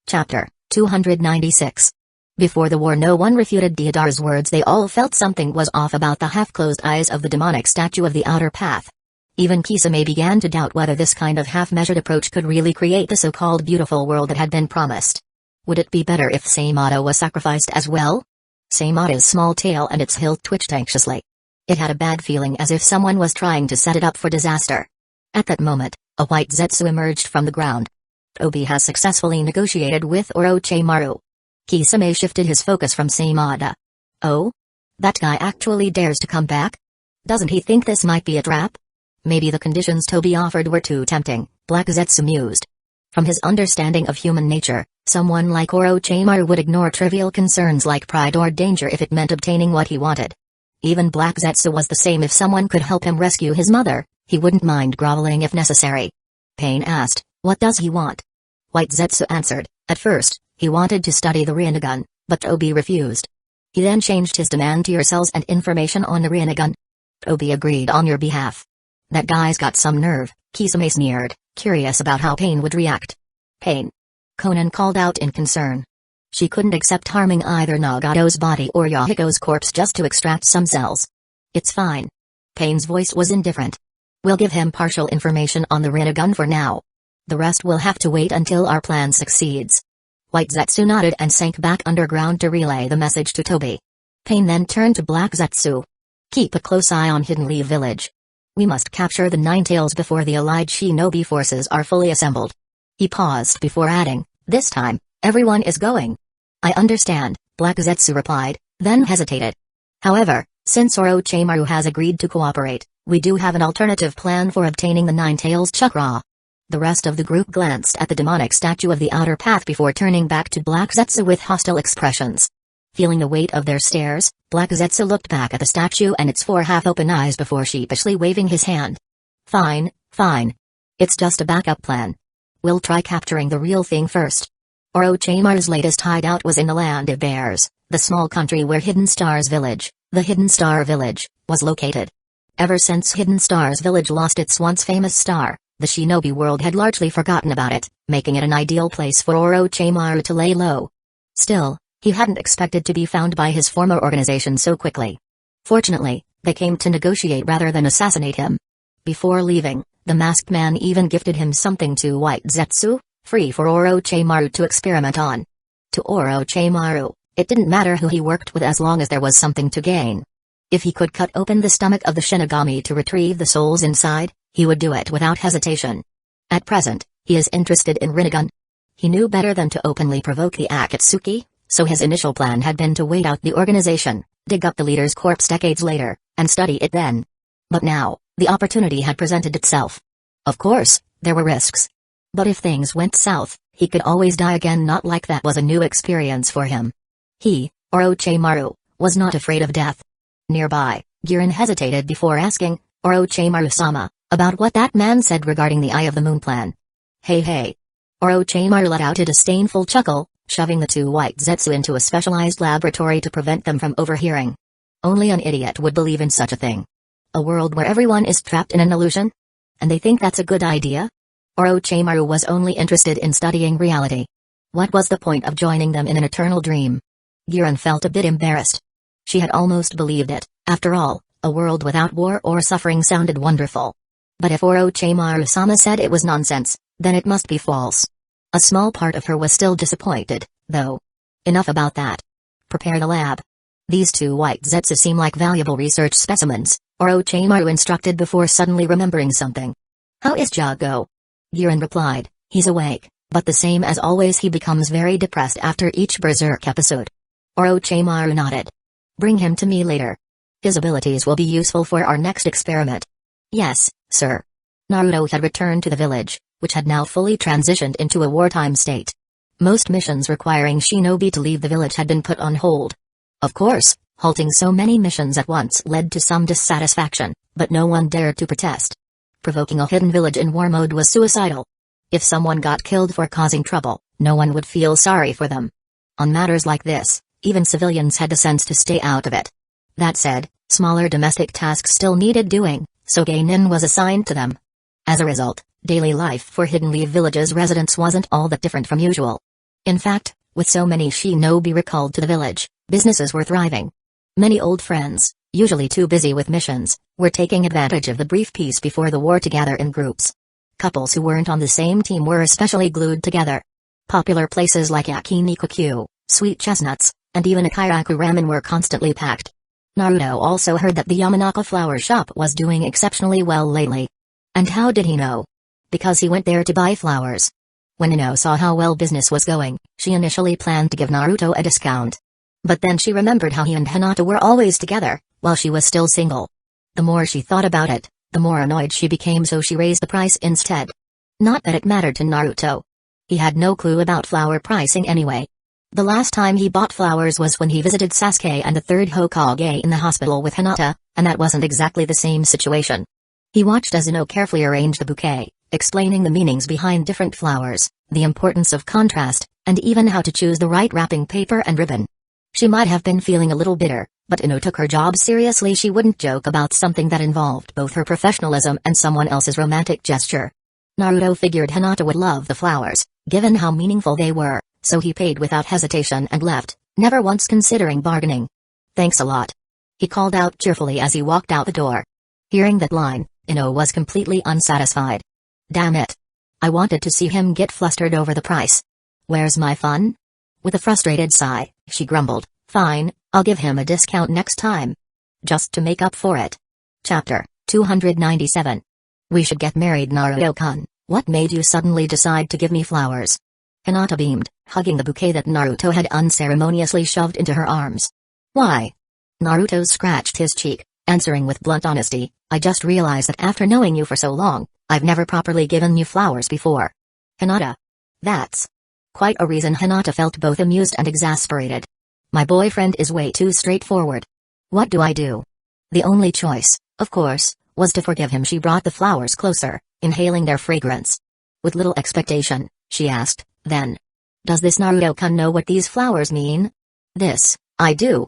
Chapter 296. Before the war, no one refuted Deidara's words. They all felt something was off about the half-closed eyes of the demonic statue of the outer path. Even Kisame began to doubt whether this kind of half-measured approach could really create the so-called beautiful world that had been promised. Would it be better if Saimata was sacrificed as well? Saimata's small tail and its hilt twitched anxiously. It had a bad feeling, as if someone was trying to set it up for disaster. At that moment, a white Zetsu emerged from the ground. Tobi has successfully negotiated with Orochimaru. Kisame shifted his focus from Saimata. Oh? That guy actually dares to come back? Doesn't he think this might be a trap? Maybe the conditions Tobi offered were too tempting, Black Zetsu mused. From his understanding of human nature, someone like Orochimaru would ignore trivial concerns like pride or danger if it meant obtaining what he wanted. Even Black Zetsu was the same. If someone could help him rescue his mother, he wouldn't mind groveling if necessary. Pain asked, "What does he want?" White Zetsu answered, "At first, he wanted to study the Rinnegan, but Tobi refused. He then changed his demand to your cells and information on the Rinnegan. Tobi agreed on your behalf." "That guy's got some nerve," Kisame sneered, curious about how Pain would react. "Pain?" Conan called out in concern. She couldn't accept harming either Nagato's body or Yahiko's corpse just to extract some cells. "It's fine." Pain's voice was indifferent. "We'll give him partial information on the Rinnegan for now. The rest will have to wait until our plan succeeds." White Zetsu nodded and sank back underground to relay the message to Tobi. Pain then turned to Black Zetsu. "Keep a close eye on Hidden Leaf Village. We must capture the 9 tails before the allied shinobi forces are fully assembled." He paused before adding, "This time, everyone is going." "I understand," Black Zetsu replied, then hesitated. "However, since Orochimaru has agreed to cooperate, we do have an alternative plan for obtaining the 9 tails chakra." The rest of the group glanced at the demonic statue of the outer path before turning back to Black Zetsu with hostile expressions. Feeling the weight of their stares, Black Zetsu looked back at the statue and its 4 half-open eyes before sheepishly waving his hand. Fine. It's just a backup plan. We'll try capturing the real thing first." Orochimaru's latest hideout was in the Land of Bears, the small country where Hidden Star's village, the Hidden Star Village, was located. Ever since Hidden Star's village lost its once famous star, the shinobi world had largely forgotten about it, making it an ideal place for Orochimaru to lay low. Still, he hadn't expected to be found by his former organization so quickly. Fortunately, they came to negotiate rather than assassinate him. Before leaving, the masked man even gifted him something to White Zetsu, free for Orochimaru to experiment on. To Orochimaru, it didn't matter who he worked with as long as there was something to gain. If he could cut open the stomach of the Shinigami to retrieve the souls inside, he would do it without hesitation. At present, he is interested in Rinnegan. He knew better than to openly provoke the Akatsuki, so his initial plan had been to wait out the organization, dig up the leader's corpse decades later, and study it then. But now, the opportunity had presented itself. Of course, there were risks. But if things went south, he could always die again. Not like that was a new experience for him. He, Orochimaru, was not afraid of death. Nearby, Giran hesitated before asking, "Orochimaru-sama, about what that man said regarding the Eye of the Moon plan." Hey. Orochimaru let out a disdainful chuckle, shoving the 2 white Zetsu into a specialized laboratory to prevent them from overhearing. Only an idiot would believe in such a thing. A world where everyone is trapped in an illusion? And they think that's a good idea? Orochimaru was only interested in studying reality. What was the point of joining them in an eternal dream? Giran felt a bit embarrassed. She had almost believed it. After all, a world without war or suffering sounded wonderful. But if Orochimaru-sama said it was nonsense, then it must be false. A small part of her was still disappointed, though. Enough about that. Prepare the lab. These two white Zetsu seem like valuable research specimens, Orochimaru instructed before suddenly remembering something. How is Jago? Giran replied, he's awake, but the same as always he becomes very depressed after each berserk episode. Orochimaru nodded. Bring him to me later. His abilities will be useful for our next experiment. Yes, sir. Naruto had returned to the village, which had now fully transitioned into a wartime state. Most missions requiring shinobi to leave the village had been put on hold. Of course, halting so many missions at once led to some dissatisfaction, but no one dared to protest. Provoking a hidden village in war mode was suicidal. If someone got killed for causing trouble, no one would feel sorry for them. On matters like this, even civilians had the sense to stay out of it. That said, smaller domestic tasks still needed doing, so Geinin was assigned to them. As a result, daily life for Hidden Leaf Village's residents wasn't all that different from usual. In fact, with so many shinobi recalled to the village, businesses were thriving. Many old friends, usually too busy with missions, were taking advantage of the brief peace before the war to gather in groups. Couples who weren't on the same team were especially glued together. Popular places like Yakinikokyu, Sweet Chestnuts, and even Akiraku Ramen were constantly packed. Naruto also heard that the Yamanaka flower shop was doing exceptionally well lately. And how did he know? Because he went there to buy flowers. When Ino saw how well business was going, she initially planned to give Naruto a discount. But then she remembered how he and Hinata were always together, while she was still single. The more she thought about it, the more annoyed she became, so she raised the price instead. Not that it mattered to Naruto. He had no clue about flower pricing anyway. The last time he bought flowers was when he visited Sasuke and the third Hokage in the hospital with Hinata, and that wasn't exactly the same situation. He watched as Ino carefully arranged the bouquet, explaining the meanings behind different flowers, the importance of contrast, and even how to choose the right wrapping paper and ribbon. She might have been feeling a little bitter, but Ino took her job seriously. She wouldn't joke about something that involved both her professionalism and someone else's romantic gesture. Naruto figured Hinata would love the flowers, given how meaningful they were, so he paid without hesitation and left, never once considering bargaining. Thanks a lot. He called out cheerfully as he walked out the door. Hearing that line, Ino was completely unsatisfied. Damn it. I wanted to see him get flustered over the price. Where's my fun? With a frustrated sigh, she grumbled, fine, I'll give him a discount next time. Just to make up for it. Chapter 297. We should get married, Naruto-kun. What made you suddenly decide to give me flowers? Hinata beamed, hugging the bouquet that Naruto had unceremoniously shoved into her arms. Why? Naruto scratched his cheek, answering with blunt honesty, I just realized that after knowing you for so long, I've never properly given you flowers before. Hinata. That's quite a reason. Hinata felt both amused and exasperated. My boyfriend is way too straightforward. What do I do? The only choice, of course, was to forgive him. She brought the flowers closer, inhaling their fragrance. With little expectation, she asked, then. Does this Naruto-kun know what these flowers mean? This, I do.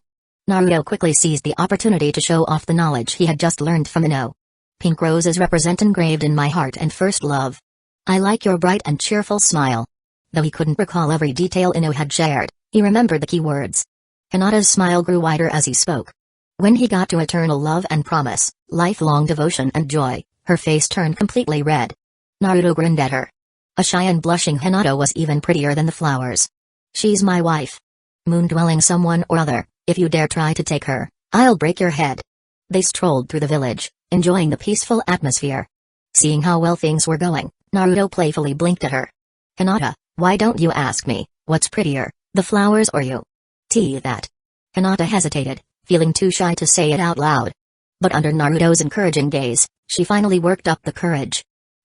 Naruto quickly seized the opportunity to show off the knowledge he had just learned from Ino. Pink roses represent engraved in my heart and first love. I like your bright and cheerful smile. Though he couldn't recall every detail Ino had shared, he remembered the key words. Hinata's smile grew wider as he spoke. When he got to eternal love and promise, lifelong devotion and joy, her face turned completely red. Naruto grinned at her. A shy and blushing Hinata was even prettier than the flowers. She's my wife. Moon-dwelling someone or other, if you dare try to take her, I'll break your head. They strolled through the village, enjoying the peaceful atmosphere. Seeing how well things were going, Naruto playfully blinked at her. Hinata, why don't you ask me, what's prettier, the flowers or you? That. Hinata hesitated, feeling too shy to say it out loud. But under Naruto's encouraging gaze, she finally worked up the courage.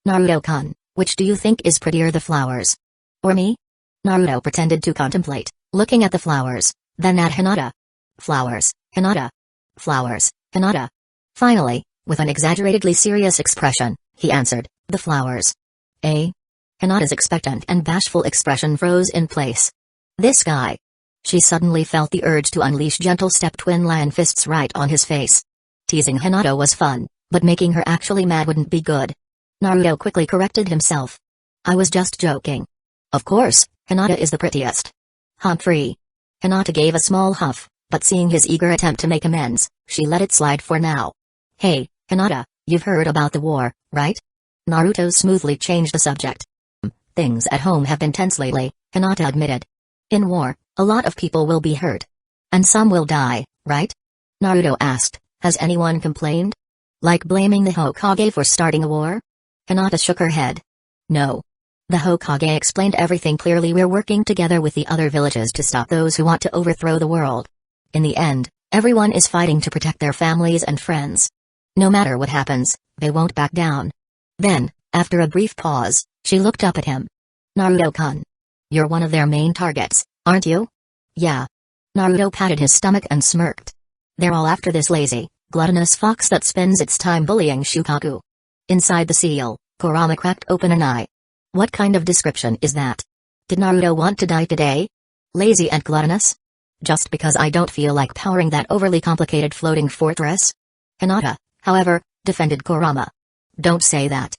Naruto-kun, which do you think is prettier, the flowers or me? Naruto pretended to contemplate, looking at the flowers, then at Hinata. Flowers, Hinata. Flowers, Hinata. Finally, with an exaggeratedly serious expression, he answered, the flowers. Eh? Hinata's expectant and bashful expression froze in place. This guy. She suddenly felt the urge to unleash gentle step-twin lion fists right on his face. Teasing Hinata was fun, but making her actually mad wouldn't be good. Naruto quickly corrected himself. I was just joking. Of course, Hinata is the prettiest. Humphrey. Hinata gave a small huff, but seeing his eager attempt to make amends, she let it slide for now. Hey, Hinata, you've heard about the war, right? Naruto smoothly changed the subject. Things at home have been tense lately, Hinata admitted. In war, a lot of people will be hurt. And some will die, right? Naruto asked, has anyone complained? Like blaming the Hokage for starting a war? Hinata shook her head. No. The Hokage explained everything clearly. We're working together with the other villages to stop those who want to overthrow the world. In the end, everyone is fighting to protect their families and friends. No matter what happens, they won't back down. Then, after a brief pause, she looked up at him. Naruto-kun. You're one of their main targets, aren't you? Yeah. Naruto patted his stomach and smirked. They're all after this lazy, gluttonous fox that spends its time bullying Shukaku. Inside the seal, Kurama cracked open an eye. What kind of description is that? Did Naruto want to die today? Lazy and gluttonous? Just because I don't feel like powering that overly complicated floating fortress? Hinata, however, defended Kurama. Don't say that.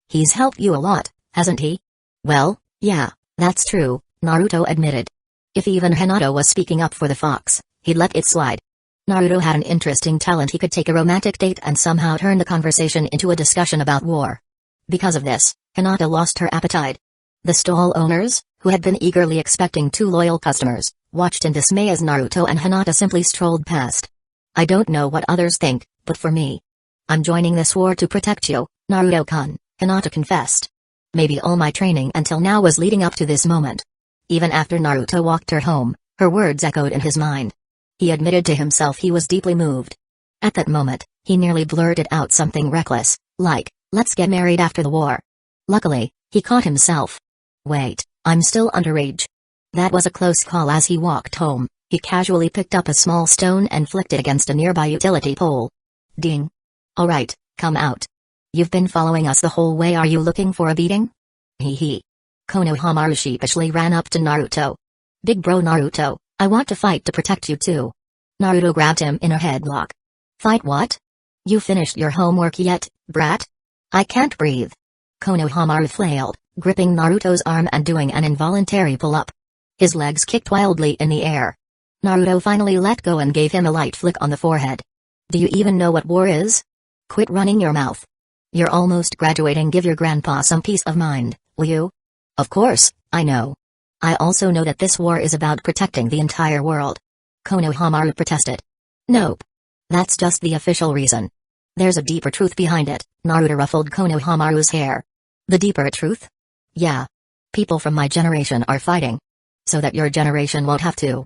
He's helped you a lot, hasn't he? Well, yeah, that's true, Naruto admitted. If even Hinata was speaking up for the fox, he'd let it slide. Naruto had an interesting talent. He could take a romantic date and somehow turn the conversation into a discussion about war. Because of this, Hinata lost her appetite. The stall owners, who had been eagerly expecting two loyal customers, watched in dismay as Naruto and Hinata simply strolled past. I don't know what others think, but for me, I'm joining this war to protect you, Naruto-kun, Hinata confessed. Maybe all my training until now was leading up to this moment. Even after Naruto walked her home, her words echoed in his mind. He admitted to himself he was deeply moved. At that moment, he nearly blurted out something reckless, like, let's get married after the war. Luckily, he caught himself. Wait, I'm still underage. That was a close call. As he walked home, he casually picked up a small stone and flicked it against a nearby utility pole. Ding. Alright, come out. You've been following us the whole way. Are you looking for a beating? Hee hee. Konohamaru sheepishly ran up to Naruto. Big bro Naruto, I want to fight to protect you too. Naruto grabbed him in a headlock. Fight what? You finished your homework yet, brat? I can't breathe. Konohamaru flailed, gripping Naruto's arm and doing an involuntary pull-up. His legs kicked wildly in the air. Naruto finally let go and gave him a light flick on the forehead. Do you even know what war is? Quit running your mouth. You're almost graduating. Give your grandpa some peace of mind, will you? Of course, I know. I also know that this war is about protecting the entire world. Konohamaru protested. Nope. That's just the official reason. There's a deeper truth behind it. Naruto ruffled Konohamaru's hair. The deeper truth? Yeah. People from my generation are fighting. So that your generation won't have to.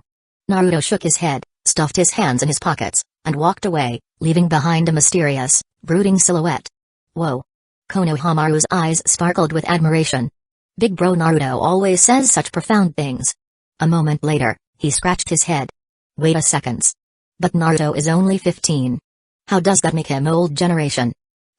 Naruto shook his head, stuffed his hands in his pockets, and walked away, leaving behind a mysterious, brooding silhouette. Whoa. Konohamaru's eyes sparkled with admiration. Big bro Naruto always says such profound things. A moment later, he scratched his head. Wait a second. But Naruto is only 15. How does that make him old generation?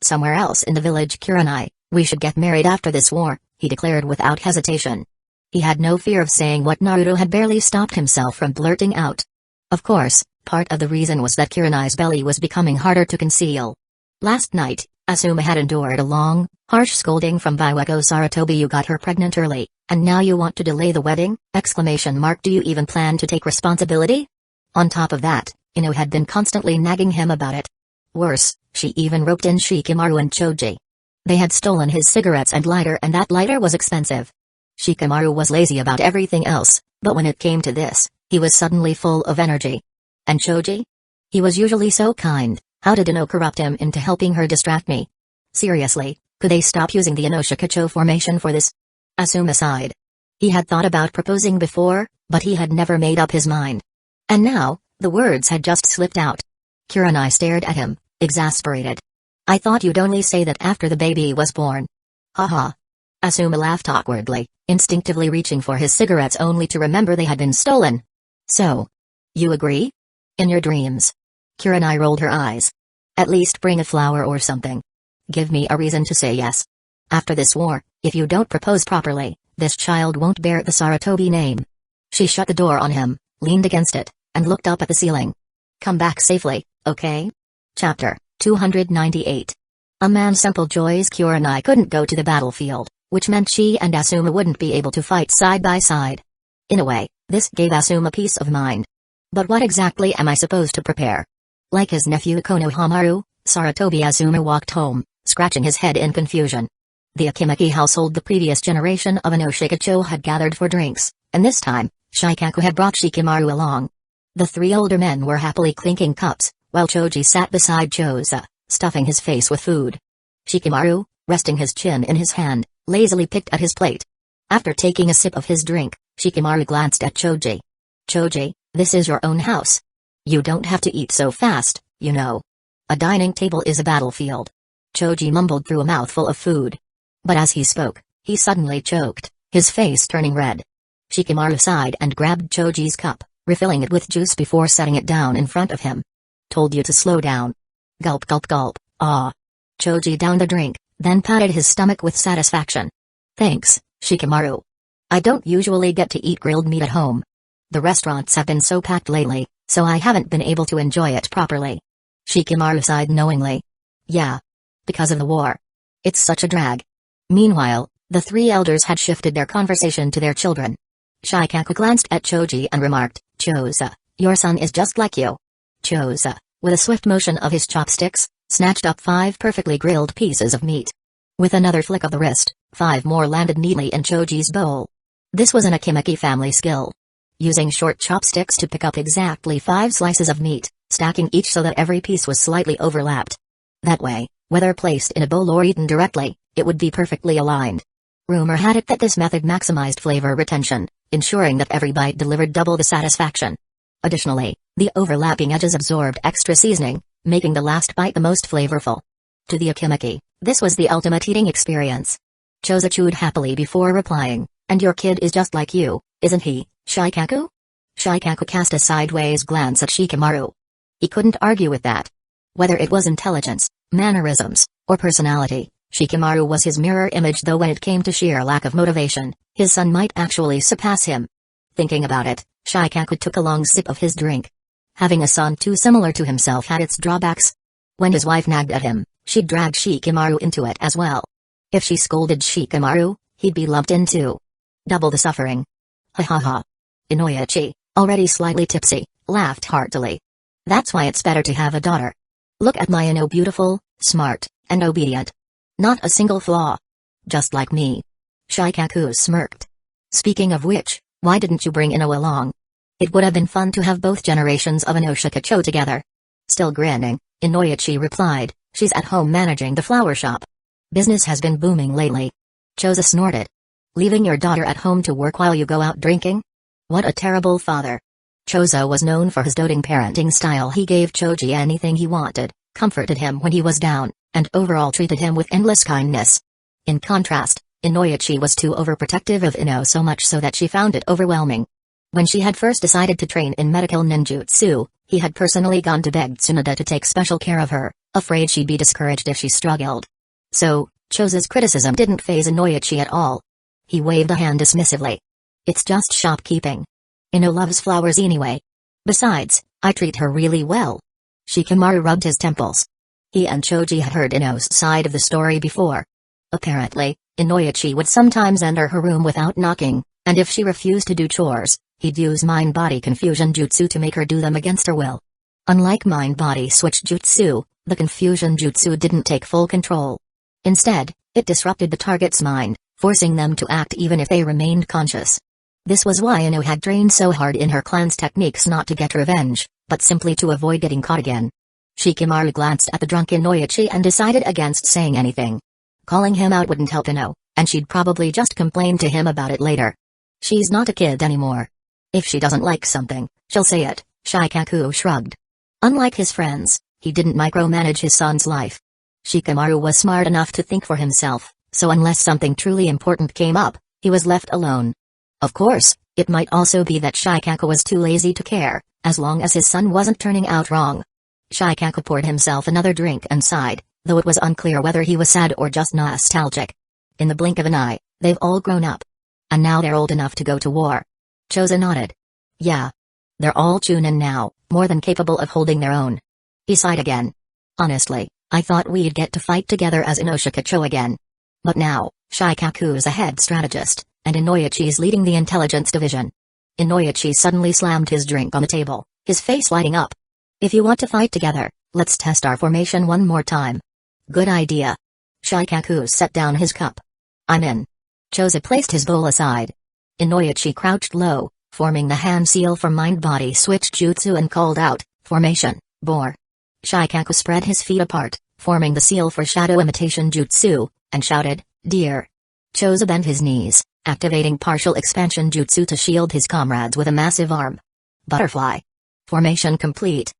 Somewhere else in the village Kurenai, we should get married after this war, he declared without hesitation. He had no fear of saying what Naruto had barely stopped himself from blurting out. Of course, part of the reason was that Kurenai's belly was becoming harder to conceal. Last night, Asuma had endured a long, harsh scolding from Hueco Sarutobi. You got her pregnant early, and now you want to delay the wedding? Do you even plan to take responsibility? On top of that, Ino had been constantly nagging him about it. Worse, she even roped in Shikamaru and Choji. They had stolen his cigarettes and lighter, and that lighter was expensive. Shikamaru was lazy about everything else, but when it came to this, he was suddenly full of energy. And Choji? He was usually so kind. How did Ino corrupt him into helping her distract me? Seriously, could they stop using the Inoshikacho formation for this? Asuma sighed. He had thought about proposing before, but he had never made up his mind. And now, the words had just slipped out. Kurenai stared at him, exasperated. I thought you'd only say that after the baby was born. Haha. Asuma laughed awkwardly, instinctively reaching for his cigarettes only to remember they had been stolen. So, you agree? In your dreams. Kurenai rolled her eyes. At least bring a flower or something. Give me a reason to say yes. After this war, if you don't propose properly, this child won't bear the Sarutobi name. She shut the door on him, leaned against it, and looked up at the ceiling. Come back safely, okay? Chapter 298. A man's simple joys. Kurenai couldn't go to the battlefield, which meant she and Asuma wouldn't be able to fight side by side. In a way, this gave Asuma peace of mind. But what exactly am I supposed to prepare? Like his nephew Konohamaru, Sarutobi Asuma walked home, scratching his head in confusion. The Akimaki household, the previous generation of Inoshikacho, had gathered for drinks, and this time, Shikaku had brought Shikamaru along. The three older men were happily clinking cups, while Choji sat beside Choza, stuffing his face with food. Shikamaru, resting his chin in his hand, lazily picked at his plate. After taking a sip of his drink, Shikamaru glanced at Choji. Choji, this is your own house. You don't have to eat so fast, you know. A dining table is a battlefield. Choji mumbled through a mouthful of food. But as he spoke, he suddenly choked, his face turning red. Shikamaru sighed and grabbed Choji's cup, refilling it with juice before setting it down in front of him. Told you to slow down. Gulp gulp gulp, ah. Choji downed the drink, then patted his stomach with satisfaction. Thanks, Shikamaru. I don't usually get to eat grilled meat at home. The restaurants have been so packed lately, so I haven't been able to enjoy it properly. Shikamaru sighed knowingly. Yeah. Because of the war. It's such a drag. Meanwhile, the three elders had shifted their conversation to their children. Shikaku glanced at Choji and remarked, Choza, your son is just like you. Choza, with a swift motion of his chopsticks, snatched up 5 perfectly grilled pieces of meat. With another flick of the wrist, 5 more landed neatly in Choji's bowl. This was an Akimaki family skill. Using short chopsticks to pick up exactly 5 slices of meat, stacking each so that every piece was slightly overlapped. That way, whether placed in a bowl or eaten directly, it would be perfectly aligned. Rumor had it that this method maximized flavor retention, ensuring that every bite delivered double the satisfaction. Additionally, the overlapping edges absorbed extra seasoning, making the last bite the most flavorful. To the Akimaki, this was the ultimate eating experience. Choza chewed happily before replying, and your kid is just like you, isn't he, Shikaku? Shikaku cast a sideways glance at Shikamaru. He couldn't argue with that. Whether it was intelligence, mannerisms, or personality, Shikamaru was his mirror image, though when it came to sheer lack of motivation, his son might actually surpass him. Thinking about it, Shikaku took a long sip of his drink. Having a son too similar to himself had its drawbacks. When his wife nagged at him, she'd drag Shikamaru into it as well. If she scolded Shikamaru, he'd be lumped in too. Double the suffering. Ha ha ha. Inoichi, already slightly tipsy, laughed heartily. That's why it's better to have a daughter. Look at my Ino, beautiful, smart, and obedient. Not a single flaw. Just like me. Shikaku smirked. Speaking of which, why didn't you bring Ino along? It would have been fun to have both generations of Inoshikacho together. Still grinning, Inoichi replied, she's at home managing the flower shop. Business has been booming lately. Choza snorted. Leaving your daughter at home to work while you go out drinking? What a terrible father. Choza was known for his doting parenting style. He gave Choji anything he wanted, comforted him when he was down, and overall treated him with endless kindness. In contrast, Inoichi was too overprotective of Ino, so much so that she found it overwhelming. When she had first decided to train in medical ninjutsu, he had personally gone to beg Tsunoda to take special care of her, afraid she'd be discouraged if she struggled. So, Choza's criticism didn't faze Inoichi at all. He waved a hand dismissively. It's just shopkeeping. Ino loves flowers anyway. Besides, I treat her really well. Shikamaru rubbed his temples. He and Choji had heard Ino's side of the story before. Apparently, Inoichi would sometimes enter her room without knocking, and if she refused to do chores, he'd use mind-body confusion jutsu to make her do them against her will. Unlike mind-body switch jutsu, the confusion jutsu didn't take full control. Instead, it disrupted the target's mind, forcing them to act even if they remained conscious. This was why Ino had trained so hard in her clan's techniques, not to get revenge, but simply to avoid getting caught again. Shikamaru glanced at the drunk Inoichi and decided against saying anything. Calling him out wouldn't help Ino, and she'd probably just complain to him about it later. She's not a kid anymore. If she doesn't like something, she'll say it, Shikaku shrugged. Unlike his friends, he didn't micromanage his son's life. Shikamaru was smart enough to think for himself, so unless something truly important came up, he was left alone. Of course, it might also be that Shikaku was too lazy to care, as long as his son wasn't turning out wrong. Shikaku poured himself another drink and sighed, though it was unclear whether he was sad or just nostalgic. In the blink of an eye, they've all grown up. And now they're old enough to go to war. Choza nodded. Yeah. They're all chunin now, more than capable of holding their own. He sighed again. Honestly, I thought we'd get to fight together as Inoshikacho again. But now, Shikaku's a head strategist, and Inoichi's leading the intelligence division. Inoichi suddenly slammed his drink on the table, his face lighting up. If you want to fight together, let's test our formation one more time. Good idea. Shikaku set down his cup. I'm in. Choza placed his bowl aside. Inoichi crouched low, forming the hand seal for mind-body switch jutsu and called out, "Formation, Boar." Shikaku spread his feet apart, forming the seal for shadow imitation jutsu, and shouted, "Deer." Choza bent his knees, activating partial expansion jutsu to shield his comrades with a massive arm. Butterfly. Formation complete.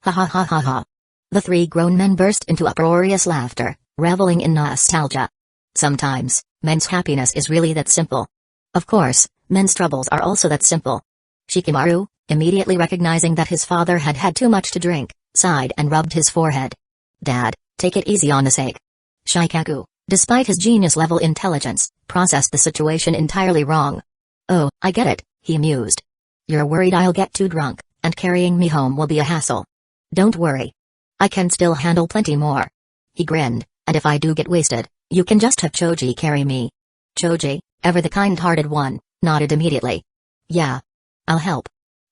Ha ha ha ha ha. The three grown men burst into uproarious laughter, reveling in nostalgia. Sometimes, men's happiness is really that simple. Of course, men's troubles are also that simple. Shikamaru, immediately recognizing that his father had had too much to drink, sighed and rubbed his forehead. "Dad, take it easy on the sake." Shikaku, despite his genius-level intelligence, processed the situation entirely wrong. "Oh, I get it," he mused. "You're worried I'll get too drunk, and carrying me home will be a hassle. Don't worry. I can still handle plenty more." He grinned, "And if I do get wasted, you can just have Choji carry me." Choji, ever the kind-hearted one, nodded immediately. "Yeah. I'll help."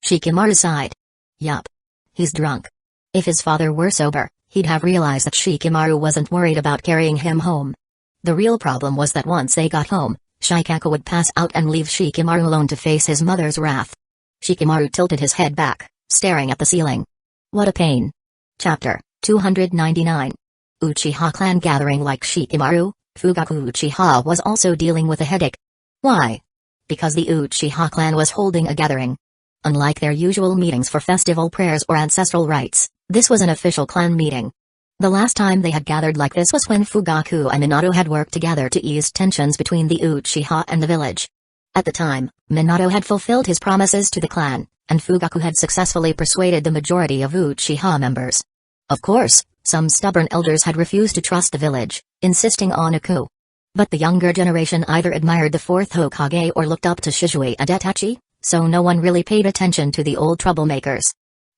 Shikamaru sighed. "Yup. He's drunk." If his father were sober, he'd have realized that Shikamaru wasn't worried about carrying him home. The real problem was that once they got home, Shikaku would pass out and leave Shikamaru alone to face his mother's wrath. Shikamaru tilted his head back, staring at the ceiling. What a pain. Chapter 299. Uchiha clan gathering. Like Shikamaru, Fugaku Uchiha was also dealing with a headache. Why? Because the Uchiha clan was holding a gathering. Unlike their usual meetings for festival prayers or ancestral rites, this was an official clan meeting. The last time they had gathered like this was when Fugaku and Minato had worked together to ease tensions between the Uchiha and the village. At the time, Minato had fulfilled his promises to the clan, and Fugaku had successfully persuaded the majority of Uchiha members. Of course, some stubborn elders had refused to trust the village, insisting on a coup. But the younger generation either admired the fourth Hokage or looked up to Shizue and Itachi, so no one really paid attention to the old troublemakers.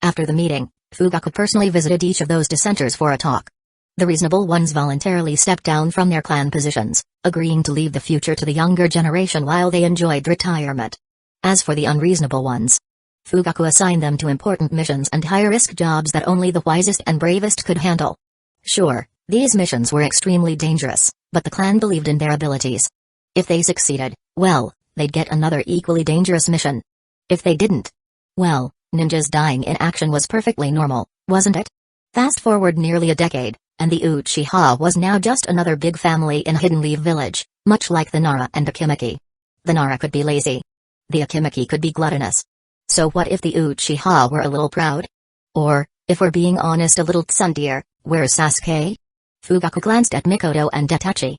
After the meeting, Fugaku personally visited each of those dissenters for a talk. The reasonable ones voluntarily stepped down from their clan positions, agreeing to leave the future to the younger generation while they enjoyed retirement. As for the unreasonable ones, Fugaku assigned them to important missions and high-risk jobs that only the wisest and bravest could handle. Sure, these missions were extremely dangerous, but the clan believed in their abilities. If they succeeded, well, they'd get another equally dangerous mission. If they didn't, well, ninjas dying in action was perfectly normal, wasn't it? Fast forward nearly a decade, and the Uchiha was now just another big family in a Hidden Leaf village, much like the Nara and Akimaki. The Nara could be lazy. The Akimaki could be gluttonous. So what if the Uchiha were a little proud? Or, if we're being honest, a little tsundere, where's Sasuke? Fugaku glanced at Mikoto and Itachi.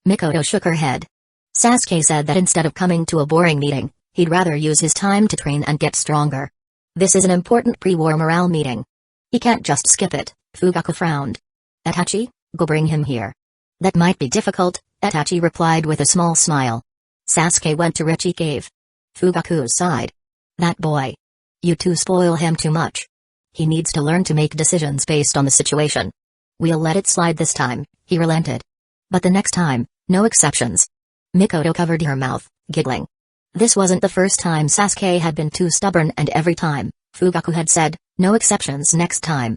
Mikoto shook her head. Sasuke said that instead of coming to a boring meeting, he'd rather use his time to train and get stronger. This is an important pre-war morale meeting. He can't just skip it, Fugaku frowned. Itachi, go bring him here. That might be difficult, Itachi replied with a small smile. Sasuke went to Richie Cave. Fugaku sighed. That boy. You two spoil him too much. He needs to learn to make decisions based on the situation. We'll let it slide this time, he relented. But the next time, no exceptions. Mikoto covered her mouth, giggling. This wasn't the first time Sasuke had been too stubborn, and every time, Fugaku had said, no exceptions next time.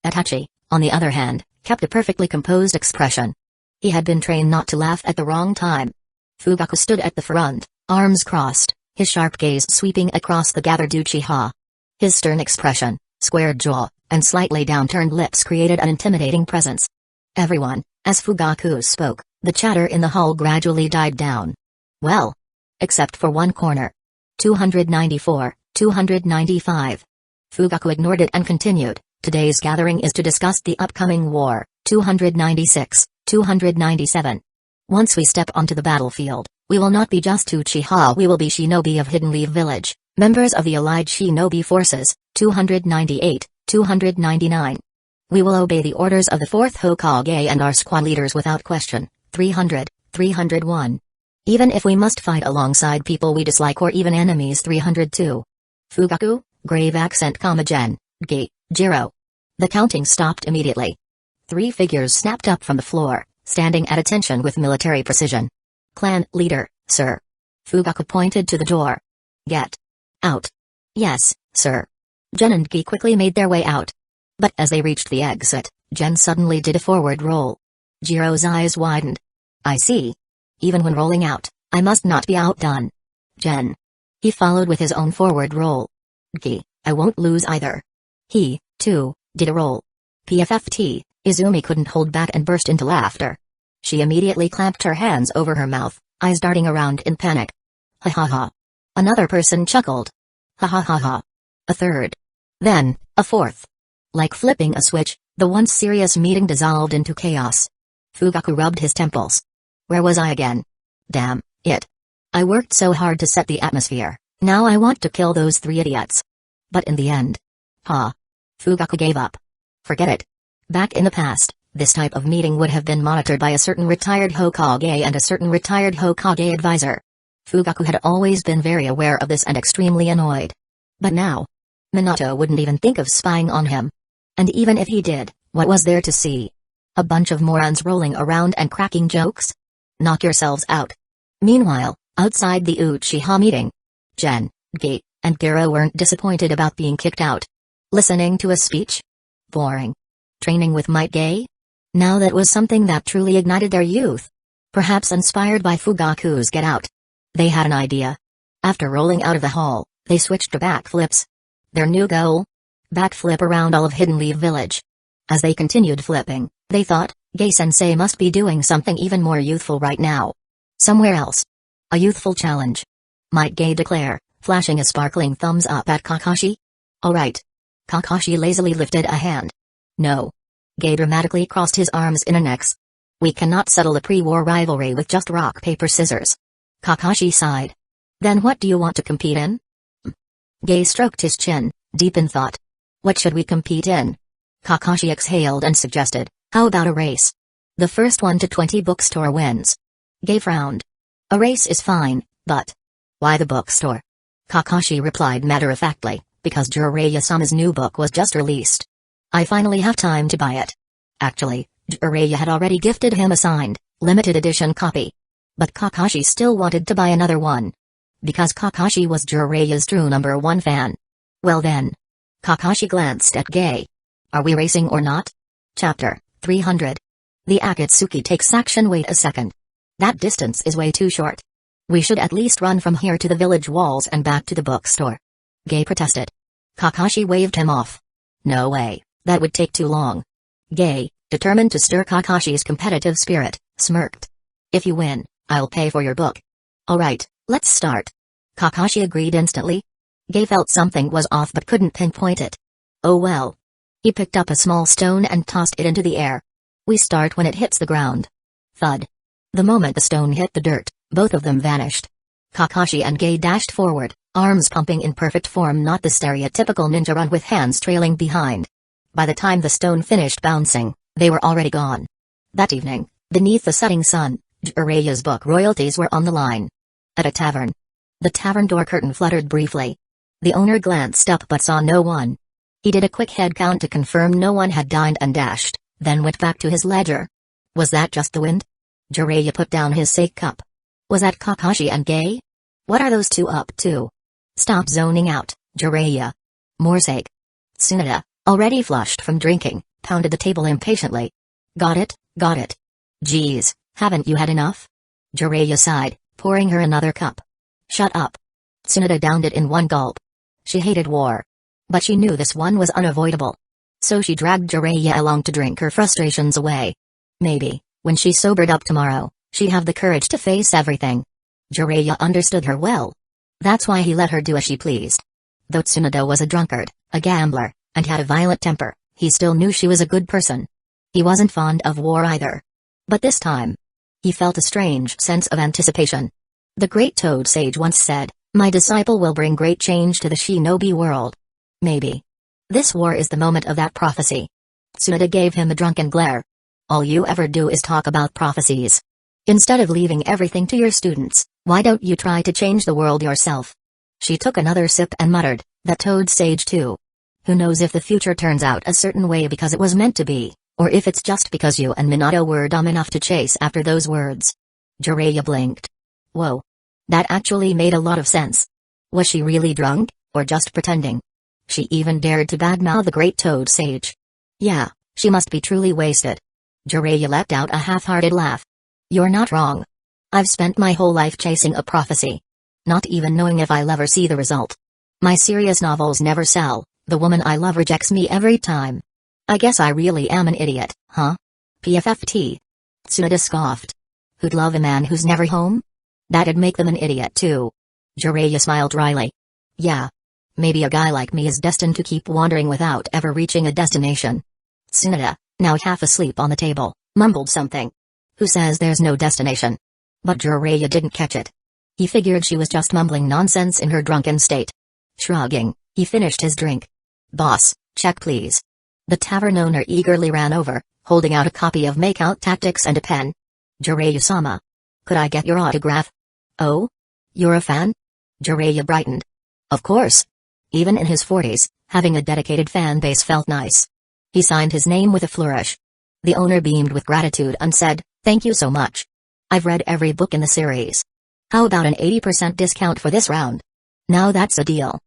Itachi, on the other hand, kept a perfectly composed expression. He had been trained not to laugh at the wrong time. Fugaku stood at the front, arms crossed, his sharp gaze sweeping across the gathered Uchiha. His stern expression, squared jaw, and slightly downturned lips created an intimidating presence. Everyone, as Fugaku spoke, the chatter in the hall gradually died down. Well, except for one corner. 294, 295. Fugaku ignored it and continued, today's gathering is to discuss the upcoming war, 296, 297. Once we step onto the battlefield, we will not be just Uchiha, we will be shinobi of Hidden Leaf Village, members of the allied shinobi forces, 298, 299. We will obey the orders of the 4th Hokage and our squad leaders without question, 300, 301. Even if we must fight alongside people we dislike or even enemies, 302. Fugaku, grave accent, Gen, Gi, Jiro. The counting stopped immediately. 3 figures snapped up from the floor, standing at attention with military precision. Clan leader, sir. Fugaku pointed to the door. Get out. Yes, sir. Gen and Gi quickly made their way out. But as they reached the exit, Gen suddenly did a forward roll. Jiro's eyes widened. I see. Even when rolling out, I must not be outdone. Gen. He followed with his own forward roll. Gee, I won't lose either. He, too, did a roll. PFFT, Izumi couldn't hold back and burst into laughter. She immediately clamped her hands over her mouth, eyes darting around in panic. Ha ha ha. Another person chuckled. Ha ha ha ha. A third. Then, a fourth. Like flipping a switch, the once serious meeting dissolved into chaos. Fugaku rubbed his temples. Where was I again? Damn it. I worked so hard to set the atmosphere, now I want to kill those 3 idiots. But in the end. Fugaku gave up. Forget it. Back in the past, this type of meeting would have been monitored by a certain retired Hokage and a certain retired Hokage advisor. Fugaku had always been very aware of this and extremely annoyed. But now, Minato wouldn't even think of spying on him. And even if he did, what was there to see? A bunch of morons rolling around and cracking jokes? Knock yourselves out. Meanwhile, outside the Uchiha meeting, Gen, Gi, and Gero weren't disappointed about being kicked out. Listening to a speech? Boring. Training with Might Gay? Now that was something that truly ignited their youth. Perhaps inspired by Fugaku's Get Out. They had an idea. After rolling out of the hall, they switched to backflips. Their new goal? Backflip around all of Hidden Leaf Village. As they continued flipping, they thought, Gay-sensei must be doing something even more youthful right now. Somewhere else. A youthful challenge. Might Gay declare, flashing a sparkling thumbs up at Kakashi. Alright. Kakashi lazily lifted a hand. No. Gay dramatically crossed his arms in an X. We cannot settle a pre-war rivalry with just rock paper scissors. Kakashi sighed. Then what do you want to compete in? Gay stroked his chin, deep in thought. What should we compete in? Kakashi exhaled and suggested, how about a race? The first 1 to 20 bookstore wins. Gay frowned. A race is fine, but... Why the bookstore? Kakashi replied matter-of-factly, because Jiraiya-sama's new book was just released. I finally have time to buy it. Actually, Jiraiya had already gifted him a signed, limited edition copy. But Kakashi still wanted to buy another one. Because Kakashi was Jiraiya's true #1 fan. Well then. Kakashi glanced at Gay. Are we racing or not? Chapter 300. The Akatsuki takes action. Wait a second. That distance is way too short. We should at least run from here to the village walls and back to the bookstore. Gay protested. Kakashi waved him off. No way, that would take too long. Gay, determined to stir Kakashi's competitive spirit, smirked. If you win, I'll pay for your book. Alright, let's start. Kakashi agreed instantly. Gay felt something was off but couldn't pinpoint it. Oh well. He picked up a small stone and tossed it into the air. We start when it hits the ground. Thud. The moment the stone hit the dirt, both of them vanished. Kakashi and Gay dashed forward, arms pumping in perfect form, not the stereotypical ninja run with hands trailing behind. By the time the stone finished bouncing, they were already gone. That evening, beneath the setting sun, Jiraiya's book royalties were on the line. At a tavern. The tavern door curtain fluttered briefly. The owner glanced up but saw no one. He did a quick head count to confirm no one had dined and dashed, then went back to his ledger. Was that just the wind? Jiraiya put down his sake cup. Was that Kakashi and Gay? What are those two up to? Stop zoning out, Jiraiya. More sake. Tsunade, already flushed from drinking, pounded the table impatiently. Got it, got it. Geez, haven't you had enough? Jiraiya sighed, pouring her another cup. Shut up. Tsunade downed it in one gulp. She hated war. But she knew this one was unavoidable. So she dragged Jiraiya along to drink her frustrations away. Maybe, when she sobered up tomorrow, she'd have the courage to face everything. Jiraiya understood her well. That's why he let her do as she pleased. Though Tsunade was a drunkard, a gambler, and had a violent temper, he still knew she was a good person. He wasn't fond of war either. But this time, he felt a strange sense of anticipation. The great Toad Sage once said, "My disciple will bring great change to the shinobi world." Maybe. This war is the moment of that prophecy. Tsunade gave him a drunken glare. All you ever do is talk about prophecies. Instead of leaving everything to your students, why don't you try to change the world yourself? She took another sip and muttered, that Toad Sage too. Who knows if the future turns out a certain way because it was meant to be, or if it's just because you and Minato were dumb enough to chase after those words. Jiraiya blinked. Whoa. That actually made a lot of sense. Was she really drunk, or just pretending? She even dared to badmouth the great Toad Sage. Yeah, she must be truly wasted. Jiraiya let out a half-hearted laugh. You're not wrong. I've spent my whole life chasing a prophecy. not even knowing if I'll ever see the result. My serious novels never sell, the woman I love rejects me every time. I guess I really am an idiot, huh? PFFT. Tsunade scoffed. Who'd love a man who's never home? That'd make them an idiot too. Jiraiya smiled wryly. Yeah. Maybe a guy like me is destined to keep wandering without ever reaching a destination. Tsunade, now half asleep on the table, mumbled something. Who says there's no destination? But Jiraiya didn't catch it. He figured she was just mumbling nonsense in her drunken state. Shrugging, he finished his drink. Boss, check please. The tavern owner eagerly ran over, holding out a copy of Makeout Tactics and a pen. Jiraiya-sama. Could I get your autograph? Oh? You're a fan? Jiraiya brightened. Of course. Even in his 40s, having a dedicated fan base felt nice. He signed his name with a flourish. The owner beamed with gratitude and said, "Thank you so much. I've read every book in the series. How about an 80% discount for this round?" Now that's a deal.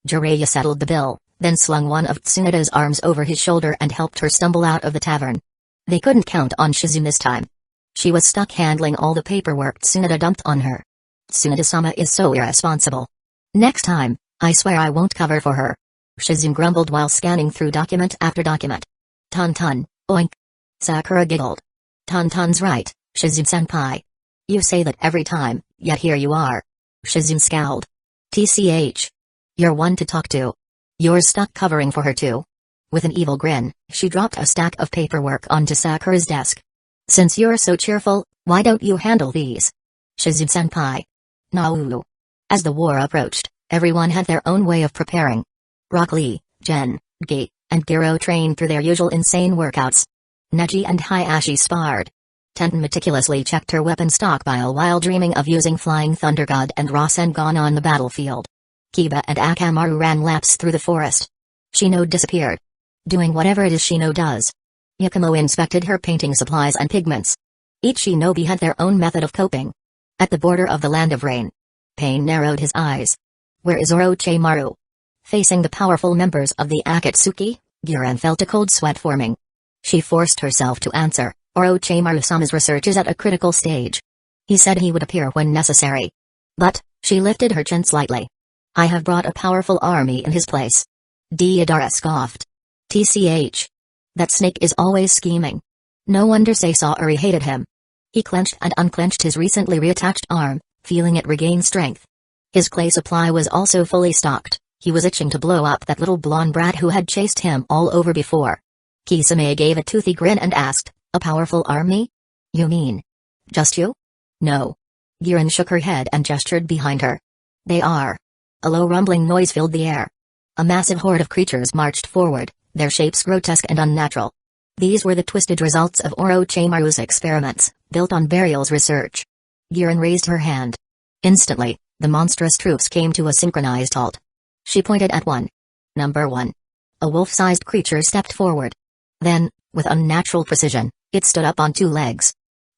Jiraiya settled the bill, then slung one of Tsunade's arms over his shoulder and helped her stumble out of the tavern. They couldn't count on Shizune this time. She was stuck handling all the paperwork Tsunade dumped on her. Tsunade-sama is so irresponsible. Next time, I swear I won't cover for her. Shizune grumbled while scanning through document after document. Tun-tun, oink. Sakura giggled. Tun-tun's right, Shizune-senpai. You say that every time, yet here you are. Shizune scowled. TCH. You're one to talk to. You're stuck covering for her too. With an evil grin, she dropped a stack of paperwork onto Sakura's desk. Since you're so cheerful, why don't you handle these? Shizune-senpai. Nauru. As the war approached, everyone had their own way of preparing. Rock Lee, Gen, Gi, and Giro trained through their usual insane workouts. Neji and Hayashi sparred. Tenten meticulously checked her weapon stockpile while dreaming of using Flying Thunder God and Rasengan on the battlefield. Kiba and Akamaru ran laps through the forest. Shino disappeared. Doing whatever it is Shino does. Yakumo inspected her painting supplies and pigments. Each shinobi had their own method of coping. At the border of the Land of Rain, Pain narrowed his eyes. Where is Orochimaru? Facing the powerful members of the Akatsuki, Giran felt a cold sweat forming. She forced herself to answer, Orochimaru-sama's research is at a critical stage. He said he would appear when necessary. But, she lifted her chin slightly. I have brought a powerful army in his place. Deidara scoffed. TCH. That snake is always scheming. No wonder Sasori hated him. He clenched and unclenched his recently reattached arm, feeling it regain strength. His clay supply was also fully stocked. He was itching to blow up that little blonde brat who had chased him all over before. Kisame gave a toothy grin and asked, a powerful army? You mean? Just you? No. Giran shook her head and gestured behind her. They are. A low rumbling noise filled the air. A massive horde of creatures marched forward, their shapes grotesque and unnatural. These were the twisted results of Orochimaru's experiments, built on Burial's research. Giran raised her hand. Instantly, the monstrous troops came to a synchronized halt. She pointed at one. Number 1. A wolf-sized creature stepped forward. Then, with unnatural precision, it stood up on 2 legs.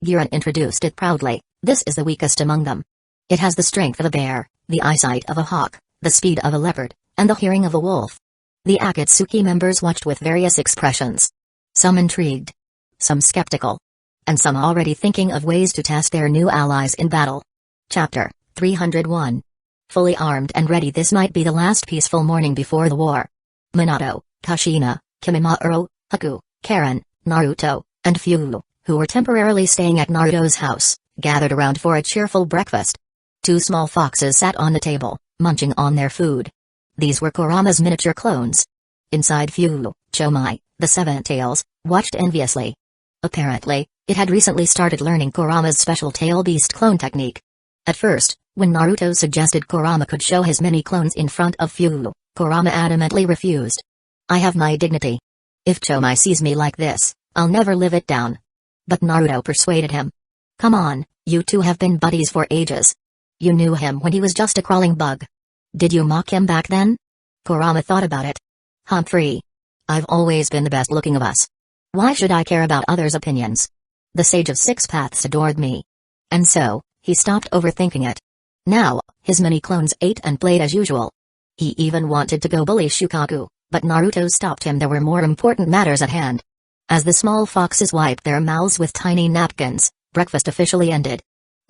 Giran introduced it proudly. This is the weakest among them. It has the strength of a bear, the eyesight of a hawk, the speed of a leopard, and the hearing of a wolf. The Akatsuki members watched with various expressions. Some intrigued. Some skeptical. And some already thinking of ways to test their new allies in battle. Chapter 301. Fully armed and ready, this might be the last peaceful morning before the war. Minato, Kushina, Kimimaro, Haku, Karen, Naruto, and Fugu, who were temporarily staying at Naruto's house, gathered around for a cheerful breakfast. 2 small foxes sat on the table, munching on their food. These were Kurama's miniature clones. Inside Fugu, Chomai, the Seven-Tails, watched enviously. Apparently, it had recently started learning Kurama's special tail beast clone technique. At first, when Naruto suggested Kurama could show his mini clones in front of Fugu, Kurama adamantly refused. I have my dignity. If Chomai sees me like this, I'll never live it down. But Naruto persuaded him. Come on, you two have been buddies for ages. You knew him when he was just a crawling bug. Did you mock him back then? Kurama thought about it. Humphrey. I've always been the best looking of us. Why should I care about others' opinions? The Sage of Six Paths adored me. And so, he stopped overthinking it. Now, his mini clones ate and played as usual. He even wanted to go bully Shukaku, but Naruto stopped him. There were more important matters at hand. As the small foxes wiped their mouths with tiny napkins, breakfast officially ended.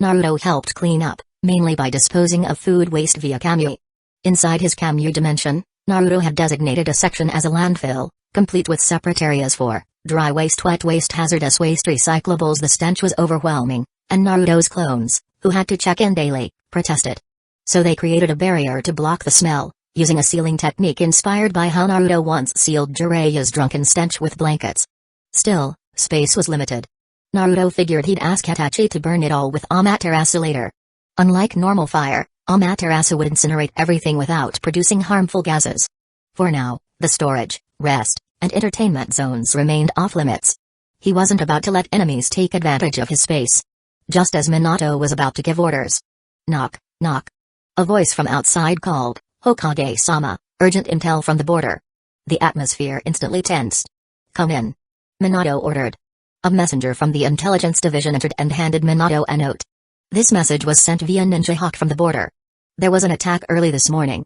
Naruto helped clean up, mainly by disposing of food waste via Kamui. Inside his Kamui dimension, Naruto had designated a section as a landfill, complete with separate areas for dry waste, wet waste, hazardous waste, recyclables. The stench was overwhelming, and Naruto's clones, who had to check in daily, protested. So they created a barrier to block the smell, using a sealing technique inspired by how Naruto once sealed Jiraiya's drunken stench with blankets. Still, space was limited. Naruto figured he'd ask Itachi to burn it all with Amaterasu later. Unlike normal fire, Amaterasu would incinerate everything without producing harmful gases. For now, the storage, rest, and entertainment zones remained off-limits. He wasn't about to let enemies take advantage of his space. Just as Minato was about to give orders. Knock, knock. A voice from outside called, "Hokage-sama, urgent intel from the border." The atmosphere instantly tensed. "Come in," Minato ordered. A messenger from the intelligence division entered and handed Minato a note. This message was sent via Ninja Hawk from the border. There was an attack early this morning.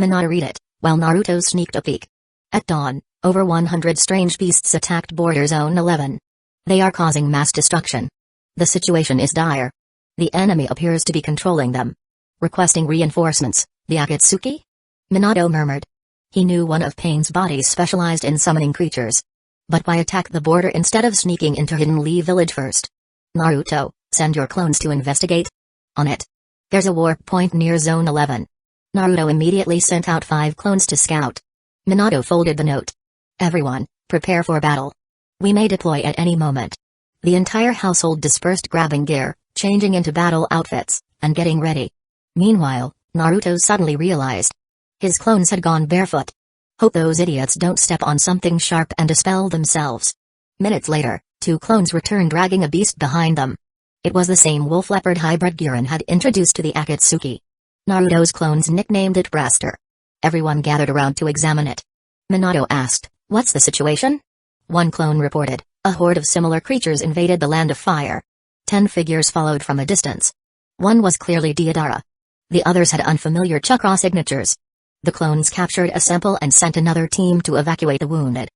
Minato read it, while Naruto sneaked a peek. At dawn, over 100 strange beasts attacked Border Zone 11. They are causing mass destruction. The situation is dire. The enemy appears to be controlling them. Requesting reinforcements, the Akatsuki? Minato murmured. He knew one of Pain's bodies specialized in summoning creatures. But why attack the border instead of sneaking into Hidden Lee Village first? Naruto, send your clones to investigate. On it. There's a warp point near Zone 11. Naruto immediately sent out 5 clones to scout. Minato folded the note. Everyone, prepare for battle. We may deploy at any moment. The entire household dispersed, grabbing gear, changing into battle outfits, and getting ready. Meanwhile, Naruto suddenly realized. His clones had gone barefoot. Hope those idiots don't step on something sharp and dispel themselves. Minutes later, 2 clones returned dragging a beast behind them. It was the same wolf-leopard hybrid Giran had introduced to the Akatsuki. Naruto's clones nicknamed it Braster. Everyone gathered around to examine it. Minato asked, "What's the situation?" One clone reported, "A horde of similar creatures invaded the Land of Fire." 10 figures followed from a distance. One was clearly Deidara. The others had unfamiliar chakra signatures. The clones captured a sample and sent another team to evacuate the wounded.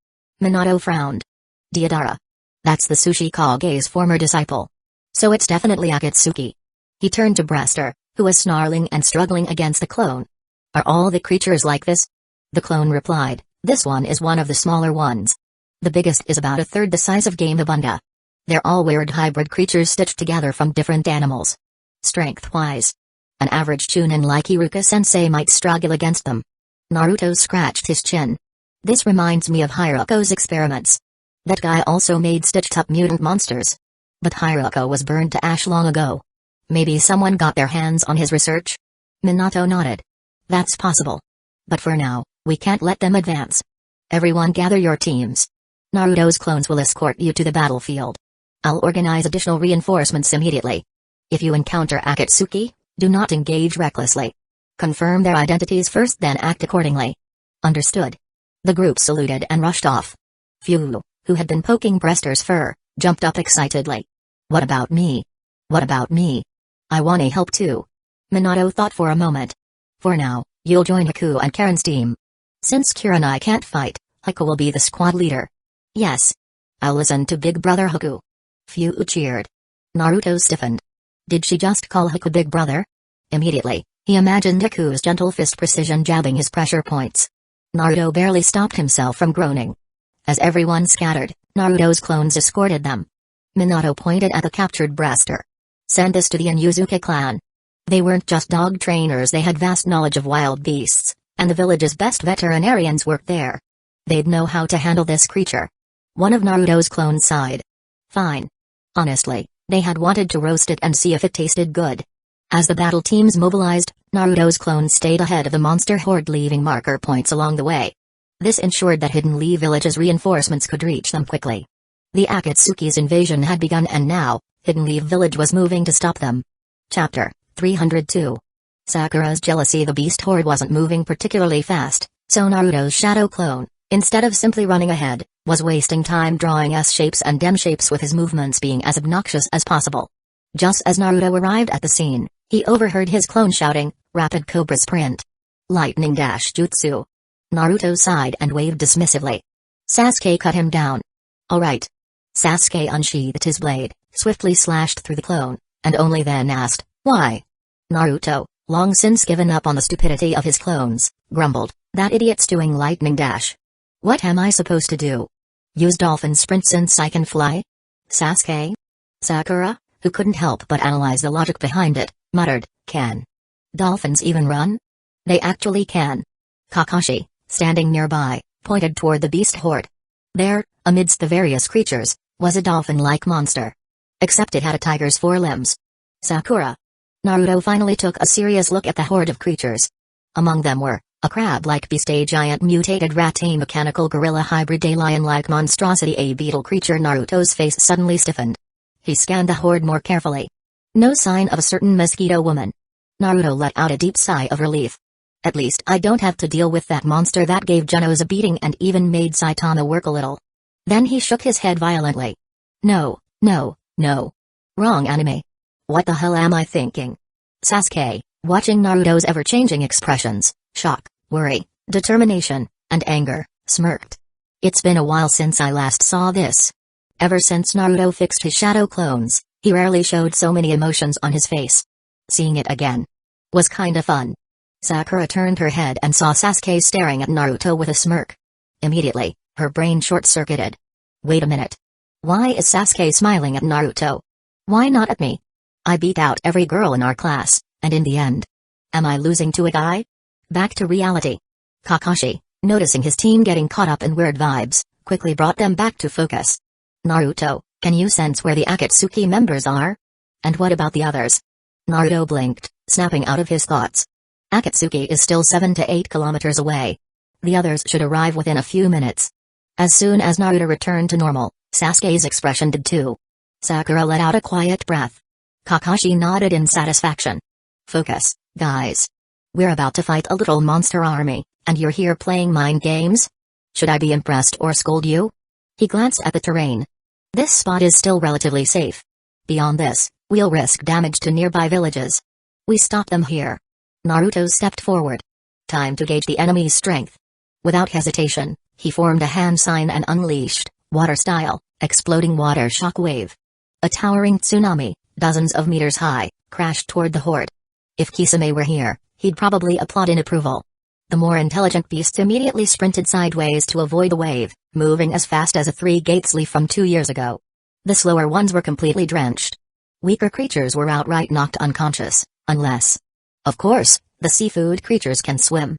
Minato frowned. Deidara. That's the Sushi Kage's former disciple. So it's definitely Akatsuki. He turned to Braster, who was snarling and struggling against the clone. Are all the creatures like this? The clone replied, this one is one of the smaller ones. The biggest is about a third the size of Gamabunga. They're all weird hybrid creatures stitched together from different animals. Strength-wise, an average Chunin like Iruka-sensei might struggle against them. Naruto scratched his chin. This reminds me of Hiruko's experiments. That guy also made stitched-up mutant monsters. But Hyuga was burned to ash long ago. Maybe someone got their hands on his research? Minato nodded. That's possible. But for now, we can't let them advance. Everyone gather your teams. Naruto's clones will escort you to the battlefield. I'll organize additional reinforcements immediately. If you encounter Akatsuki, do not engage recklessly. Confirm their identities first, then act accordingly. Understood. The group saluted and rushed off. Phew, who had been poking Brester's fur, jumped up excitedly. What about me? What about me? I wanna help too. Minato thought for a moment. For now, you'll join Haku and Karen's team. Since Kira and I can't fight, Haku will be the squad leader. Yes. I'll listen to Big Brother Haku. Few cheered. Naruto stiffened. Did she just call Haku Big Brother? Immediately, he imagined Haku's gentle fist precision jabbing his pressure points. Naruto barely stopped himself from groaning. As everyone scattered, Naruto's clones escorted them. Minato pointed at the captured Braster. Send this to the Inuzuka clan. They weren't just dog trainers, they had vast knowledge of wild beasts, and the village's best veterinarians worked there. They'd know how to handle this creature. One of Naruto's clones sighed. Fine. Honestly, they had wanted to roast it and see if it tasted good. As the battle teams mobilized, Naruto's clones stayed ahead of the monster horde, leaving marker points along the way. This ensured that Hidden Lee Village's reinforcements could reach them quickly. The Akatsuki's invasion had begun, and now, Hidden Lee Village was moving to stop them. Chapter 302. Sakura's jealousy. The beast horde wasn't moving particularly fast, so Naruto's shadow clone, instead of simply running ahead, was wasting time drawing S-shapes and M-shapes, with his movements being as obnoxious as possible. Just as Naruto arrived at the scene, he overheard his clone shouting, "Rapid Cobra Sprint! Lightning Dash Jutsu!" Naruto sighed and waved dismissively. Sasuke cut him down. Alright. Sasuke unsheathed his blade, swiftly slashed through the clone, and only then asked, why? Naruto, long since given up on the stupidity of his clones, grumbled, "That idiot's doing lightning dash. What am I supposed to do? Use dolphin sprint since I can fly?" Sasuke? Sakura, who couldn't help but analyze the logic behind it, muttered, "Can dolphins even run? They actually can." Kakashi, standing nearby, pointed toward the beast horde. There, amidst the various creatures, was a dolphin-like monster. Except it had a tiger's forelimbs. Sakura. Naruto finally took a serious look at the horde of creatures. Among them were a crab-like beast, a giant mutated rat, a mechanical gorilla hybrid, a lion-like monstrosity, a beetle creature. Naruto's face suddenly stiffened. He scanned the horde more carefully. No sign of a certain mosquito woman. Naruto let out a deep sigh of relief. At least I don't have to deal with that monster that gave Genos a beating and even made Saitama work a little. Then he shook his head violently. No, no, no. Wrong anime. What the hell am I thinking? Sasuke, watching Naruto's ever-changing expressions, shock, worry, determination, and anger, smirked. It's been a while since I last saw this. Ever since Naruto fixed his shadow clones, he rarely showed so many emotions on his face. Seeing it again was kinda fun. Sakura turned her head and saw Sasuke staring at Naruto with a smirk. Immediately, her brain short-circuited. Wait a minute. Why is Sasuke smiling at Naruto? Why not at me? I beat out every girl in our class, and in the end, am I losing to a guy? Back to reality. Kakashi, noticing his team getting caught up in weird vibes, quickly brought them back to focus. Naruto, can you sense where the Akatsuki members are? And what about the others? Naruto blinked, snapping out of his thoughts. Akatsuki is still 7 to 8 kilometers away. The others should arrive within a few minutes. As soon as Naruto returned to normal, Sasuke's expression did too. Sakura let out a quiet breath. Kakashi nodded in satisfaction. Focus, guys. We're about to fight a little monster army, and you're here playing mind games? Should I be impressed or scold you? He glanced at the terrain. This spot is still relatively safe. Beyond this, we'll risk damage to nearby villages. We stop them here. Naruto stepped forward. Time to gauge the enemy's strength. Without hesitation, he formed a hand sign and unleashed, water-style, exploding water shock wave. A towering tsunami, dozens of meters high, crashed toward the horde. If Kisame were here, he'd probably applaud in approval. The more intelligent beasts immediately sprinted sideways to avoid the wave, moving as fast as a three-gates leaf from 2 years ago. The slower ones were completely drenched. Weaker creatures were outright knocked unconscious, unless, of course, the seafood creatures can swim.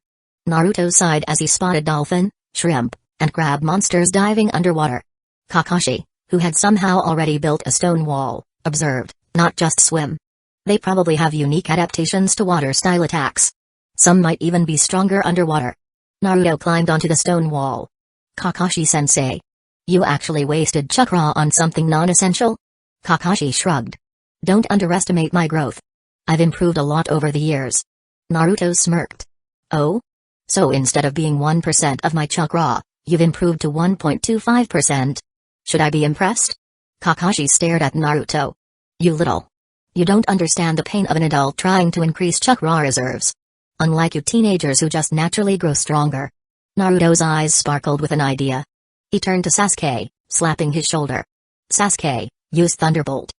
Naruto sighed as he spotted dolphin, shrimp, and crab monsters diving underwater. Kakashi, who had somehow already built a stone wall, observed, not just swim. They probably have unique adaptations to water-style attacks. Some might even be stronger underwater. Naruto climbed onto the stone wall. Kakashi-sensei. You actually wasted chakra on something non-essential? Kakashi shrugged. Don't underestimate my growth. I've improved a lot over the years. Naruto smirked. Oh? So instead of being 1% of my chakra, you've improved to 1.25%. Should I be impressed? Kakashi stared at Naruto. You don't understand the pain of an adult trying to increase chakra reserves. Unlike you teenagers who just naturally grow stronger. Naruto's eyes sparkled with an idea. He turned to Sasuke, slapping his shoulder. Sasuke, use Thunderbolt.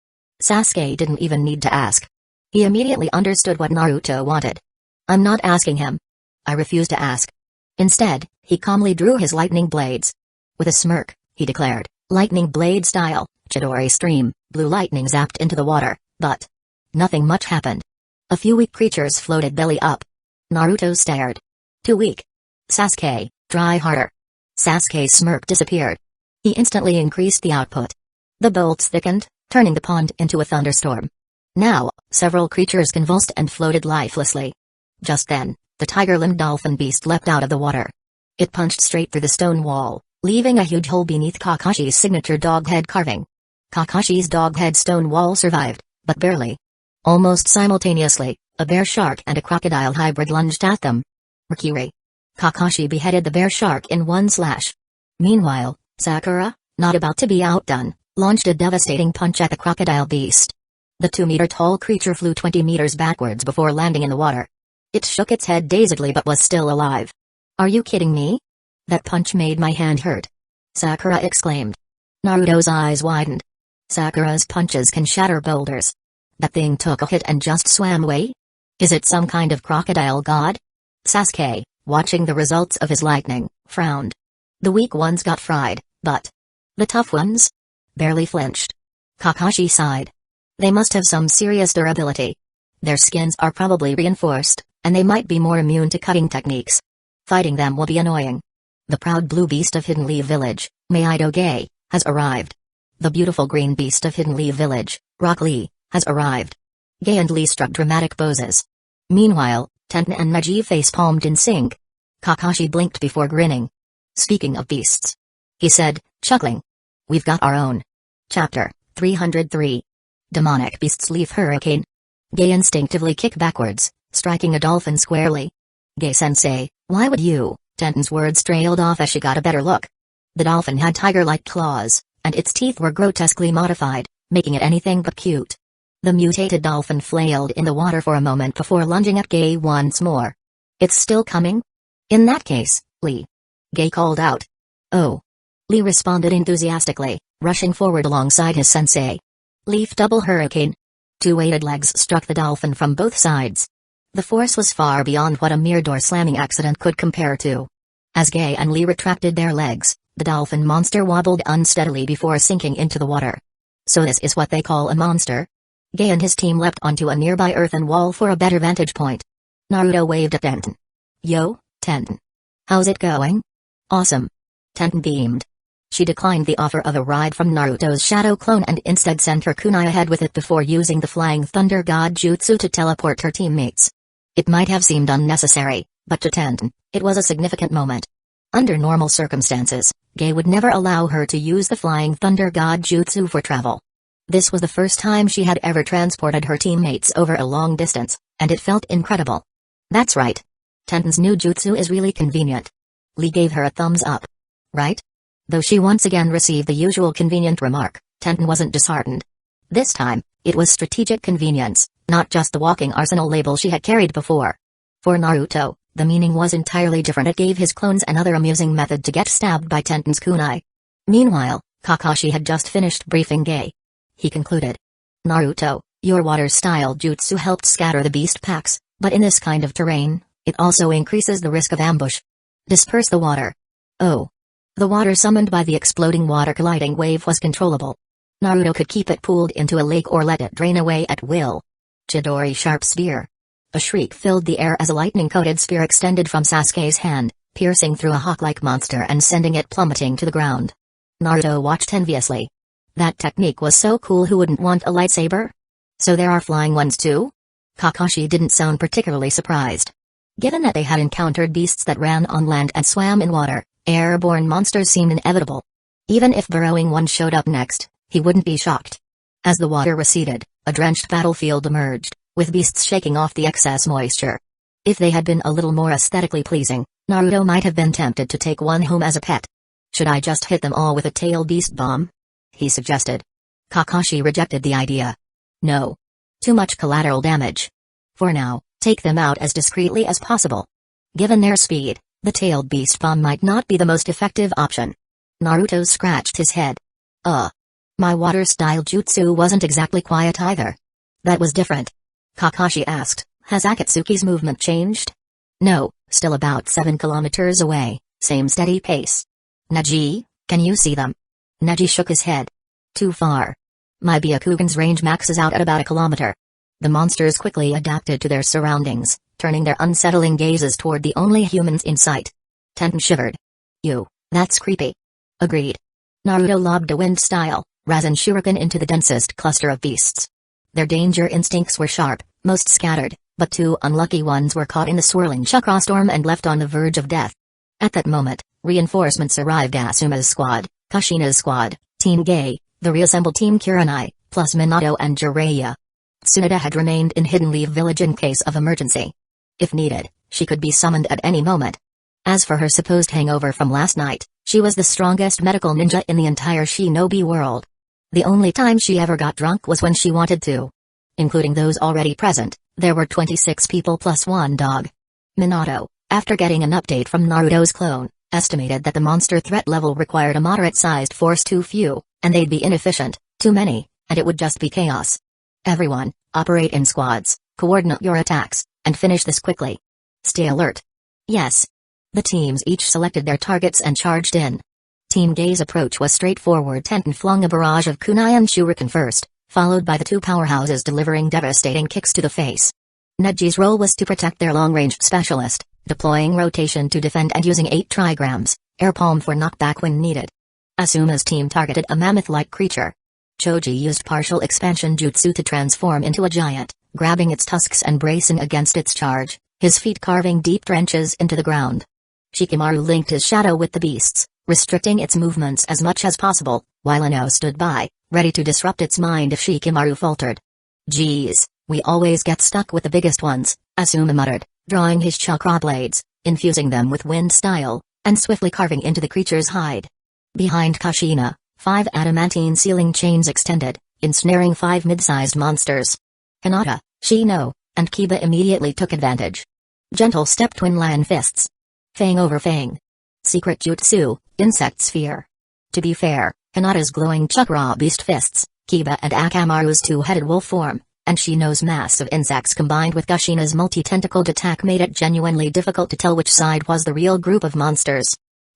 Sasuke didn't even need to ask. He immediately understood what Naruto wanted. I'm not asking him. I refuse to ask. Instead, he calmly drew his lightning blades. With a smirk, he declared, lightning blade style, Chidori stream, blue lightning zapped into the water, but nothing much happened. A few weak creatures floated belly up. Naruto stared. Too weak. Sasuke, try harder. Sasuke's smirk disappeared. He instantly increased the output. The bolts thickened, turning the pond into a thunderstorm. Now, several creatures convulsed and floated lifelessly. Just then, the tiger-limbed dolphin beast leapt out of the water. It punched straight through the stone wall, leaving a huge hole beneath Kakashi's signature dog head carving. Kakashi's dog head stone wall survived, but barely. Almost simultaneously, a bear shark and a crocodile hybrid lunged at them. Rikiri. Kakashi beheaded the bear shark in one slash. Meanwhile, Sakura, not about to be outdone, launched a devastating punch at the crocodile beast. The 2-meter-tall creature flew 20 meters backwards before landing in the water. It shook its head dazedly but was still alive. Are you kidding me? That punch made my hand hurt. Sakura exclaimed. Naruto's eyes widened. Sakura's punches can shatter boulders. That thing took a hit and just swam away? Is it some kind of crocodile god? Sasuke, watching the results of his lightning, frowned. The weak ones got fried, but the tough ones barely flinched. Kakashi sighed. They must have some serious durability. Their skins are probably reinforced, and they might be more immune to cutting techniques. Fighting them will be annoying. The proud blue beast of Hidden Leaf Village, Meido-ge, has arrived. The beautiful green beast of Hidden Leaf Village, Rock Lee, has arrived. Ge and Lee struck dramatic poses. Meanwhile, Tenten and Neji face-palmed in sync. Kakashi blinked before grinning. Speaking of beasts, he said, chuckling. We've got our own. Chapter 303. Demonic Beasts Leaf Hurricane. Ge instinctively kicked backwards, striking a dolphin squarely. Ge-sensei, why would you? Tenten's words trailed off as she got a better look. The dolphin had tiger-like claws, and its teeth were grotesquely modified, making it anything but cute. The mutated dolphin flailed in the water for a moment before lunging at Ge once more. It's still coming? In that case, Lee. Ge called out. Oh. Lee responded enthusiastically, rushing forward alongside his sensei. Leaf double hurricane. Two weighted legs struck the dolphin from both sides. The force was far beyond what a mere door-slamming accident could compare to. As Ge and Lee retracted their legs, the dolphin monster wobbled unsteadily before sinking into the water. So this is what they call a monster? Ge and his team leapt onto a nearby earthen wall for a better vantage point. Naruto waved at Tenten. Yo, Tenten. How's it going? Awesome. Tenten beamed. She declined the offer of a ride from Naruto's shadow clone and instead sent her kunai ahead with it before using the Flying Thunder God Jutsu to teleport her teammates. It might have seemed unnecessary, but to Tenten, it was a significant moment. Under normal circumstances, Ge would never allow her to use the Flying Thunder God Jutsu for travel. This was the first time she had ever transported her teammates over a long distance, and it felt incredible. That's right. Tenten's new jutsu is really convenient. Lee gave her a thumbs up. Right? Though she once again received the usual convenient remark, Tenten wasn't disheartened. This time, it was strategic convenience, not just the walking arsenal label she had carried before. For Naruto, the meaning was entirely different. It gave his clones another amusing method to get stabbed by Tenten's kunai. Meanwhile, Kakashi had just finished briefing Ge. He concluded. Naruto, your water-style jutsu helped scatter the beast packs, but in this kind of terrain, it also increases the risk of ambush. Disperse the water. Oh. The water summoned by the exploding water colliding wave was controllable. Naruto could keep it pooled into a lake or let it drain away at will. Chidori Sharp Spear. A shriek filled the air as a lightning-coated spear extended from Sasuke's hand, piercing through a hawk-like monster and sending it plummeting to the ground. Naruto watched enviously. That technique was so cool, who wouldn't want a lightsaber? So there are flying ones too? Kakashi didn't sound particularly surprised. Given that they had encountered beasts that ran on land and swam in water, airborne monsters seemed inevitable. Even if burrowing one showed up next, he wouldn't be shocked. As the water receded, a drenched battlefield emerged, with beasts shaking off the excess moisture. If they had been a little more aesthetically pleasing, Naruto might have been tempted to take one home as a pet. Should I just hit them all with a tail beast bomb? He suggested. Kakashi rejected the idea. No. Too much collateral damage. For now, take them out as discreetly as possible. Given their speed, the tailed beast bomb might not be the most effective option. Naruto scratched his head. My water-style jutsu wasn't exactly quiet either. That was different. Kakashi asked, has Akatsuki's movement changed? No, still about 7 kilometers away, same steady pace. Neji, can you see them? Neji shook his head. Too far. My Byakugan's range maxes out at about 1 kilometer. The monsters quickly adapted to their surroundings, turning their unsettling gazes toward the only humans in sight. Tenten shivered. That's creepy. Agreed. Naruto lobbed a wind-style Rasen Shuriken into the densest cluster of beasts. Their danger instincts were sharp, most scattered, but 2 unlucky ones were caught in the swirling chakra storm and left on the verge of death. At that moment, reinforcements arrived. Asuma's squad, Kushina's squad, Team Ge, the reassembled Team Kurenai, plus Minato and Jiraiya. Tsunade had remained in Hidden Leaf Village in case of emergency. If needed, she could be summoned at any moment. As for her supposed hangover from last night, she was the strongest medical ninja in the entire shinobi world. The only time she ever got drunk was when she wanted to. Including those already present, there were 26 people plus 1 dog. Minato, after getting an update from Naruto's clone, estimated that the monster threat level required a moderate-sized force. Too few, and they'd be inefficient; too many, and it would just be chaos. Everyone, operate in squads, coordinate your attacks, and finish this quickly. Stay alert. Yes. The teams each selected their targets and charged in. Team Gay's approach was straightforward. Tenten flung a barrage of kunai and shuriken first, followed by the two powerhouses delivering devastating kicks to the face. Neji's role was to protect their long-range specialist, deploying rotation to defend and using 8 trigrams, air palm for knockback when needed. Asuma's team targeted a mammoth-like creature. Choji used partial expansion jutsu to transform into a giant, grabbing its tusks and bracing against its charge, his feet carving deep trenches into the ground. Shikamaru linked his shadow with the beast's, restricting its movements as much as possible, while Ino stood by, ready to disrupt its mind if Shikamaru faltered. Geez, we always get stuck with the biggest ones, Asuma muttered, drawing his chakra blades, infusing them with wind style, and swiftly carving into the creature's hide. Behind Kushina, 5 adamantine sealing chains extended, ensnaring 5 mid-sized monsters. Hinata, Shino, and Kiba immediately took advantage. Gentle step twin lion fists. Fang over fang. Secret jutsu, insect sphere. To be fair, Hinata's glowing chakra beast fists, Kiba and Akamaru's two-headed wolf form, and Shino's mass of insects combined with Kushina's multi-tentacled attack made it genuinely difficult to tell which side was the real group of monsters.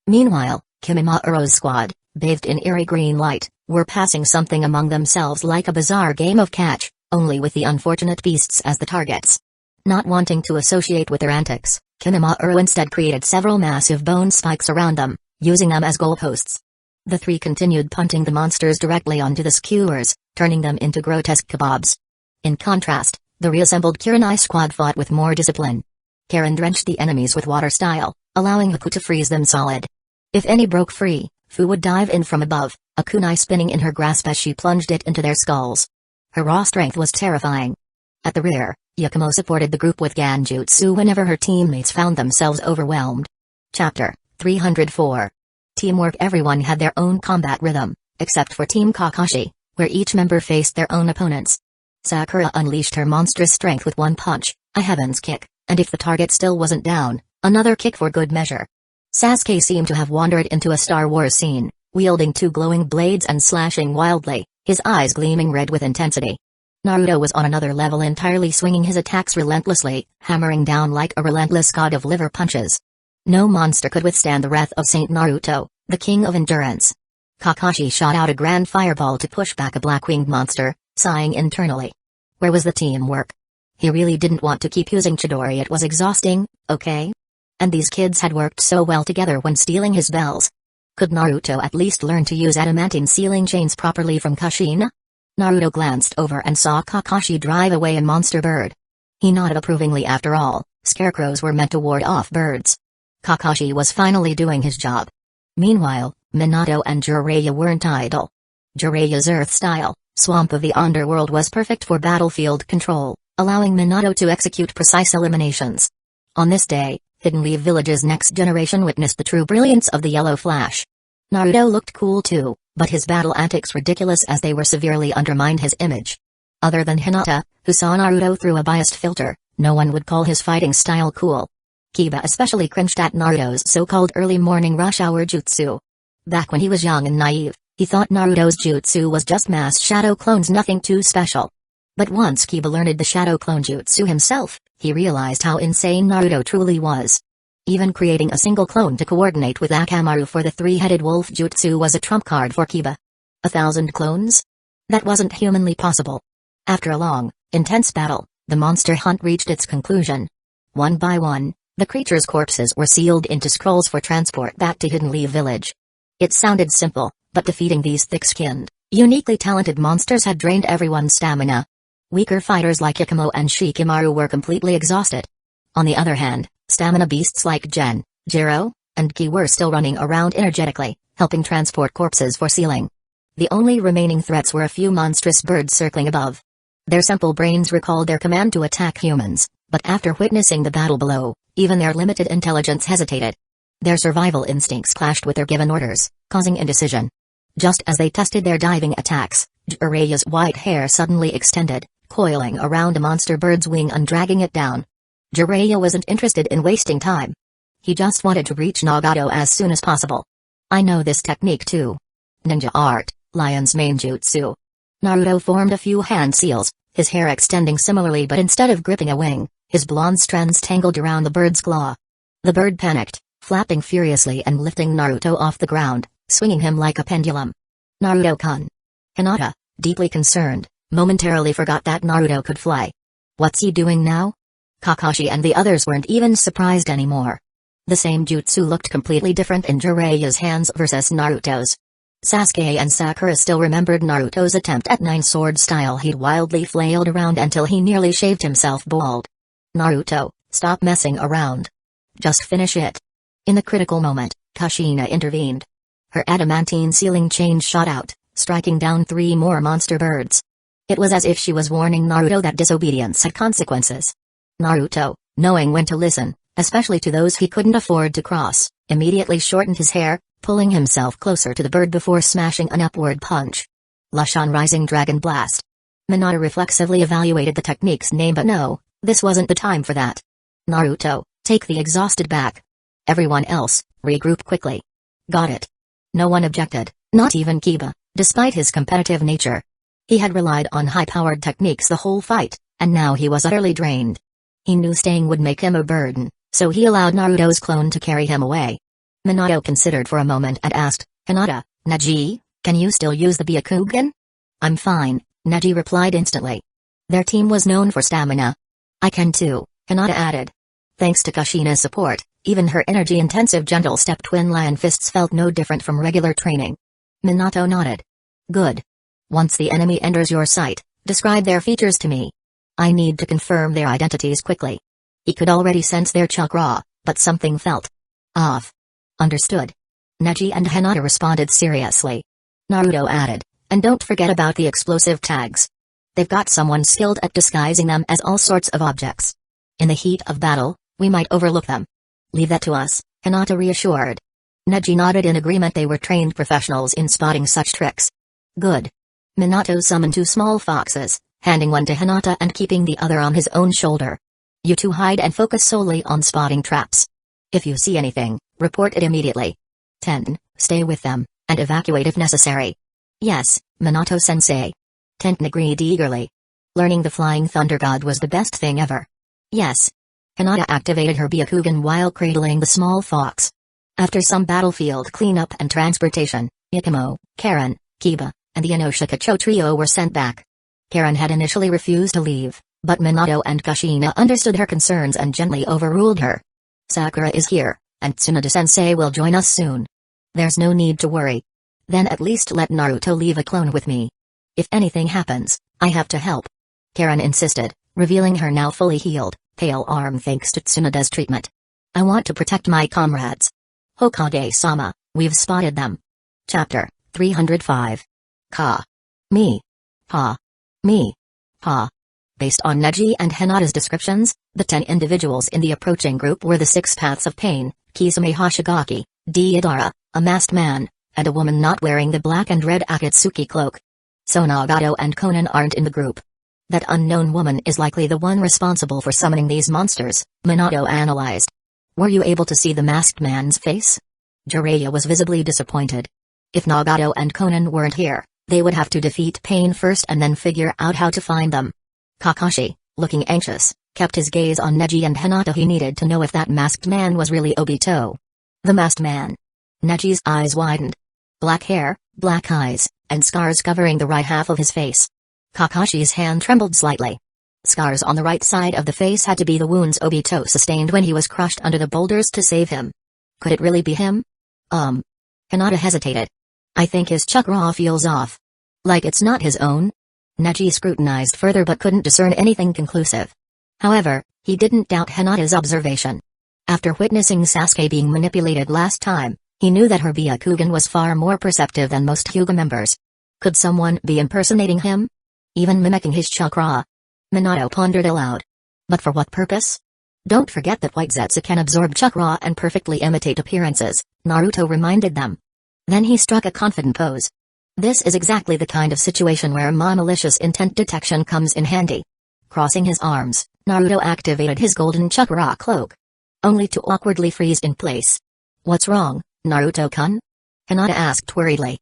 Meanwhile, Kimimauro's squad, bathed in eerie green light, were passing something among themselves like a bizarre game of catch, only with the unfortunate beasts as the targets. Not wanting to associate with their antics, Kimimaro instead created several massive bone spikes around them, using them as goalposts. The 3 continued punting the monsters directly onto the skewers, turning them into grotesque kebabs. In contrast, the reassembled Kiranai squad fought with more discipline. Karen drenched the enemies with water style, allowing Haku to freeze them solid. If any broke free, Fu would dive in from above, a kunai spinning in her grasp as she plunged it into their skulls. Her raw strength was terrifying. At the rear, Yakumo supported the group with Ganjutsu whenever her teammates found themselves overwhelmed. Chapter 304. Teamwork. Everyone had their own combat rhythm, except for Team Kakashi, where each member faced their own opponents. Sakura unleashed her monstrous strength with one punch, a heaven's kick, and if the target still wasn't down, another kick for good measure. Sasuke seemed to have wandered into a Star Wars scene, wielding 2 glowing blades and slashing wildly, his eyes gleaming red with intensity. Naruto was on another level, entirely swinging his attacks relentlessly, hammering down like a relentless god of liver punches. No monster could withstand the wrath of Saint Naruto, the king of endurance. Kakashi shot out a grand fireball to push back a black-winged monster, sighing internally. Where was the teamwork? He really didn't want to keep using Chidori. It was exhausting, okay? And these kids had worked so well together when stealing his bells. Could Naruto at least learn to use adamantine sealing chains properly from Kushina? Naruto glanced over and saw Kakashi drive away a monster bird. He nodded approvingly. After all, scarecrows were meant to ward off birds. Kakashi was finally doing his job. Meanwhile, Minato and Jiraiya weren't idle. Jiraiya's earth-style, swamp of the underworld was perfect for battlefield control, allowing Minato to execute precise eliminations. On this day, Hidden Leaf Village's next generation witnessed the true brilliance of the Yellow Flash. Naruto looked cool too, but his battle antics ridiculous as they were severely undermined his image. Other than Hinata, who saw Naruto through a biased filter, no one would call his fighting style cool. Kiba especially cringed at Naruto's so-called early morning rush hour jutsu. Back when he was young and naive, he thought Naruto's jutsu was just mass shadow clones, nothing too special. But once Kiba learned the shadow clone jutsu himself, he realized how insane Naruto truly was. Even creating a single clone to coordinate with Akamaru for the 3-headed wolf jutsu was a trump card for Kiba. 1,000 clones? That wasn't humanly possible. After a long, intense battle, the monster hunt reached its conclusion. One by one, the creatures' corpses were sealed into scrolls for transport back to Hidden Leaf Village. It sounded simple, but defeating these thick-skinned, uniquely talented monsters had drained everyone's stamina. Weaker fighters like Yakumo and Shikamaru were completely exhausted. On the other hand, stamina beasts like Gen, Jiro, and Ki were still running around energetically, helping transport corpses for sealing. The only remaining threats were a few monstrous birds circling above. Their simple brains recalled their command to attack humans, but after witnessing the battle below, even their limited intelligence hesitated. Their survival instincts clashed with their given orders, causing indecision. Just as they tested their diving attacks, Jiraiya's white hair suddenly extended, coiling around a monster bird's wing and dragging it down. Jiraiya wasn't interested in wasting time. He just wanted to reach Nagato as soon as possible. I know this technique too. Ninja art, lion's mane jutsu. Naruto formed a few hand seals, his hair extending similarly, but instead of gripping a wing, his blonde strands tangled around the bird's claw. The bird panicked, flapping furiously and lifting Naruto off the ground, swinging him like a pendulum. Naruto-kun. Hinata, deeply concerned, momentarily forgot that Naruto could fly. What's he doing now? Kakashi and the others weren't even surprised anymore. The same jutsu looked completely different in Jiraiya's hands versus Naruto's. Sasuke and Sakura still remembered Naruto's attempt at nine-sword style. He'd wildly flailed around until he nearly shaved himself bald. Naruto, stop messing around. Just finish it. In the critical moment, Kushina intervened. Her adamantine sealing chain shot out, striking down 3 more monster birds. It was as if she was warning Naruto that disobedience had consequences. Naruto, knowing when to listen, especially to those he couldn't afford to cross, immediately shortened his hair, pulling himself closer to the bird before smashing an upward punch. Lushan Rising Dragon Blast. Minato reflexively evaluated the technique's name, but no, this wasn't the time for that. Naruto, take the exhausted back. Everyone else, regroup quickly. Got it. No one objected, not even Kiba, despite his competitive nature. He had relied on high-powered techniques the whole fight, and now he was utterly drained. He knew staying would make him a burden, so he allowed Naruto's clone to carry him away. Minato considered for a moment and asked, Hinata, Neji, can you still use the Byakugan? I'm fine, Neji replied instantly. Their team was known for stamina. I can too, Hinata added. Thanks to Kushina's support, even her energy-intensive gentle-step twin lion fists felt no different from regular training. Minato nodded. Good. Once the enemy enters your sight, describe their features to me. I need to confirm their identities quickly. He could already sense their chakra, but something felt off. Understood. Neji and Hinata responded seriously. Naruto added, and don't forget about the explosive tags. They've got someone skilled at disguising them as all sorts of objects. In the heat of battle, we might overlook them. Leave that to us, Hinata reassured. Neji nodded in agreement. They were trained professionals in spotting such tricks. Good. Minato summoned 2 small foxes, handing one to Hinata and keeping the other on his own shoulder. You two hide and focus solely on spotting traps. If you see anything, report it immediately. 10. Stay with them, and evacuate if necessary. Yes, Minato-sensei. Tenten agreed eagerly. Learning the Flying Thunder God was the best thing ever. Yes. Hinata activated her Byakugan while cradling the small fox. After some battlefield cleanup and transportation, Yakumo, Karen, Kiba, and the Inoshikacho trio were sent back. Karen had initially refused to leave, but Minato and Kushina understood her concerns and gently overruled her. Sakura is here, and Tsunade-sensei will join us soon. There's no need to worry. Then at least let Naruto leave a clone with me. If anything happens, I have to help. Karen insisted, revealing her now fully healed, pale arm thanks to Tsunade's treatment. I want to protect my comrades. Hokage-sama, we've spotted them. Chapter 305. Ka. Me. Ha. Me. Ha. Based on Neji and Hinata's descriptions, the 10 individuals in the approaching group were the 6 Paths of Pain, Kisame Hoshigaki, Deidara, a masked man, and a woman not wearing the black and red Akatsuki cloak. So Nagato and Konan aren't in the group. That unknown woman is likely the one responsible for summoning these monsters, Minato analyzed. Were you able to see the masked man's face? Jiraiya was visibly disappointed. If Nagato and Konan weren't here, they would have to defeat Pain first and then figure out how to find them. Kakashi, looking anxious, kept his gaze on Neji and Hinata. He needed to know if that masked man was really Obito. The masked man. Neji's eyes widened. Black hair, black eyes, and scars covering the right half of his face. Kakashi's hand trembled slightly. Scars on the right side of the face had to be the wounds Obito sustained when he was crushed under the boulders to save him. Could it really be him? Hinata hesitated. I think his chakra feels off. Like it's not his own? Neji scrutinized further but couldn't discern anything conclusive. However, he didn't doubt Hinata's observation. After witnessing Sasuke being manipulated last time, he knew that her Byakugan was far more perceptive than most Hyuga members. Could someone be impersonating him? Even mimicking his chakra? Minato pondered aloud. But for what purpose? Don't forget that White Zetsu can absorb chakra and perfectly imitate appearances, Naruto reminded them. Then he struck a confident pose. This is exactly the kind of situation where malicious intent detection comes in handy. Crossing his arms, Naruto activated his golden chakra cloak. Only to awkwardly freeze in place. What's wrong, Naruto-kun? Hinata asked worriedly.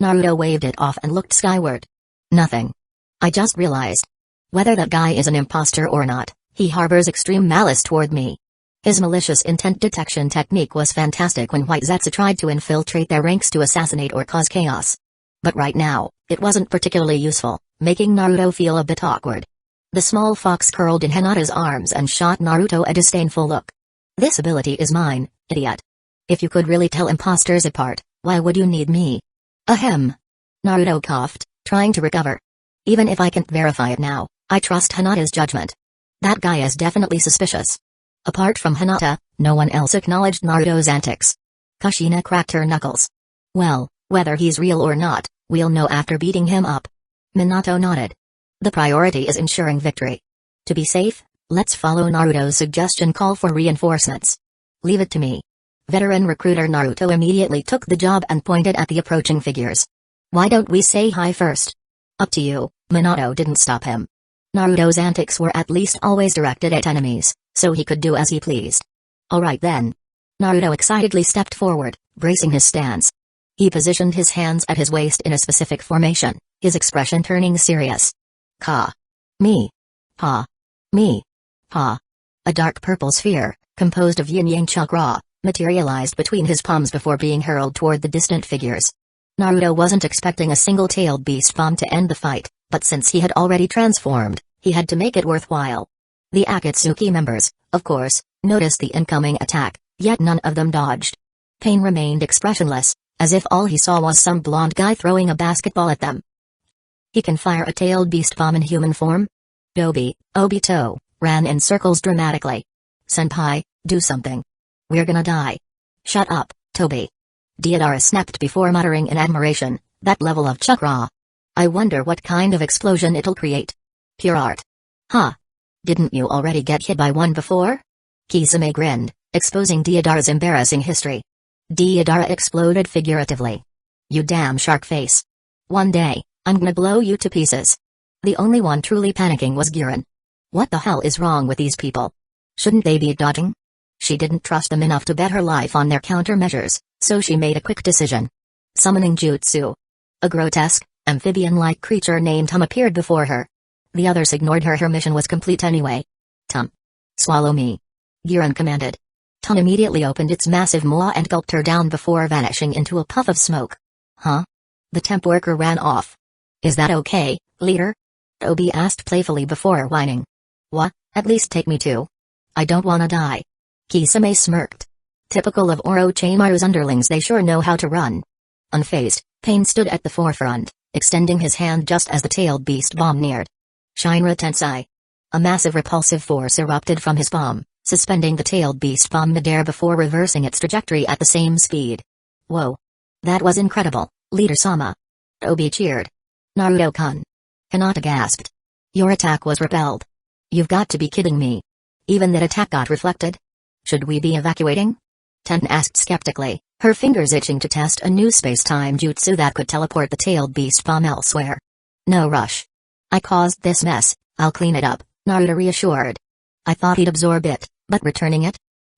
Naruto waved it off and looked skyward. Nothing. I just realized. Whether that guy is an imposter or not, He harbors extreme malice toward me. His malicious intent detection technique was fantastic when White Zetsu tried to infiltrate their ranks to assassinate or cause chaos. But right now, it wasn't particularly useful, making Naruto feel a bit awkward. The small fox curled in Hinata's arms and shot Naruto a disdainful look. This ability is mine, idiot. If you could really tell imposters apart, why would you need me? Ahem. Naruto coughed, trying to recover. Even if I can't verify it now, I trust Hinata's judgment. That guy is definitely suspicious. Apart from Hinata, no one else acknowledged Naruto's antics. Kushina cracked her knuckles. Well, whether he's real or not, we'll know after beating him up. Minato nodded. The priority is ensuring victory. To be safe, let's follow Naruto's suggestion call for reinforcements. Leave it to me. Veteran recruiter Naruto immediately took the job and pointed at the approaching figures. Why don't we say hi first? Up to you, Minato didn't stop him. Naruto's antics were at least always directed at enemies, so he could do as he pleased. Alright then. Naruto excitedly stepped forward, bracing his stance. He positioned his hands at his waist in a specific formation, his expression turning serious. Ka. Me. Ha. Me. Ha. A dark purple sphere, composed of yin-yang chakra, materialized between his palms before being hurled toward the distant figures. Naruto wasn't expecting a single-tailed beast bomb to end the fight, but since he had already transformed, he had to make it worthwhile. The Akatsuki members, of course, noticed the incoming attack, yet none of them dodged. Pain remained expressionless, as if all he saw was some blonde guy throwing a basketball at them. He can fire a tailed beast bomb in human form? Obito, ran in circles dramatically. Senpai, do something. We're gonna die. Shut up, Toby. Deidara snapped before muttering in admiration, that level of chakra. I wonder what kind of explosion it'll create. Pure art. Huh. Didn't you already get hit by one before? Kisame grinned, exposing Deidara's embarrassing history. Deidara exploded figuratively. You damn shark face. One day, I'm gonna blow you to pieces. The only one truly panicking was Giran. What the hell is wrong with these people? Shouldn't they be dodging? She didn't trust them enough to bet her life on their countermeasures, so she made a quick decision. Summoning jutsu. A grotesque, amphibian-like creature named Tum appeared before her. The others ignored her mission was complete anyway. Tum. Swallow me. Giran commanded. Tum immediately opened its massive maw and gulped her down before vanishing into a puff of smoke. Huh? The temp worker ran off. Is that okay, leader? Obi asked playfully before whining. What, at least take me too. I don't wanna die. Kisame smirked. Typical of Orochimaru's underlings, they sure know how to run. Unfazed, Pain stood at the forefront, extending his hand just as the tailed beast bomb neared. Shinra Tensei. A massive repulsive force erupted from his palm, suspending the tailed beast bomb midair before reversing its trajectory at the same speed. Whoa. That was incredible, Leader-sama. Obi cheered. Naruto-kun. Hinata gasped. Your attack was repelled. You've got to be kidding me. Even that attack got reflected? Should we be evacuating? Tenten asked skeptically, her fingers itching to test a new space-time jutsu that could teleport the tailed beast bomb elsewhere. No rush. I caused this mess, I'll clean it up, Naruto reassured. I thought he'd absorb it, but returning it?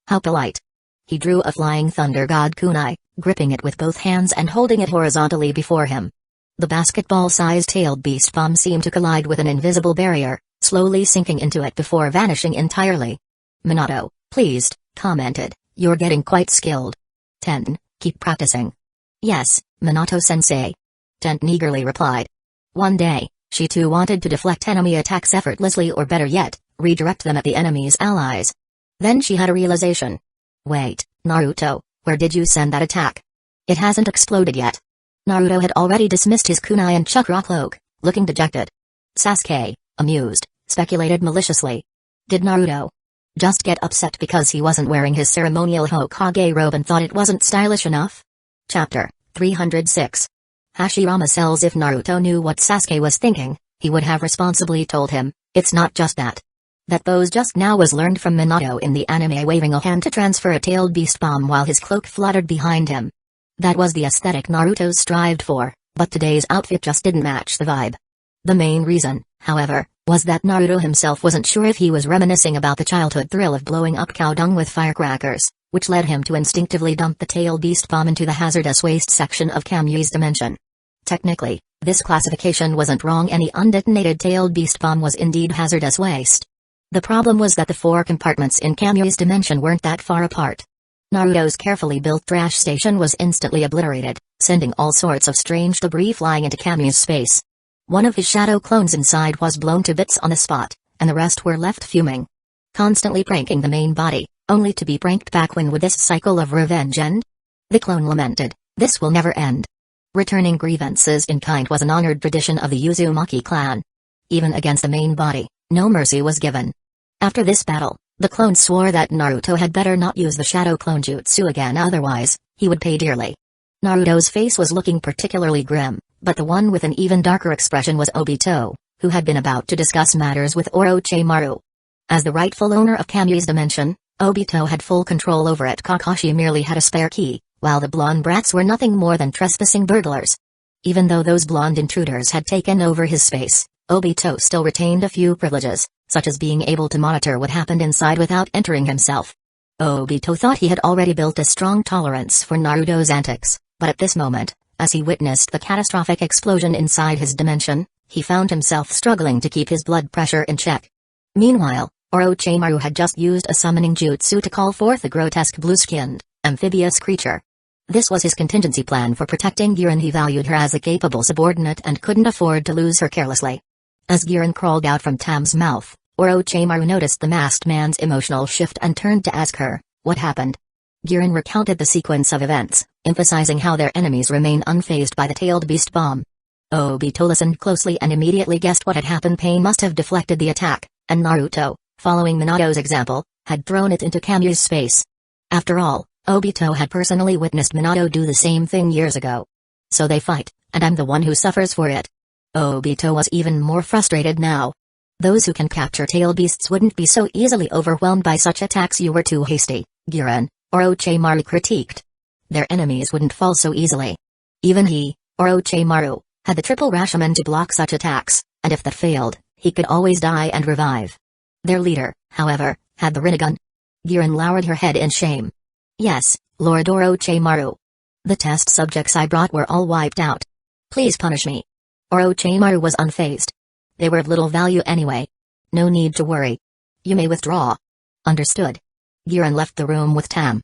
How polite. He drew a flying thunder god kunai, gripping it with both hands and holding it horizontally before him. The basketball-sized tailed beast bomb seemed to collide with an invisible barrier, slowly sinking into it before vanishing entirely. Minato, pleased, commented, you're getting quite skilled. Tenten, keep practicing. Yes, Minato-sensei. Tenten eagerly replied. One day, she too wanted to deflect enemy attacks effortlessly, or better yet, redirect them at the enemy's allies. Then she had a realization. Wait, Naruto, where did you send that attack? It hasn't exploded yet. Naruto had already dismissed his kunai and chakra cloak, looking dejected. Sasuke, amused, speculated maliciously. Did Naruto just get upset because he wasn't wearing his ceremonial Hokage robe and thought it wasn't stylish enough? Chapter 306. Hashirama sells. If Naruto knew what Sasuke was thinking, he would have responsibly told him, it's not just that. That pose just now was learned from Minato in the anime, waving a hand to transfer a tailed beast bomb while his cloak fluttered behind him. That was the aesthetic Naruto strived for, but today's outfit just didn't match the vibe. The main reason, however, was that Naruto himself wasn't sure if he was reminiscing about the childhood thrill of blowing up cow dung with firecrackers, which led him to instinctively dump the tailed beast bomb into the hazardous waste section of Kamui's dimension. Technically, this classification wasn't wrong. Any undetonated tailed beast bomb was indeed hazardous waste. The problem was that the 4 compartments in Kamuyu's dimension weren't that far apart. Naruto's carefully built trash station was instantly obliterated, sending all sorts of strange debris flying into Kamuyu's space. One of his shadow clones inside was blown to bits on the spot, and the rest were left fuming. Constantly pranking the main body, only to be pranked back. When would this cycle of revenge end? The clone lamented, "This will never end." Returning grievances in kind was an honored tradition of the Uzumaki clan. Even against the main body, no mercy was given. After this battle, the clones swore that Naruto had better not use the shadow clone jutsu again, otherwise, he would pay dearly. Naruto's face was looking particularly grim, but the one with an even darker expression was Obito, who had been about to discuss matters with Orochimaru. As the rightful owner of Kamuyu's dimension, Obito had full control over it. Kakashi merely had a spare key, while the blonde brats were nothing more than trespassing burglars. Even though those blonde intruders had taken over his space, Obito still retained a few privileges, such as being able to monitor what happened inside without entering himself. Obito thought he had already built a strong tolerance for Naruto's antics, but at this moment, as he witnessed the catastrophic explosion inside his dimension, he found himself struggling to keep his blood pressure in check. Meanwhile, Orochimaru had just used a summoning jutsu to call forth a grotesque blue-skinned, amphibious creature. This was his contingency plan for protecting Giran. He valued her as a capable subordinate and couldn't afford to lose her carelessly. As Giran crawled out from Tam's mouth, Orochimaru noticed the masked man's emotional shift and turned to ask her, "What happened?" Giran recounted the sequence of events, emphasizing how their enemies remain unfazed by the tailed beast bomb. Obito listened closely and immediately guessed what had happened. Pain must have deflected the attack, and Naruto, following Minato's example, had thrown it into Kamuyu's space. After all, Obito had personally witnessed Minato do the same thing years ago. So they fight, and I'm the one who suffers for it. Obito was even more frustrated now. Those who can capture tail beasts wouldn't be so easily overwhelmed by such attacks. "You were too hasty, Giran," Orochimaru critiqued. "Their enemies wouldn't fall so easily. Even he, Orochimaru, had the triple Rashomon to block such attacks, and if that failed, he could always die and revive. Their leader, however, had the Rinnegan." Giran lowered her head in shame. "Yes, Lord Orochimaru. The test subjects I brought were all wiped out. Please punish me." Orochimaru was unfazed. "They were of little value anyway. No need to worry. You may withdraw." "Understood." Giran left the room with Tam.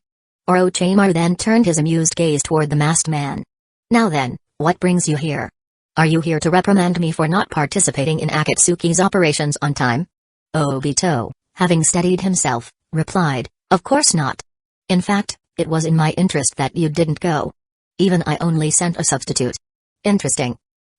Orochimaru then turned his amused gaze toward the masked man. "Now then, what brings you here? Are you here to reprimand me for not participating in Akatsuki's operations on time?" Obito, having steadied himself, replied, "Of course not. In fact, it was in my interest that you didn't go. Even I only sent a substitute." "Interesting."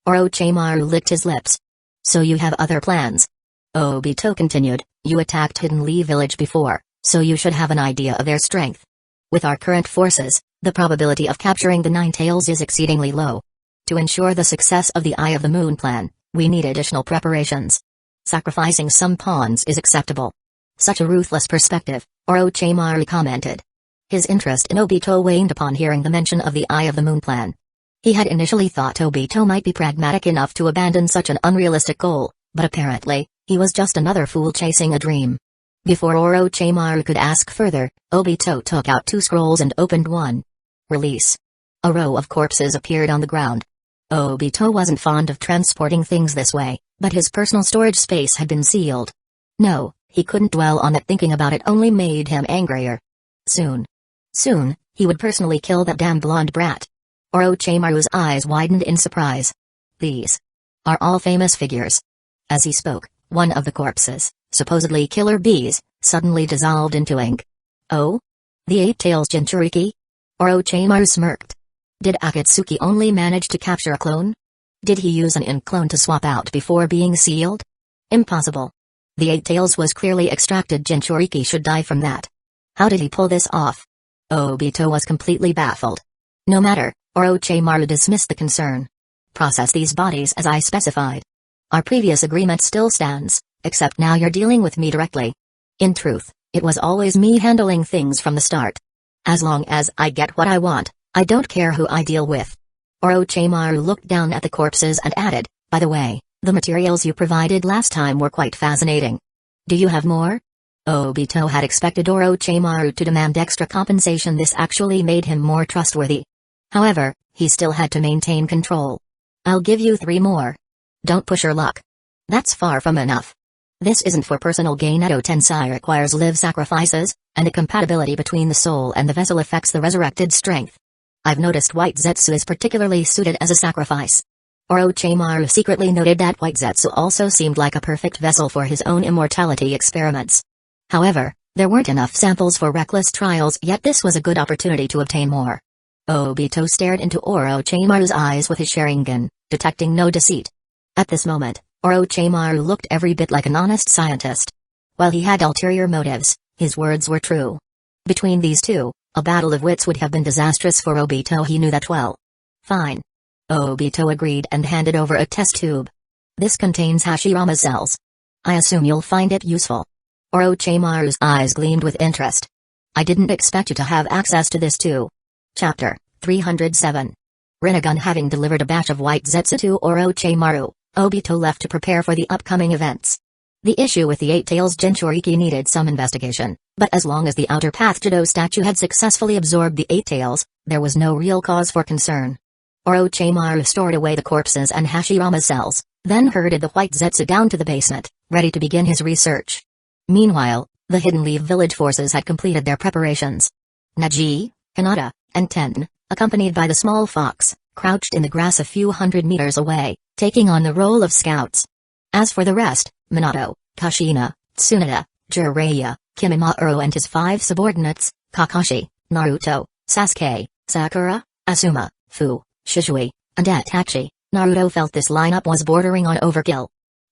Orochimaru licked his lips. "So you have other plans?" Obito continued, "You attacked Hidden Lee Village before, so you should have an idea of their strength. With our current forces, the probability of capturing the Nine Tails is exceedingly low. To ensure the success of the Eye of the Moon plan, we need additional preparations. Sacrificing some pawns is acceptable." "Such a ruthless perspective," Orochimaru commented. His interest in Obito waned upon hearing the mention of the Eye of the Moon plan. He had initially thought Obito might be pragmatic enough to abandon such an unrealistic goal, but apparently, he was just another fool chasing a dream. Before Orochimaru could ask further, Obito took out 2 scrolls and opened one. Release. A row of corpses appeared on the ground. Obito wasn't fond of transporting things this way, but his personal storage space had been sealed. No, he couldn't dwell on it. Thinking about it only made him angrier. Soon, he would personally kill that damn blonde brat. Orochimaru's eyes widened in surprise. "These are all famous figures." As he spoke, one of the corpses, supposedly killer bees, suddenly dissolved into ink. "Oh? The Eight Tails Jinchuriki?" Orochimaru smirked. Did Akatsuki only manage to capture a clone? Did he use an ink clone to swap out before being sealed? Impossible. The Eight Tails was clearly extracted. Jinchuriki should die from that. How did he pull this off? Obito was completely baffled. "No matter," Orochimaru dismissed the concern. "Process these bodies as I specified. Our previous agreement still stands, except now you're dealing with me directly. In truth, it was always me handling things from the start. As long as I get what I want, I don't care who I deal with." Orochimaru looked down at the corpses and added, "By the way, the materials you provided last time were quite fascinating. Do you have more?" Obito had expected Orochimaru to demand extra compensation. This actually made him more trustworthy. However, he still had to maintain control. "I'll give you 3 more. Don't push your luck. That's far from enough." This isn't for personal gain. Edo Tensai requires live sacrifices, and a compatibility between the soul and the vessel affects the resurrected strength. I've noticed White Zetsu is particularly suited as a sacrifice. Orochimaru secretly noted that White Zetsu also seemed like a perfect vessel for his own immortality experiments. However, there weren't enough samples for reckless trials, yet this was a good opportunity to obtain more. Obito stared into Orochimaru's eyes with his Sharingan, detecting no deceit. At this moment, Orochimaru looked every bit like an honest scientist. While he had ulterior motives, his words were true. Between these two, a battle of wits would have been disastrous for Obito. He knew that well. Fine. Obito agreed and handed over a test tube. This contains Hashirama cells. I assume you'll find it useful. Orochimaru's eyes gleamed with interest. I didn't expect you to have access to this too. Chapter 307. Rinnegan. Having delivered a batch of White Zetsu to Orochimaru, Obito left to prepare for the upcoming events. The issue with the Eight Tails Jinchuriki needed some investigation, but as long as the Outer Path Judo statue had successfully absorbed the Eight Tails, there was no real cause for concern. Orochimaru stored away the corpses and Hashirama cells, then herded the White Zetsu down to the basement, ready to begin his research. Meanwhile, the Hidden Leaf village forces had completed their preparations. Neji, Hinata, and Ten, accompanied by the small fox, crouched in the grass a few hundred meters away, taking on the role of scouts. As for the rest, Minato, Kushina, Tsunade, Jiraiya, Kimimaro and his 5 subordinates, Kakashi, Naruto, Sasuke, Sakura, Asuma, Fu, Shisui, and Itachi, Naruto felt this lineup was bordering on overkill.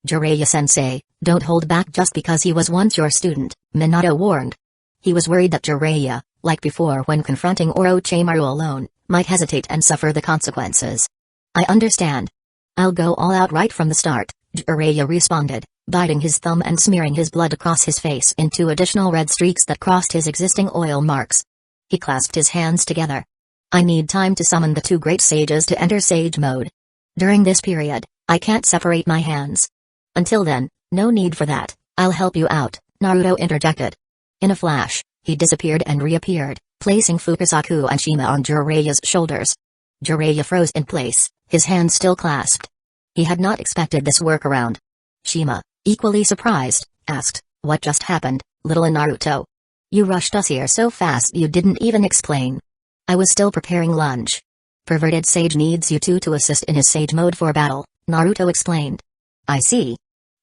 Jiraiya-sensei, don't hold back just because he was once your student, Minato warned. He was worried that Jiraiya, like before when confronting Orochimaru alone, might hesitate and suffer the consequences. I understand. I'll go all out right from the start, Jiraiya responded, biting his thumb and smearing his blood across his face in 2 additional red streaks that crossed his existing oil marks. He clasped his hands together. I need time to summon the 2 great sages to enter sage mode. During this period, I can't separate my hands. Until then, no need for that, I'll help you out, Naruto interjected. In a flash, he disappeared and reappeared, placing Fukasaku and Shima on Jiraiya's shoulders. Jiraiya froze in place, his hands still clasped. He had not expected this workaround. Shima, equally surprised, asked, what just happened, little Naruto? You rushed us here so fast you didn't even explain. I was still preparing lunch. Perverted sage needs you two to assist in his sage mode for battle, Naruto explained. I see.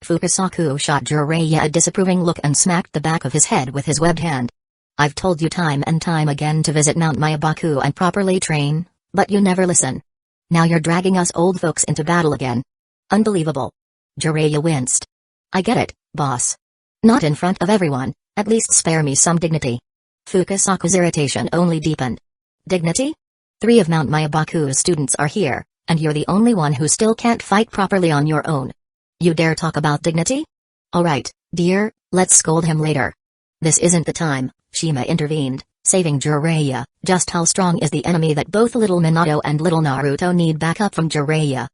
Fukasaku shot Jiraiya a disapproving look and smacked the back of his head with his webbed hand. I've told you time and time again to visit Mount Myabaku and properly train, but you never listen. Now you're dragging us old folks into battle again. Unbelievable. Jiraiya winced. I get it, boss. Not in front of everyone, at least spare me some dignity. Fukasaku's irritation only deepened. Dignity? 3 of Mount Myabaku's students are here, and you're the only one who still can't fight properly on your own. You dare talk about dignity? Alright, dear, let's scold him later. This isn't the time, Shima intervened, saving Jiraiya. Just how strong is the enemy that both little Minato and little Naruto need backup from Jiraiya?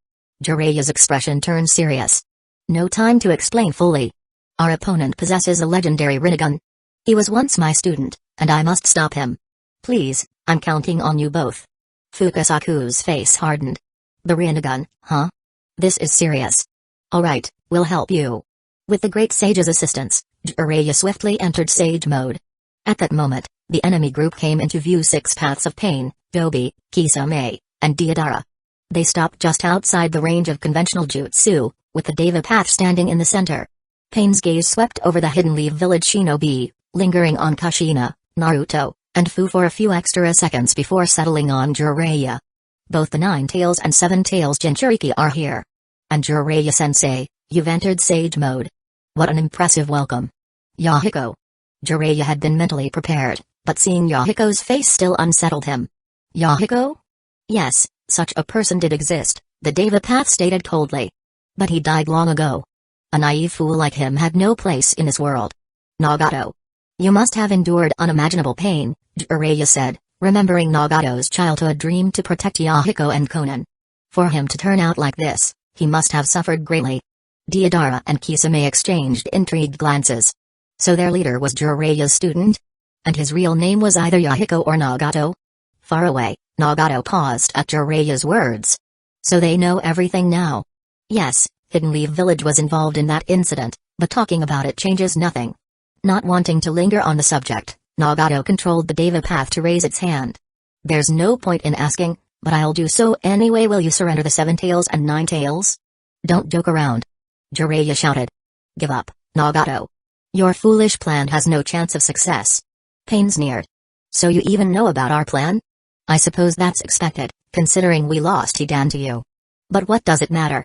Jiraiya's expression turned serious. No time to explain fully. Our opponent possesses a legendary Rinnegan. He was once my student, and I must stop him. Please, I'm counting on you both. Fukasaku's face hardened. The Rinnegan, huh? This is serious. Alright, we'll help you. With the great sage's assistance, Jiraiya swiftly entered sage mode. At that moment, the enemy group came into view. 6 paths of pain, Dobi, Kisame, and Deidara. They stopped just outside the range of conventional jutsu, with the Deva path standing in the center. Pain's gaze swept over the Hidden Leaf village shinobi, lingering on Kushina, Naruto, and Fu for a few extra seconds before settling on Jiraiya. Both the 9 Tails and 7 Tails Jinchuriki are here. And Jiraiya-sensei, you've entered sage mode. What an impressive welcome. Yahiko. Jiraiya had been mentally prepared, but seeing Yahiko's face still unsettled him. Yahiko? Yes, such a person did exist, the Deva path stated coldly. But he died long ago. A naive fool like him had no place in this world. Nagato. You must have endured unimaginable pain, Jiraiya said, remembering Nagato's childhood dream to protect Yahiko and Konan. For him to turn out like this, he must have suffered greatly. Deidara and Kisame exchanged intrigued glances. So their leader was Jiraiya's student? And his real name was either Yahiko or Nagato? Far away, Nagato paused at Jiraiya's words. So they know everything now. Yes, Hidden Leaf Village was involved in that incident, but talking about it changes nothing. Not wanting to linger on the subject, Nagato controlled the Deva path to raise its hand. There's no point in asking, but I'll do so anyway. Will you surrender the 7 tails and 9 tails? Don't joke around. Jiraiya shouted. Give up, Nagato. Your foolish plan has no chance of success. Pain sneered. So you even know about our plan? I suppose that's expected, considering we lost Hidan to you. But what does it matter?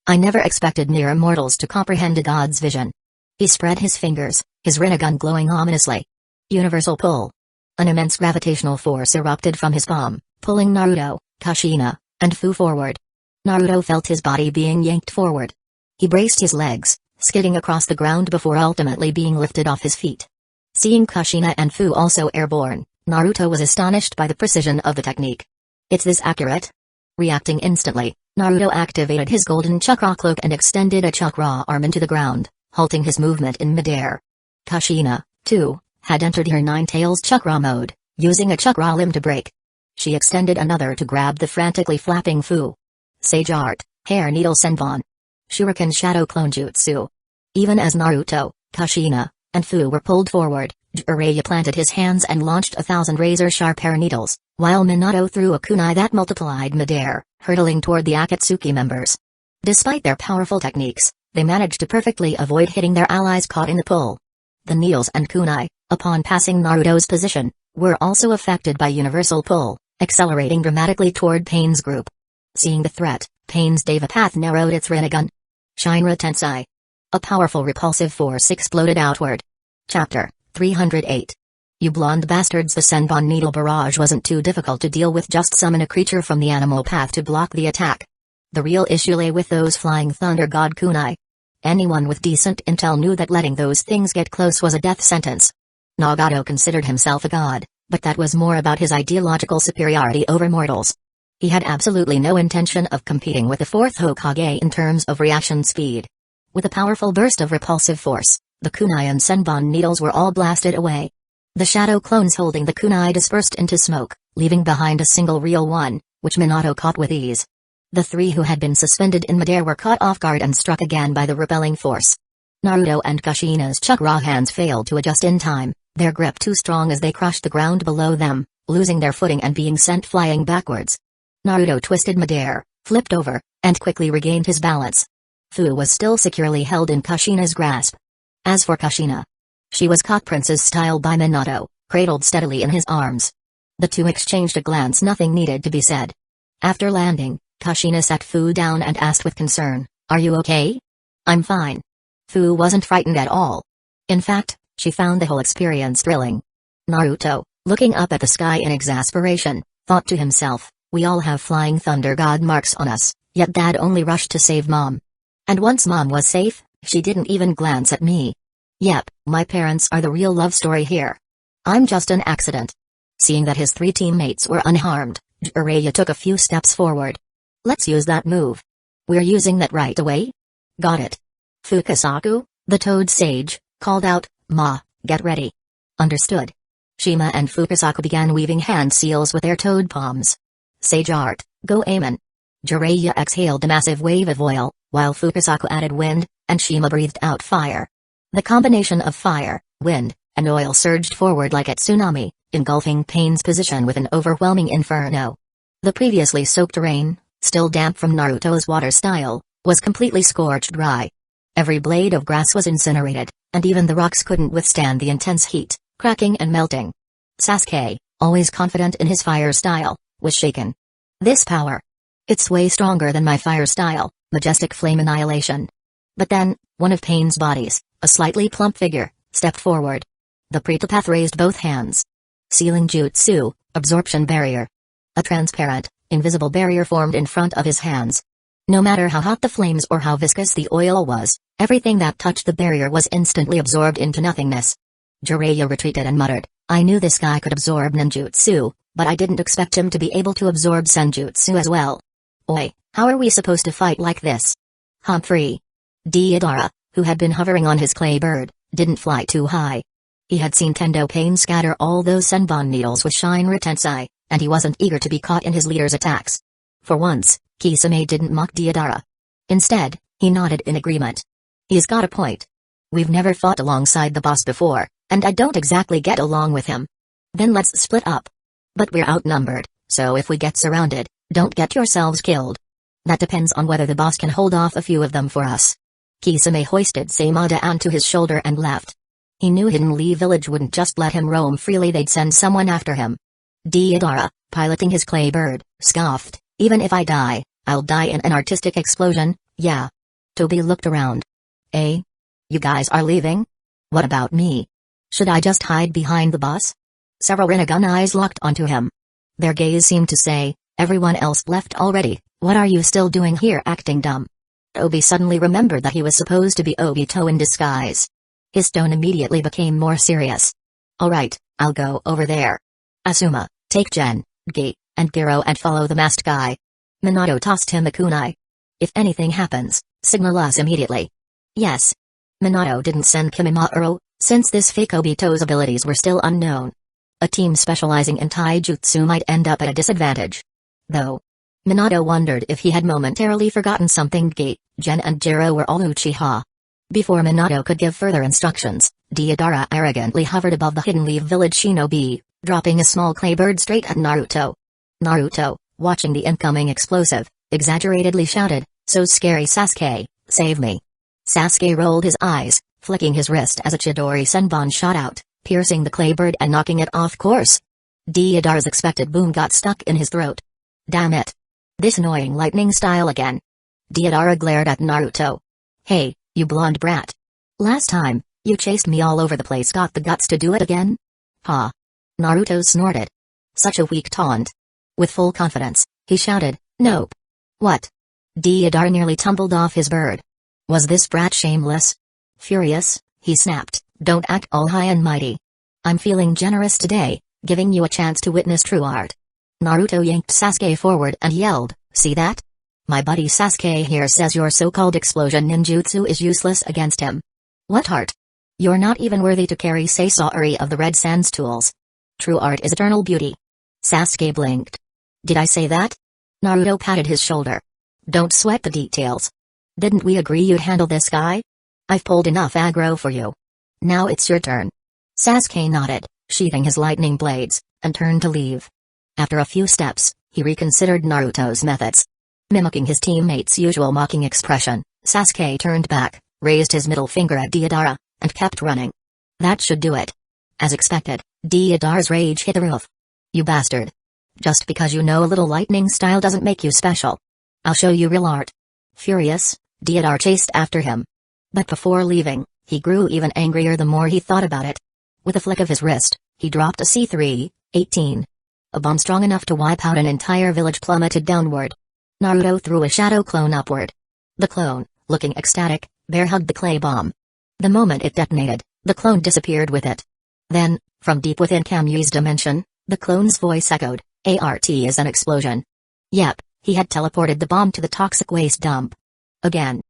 I never expected mere mortals to comprehend a god's vision. He spread his fingers, his Rinnegan glowing ominously. Universal pull. An immense gravitational force erupted from his palm, pulling Naruto, Kushina, and Fu forward. Naruto felt his body being yanked forward. He braced his legs, skidding across the ground before ultimately being lifted off his feet. Seeing Kushina and Fu also airborne, Naruto was astonished by the precision of the technique. It's this accurate? Reacting instantly, Naruto activated his golden chakra cloak and extended a chakra arm into the ground, halting his movement in midair. Kushina, too, had entered her 9 tails chakra mode, using a chakra limb to break. She extended another to grab the frantically flapping Fu. Sage Art, Hair Needle Senbon. Shuriken Shadow Clone Jutsu. Even as Naruto, Kushina, and Fu were pulled forward, Jiraiya planted his hands and launched 1,000 razor-sharp hair needles, while Minato threw a kunai that multiplied midair, hurtling toward the Akatsuki members. Despite their powerful techniques, they managed to perfectly avoid hitting their allies caught in the pull. The needles and kunai, upon passing Naruto's position, were also affected by universal pull, accelerating dramatically toward Pain's group. Seeing the threat, Pain's Deva path narrowed its Rinnegan. Shinra Tensei. A powerful repulsive force exploded outward. Chapter 308. You blonde bastards. The Senbon needle barrage wasn't too difficult to deal with. Just summon a creature from the animal path to block the attack. The real issue lay with those flying thunder god kunai. Anyone with decent intel knew that letting those things get close was a death sentence. Nagato considered himself a god, but that was more about his ideological superiority over mortals. He had absolutely no intention of competing with the 4th Hokage in terms of reaction speed. With a powerful burst of repulsive force, the kunai and Senbon needles were all blasted away. The shadow clones holding the kunai dispersed into smoke, leaving behind a single real one, which Minato caught with ease. The 3 who had been suspended in midair were caught off guard and struck again by the repelling force. Naruto and Kushina's chakra hands failed to adjust in time, their grip too strong as they crushed the ground below them, losing their footing and being sent flying backwards. Naruto twisted midair, flipped over, and quickly regained his balance. Fu was still securely held in Kushina's grasp. As for Kushina, she was caught princess style by Minato, cradled steadily in his arms. The two exchanged a glance. Nothing needed to be said. After landing, Kushina sat Fu down and asked with concern, "Are you okay?" "I'm fine." Fu wasn't frightened at all. In fact, she found the whole experience thrilling. Naruto, looking up at the sky in exasperation, thought to himself, "We all have flying thunder god marks on us, yet Dad only rushed to save Mom. And once Mom was safe, she didn't even glance at me. Yep, my parents are the real love story here. I'm just an accident." Seeing that his 3 teammates were unharmed, Jiraiya took a few steps forward. "Let's use that move." "We're using that right away?" "Got it." Fukasaku, the Toad Sage, called out, "Ma, get ready." "Understood." Shima and Fukasaku began weaving hand seals with their toad palms. "Sage Art, go Aimen." Jiraiya exhaled a massive wave of oil, while Fukasaku added wind, and Shima breathed out fire. The combination of fire, wind, and oil surged forward like a tsunami, engulfing Pain's position with an overwhelming inferno. The previously soaked terrain, still damp from Naruto's water style, was completely scorched dry. Every blade of grass was incinerated, and even the rocks couldn't withstand the intense heat, cracking and melting. Sasuke, always confident in his fire style, was shaken. "This power. It's way stronger than my fire style, majestic flame annihilation." But then, one of Pain's bodies, a slightly plump figure, stepped forward. The Pretapath raised both hands. Sealing Jutsu, absorption barrier. A transparent, invisible barrier formed in front of his hands. No matter how hot the flames or how viscous the oil was, everything that touched the barrier was instantly absorbed into nothingness. Jiraiya retreated and muttered, "I knew this guy could absorb ninjutsu, but I didn't expect him to be able to absorb senjutsu as well. Oi, how are we supposed to fight like this?" Humphrey Deidara, who had been hovering on his clay bird, didn't fly too high. He had seen Tendo Pain scatter all those Senbon needles with Shinra Tensei, and he wasn't eager to be caught in his leader's attacks. For once, Kisame didn't mock Deidara. Instead, he nodded in agreement. "He's got a point." We've never fought alongside the boss before, and I don't exactly get along with him. Then let's split up. But we're outnumbered, so if we get surrounded, don't get yourselves killed. That depends on whether the boss can hold off a few of them for us. Kisame hoisted Seimada onto his shoulder and left. He knew Hidden Leaf Village wouldn't just let him roam freely, they'd send someone after him. Deidara, piloting his clay bird, scoffed, even if I die, I'll die in an artistic explosion, yeah. Toby looked around. Eh? You guys are leaving? What about me? Should I just hide behind the bus? Several Rinnegan eyes locked onto him. Their gaze seemed to say, everyone else left already, what are you still doing here acting dumb? Toby suddenly remembered that he was supposed to be Obito in disguise. His tone immediately became more serious. Alright, I'll go over there. Asuma, take Gen, Gi, and Giro and follow the masked guy. Minato tossed him a kunai. If anything happens, signal us immediately. Yes. Minato didn't send Kimimaro, since this fake Obito's abilities were still unknown. A team specializing in taijutsu might end up at a disadvantage. Though. Minato wondered if he had momentarily forgotten something. Gi, Gen and Jiro were all Uchiha. Before Minato could give further instructions, Deidara arrogantly hovered above the Hidden Leaf Village shinobi, dropping a small clay bird straight at Naruto. Naruto, watching the incoming explosive, exaggeratedly shouted, "So scary Sasuke, save me." Sasuke rolled his eyes, flicking his wrist as a Chidori Senbon shot out, piercing the clay bird and knocking it off course. Deidara's expected boom got stuck in his throat. Damn it. This annoying lightning style again. Deidara glared at Naruto. Hey, you blonde brat. Last time, you chased me all over the place, got the guts to do it again? Ha. Naruto snorted. Such a weak taunt. With full confidence, he shouted, nope. What? Deidara nearly tumbled off his bird. Was this brat shameless? Furious, he snapped, don't act all high and mighty. I'm feeling generous today, giving you a chance to witness true art. Naruto yanked Sasuke forward and yelled, see that? My buddy Sasuke here says your so-called explosion ninjutsu is useless against him. What art? You're not even worthy to carry Sasori of the Red Sands tools. True art is eternal beauty. Sasuke blinked. Did I say that? Naruto patted his shoulder. Don't sweat the details. Didn't we agree you'd handle this guy? I've pulled enough aggro for you. Now it's your turn. Sasuke nodded, sheathing his lightning blades, and turned to leave. After a few steps, he reconsidered Naruto's methods. Mimicking his teammate's usual mocking expression, Sasuke turned back, raised his middle finger at Deidara, and kept running. That should do it. As expected, Deidara's rage hit the roof. You bastard. Just because you know a little lightning style doesn't make you special. I'll show you real art. Furious, Deidara chased after him. But before leaving, he grew even angrier the more he thought about it. With a flick of his wrist, he dropped a C3-18. A bomb strong enough to wipe out an entire village plummeted downward. Naruto threw a shadow clone upward. The clone, looking ecstatic, bear-hugged the clay bomb. The moment it detonated, the clone disappeared with it. Then, from deep within Kamui's dimension, the clone's voice echoed, ART is an explosion. Yep, he had teleported the bomb to the toxic waste dump. Again.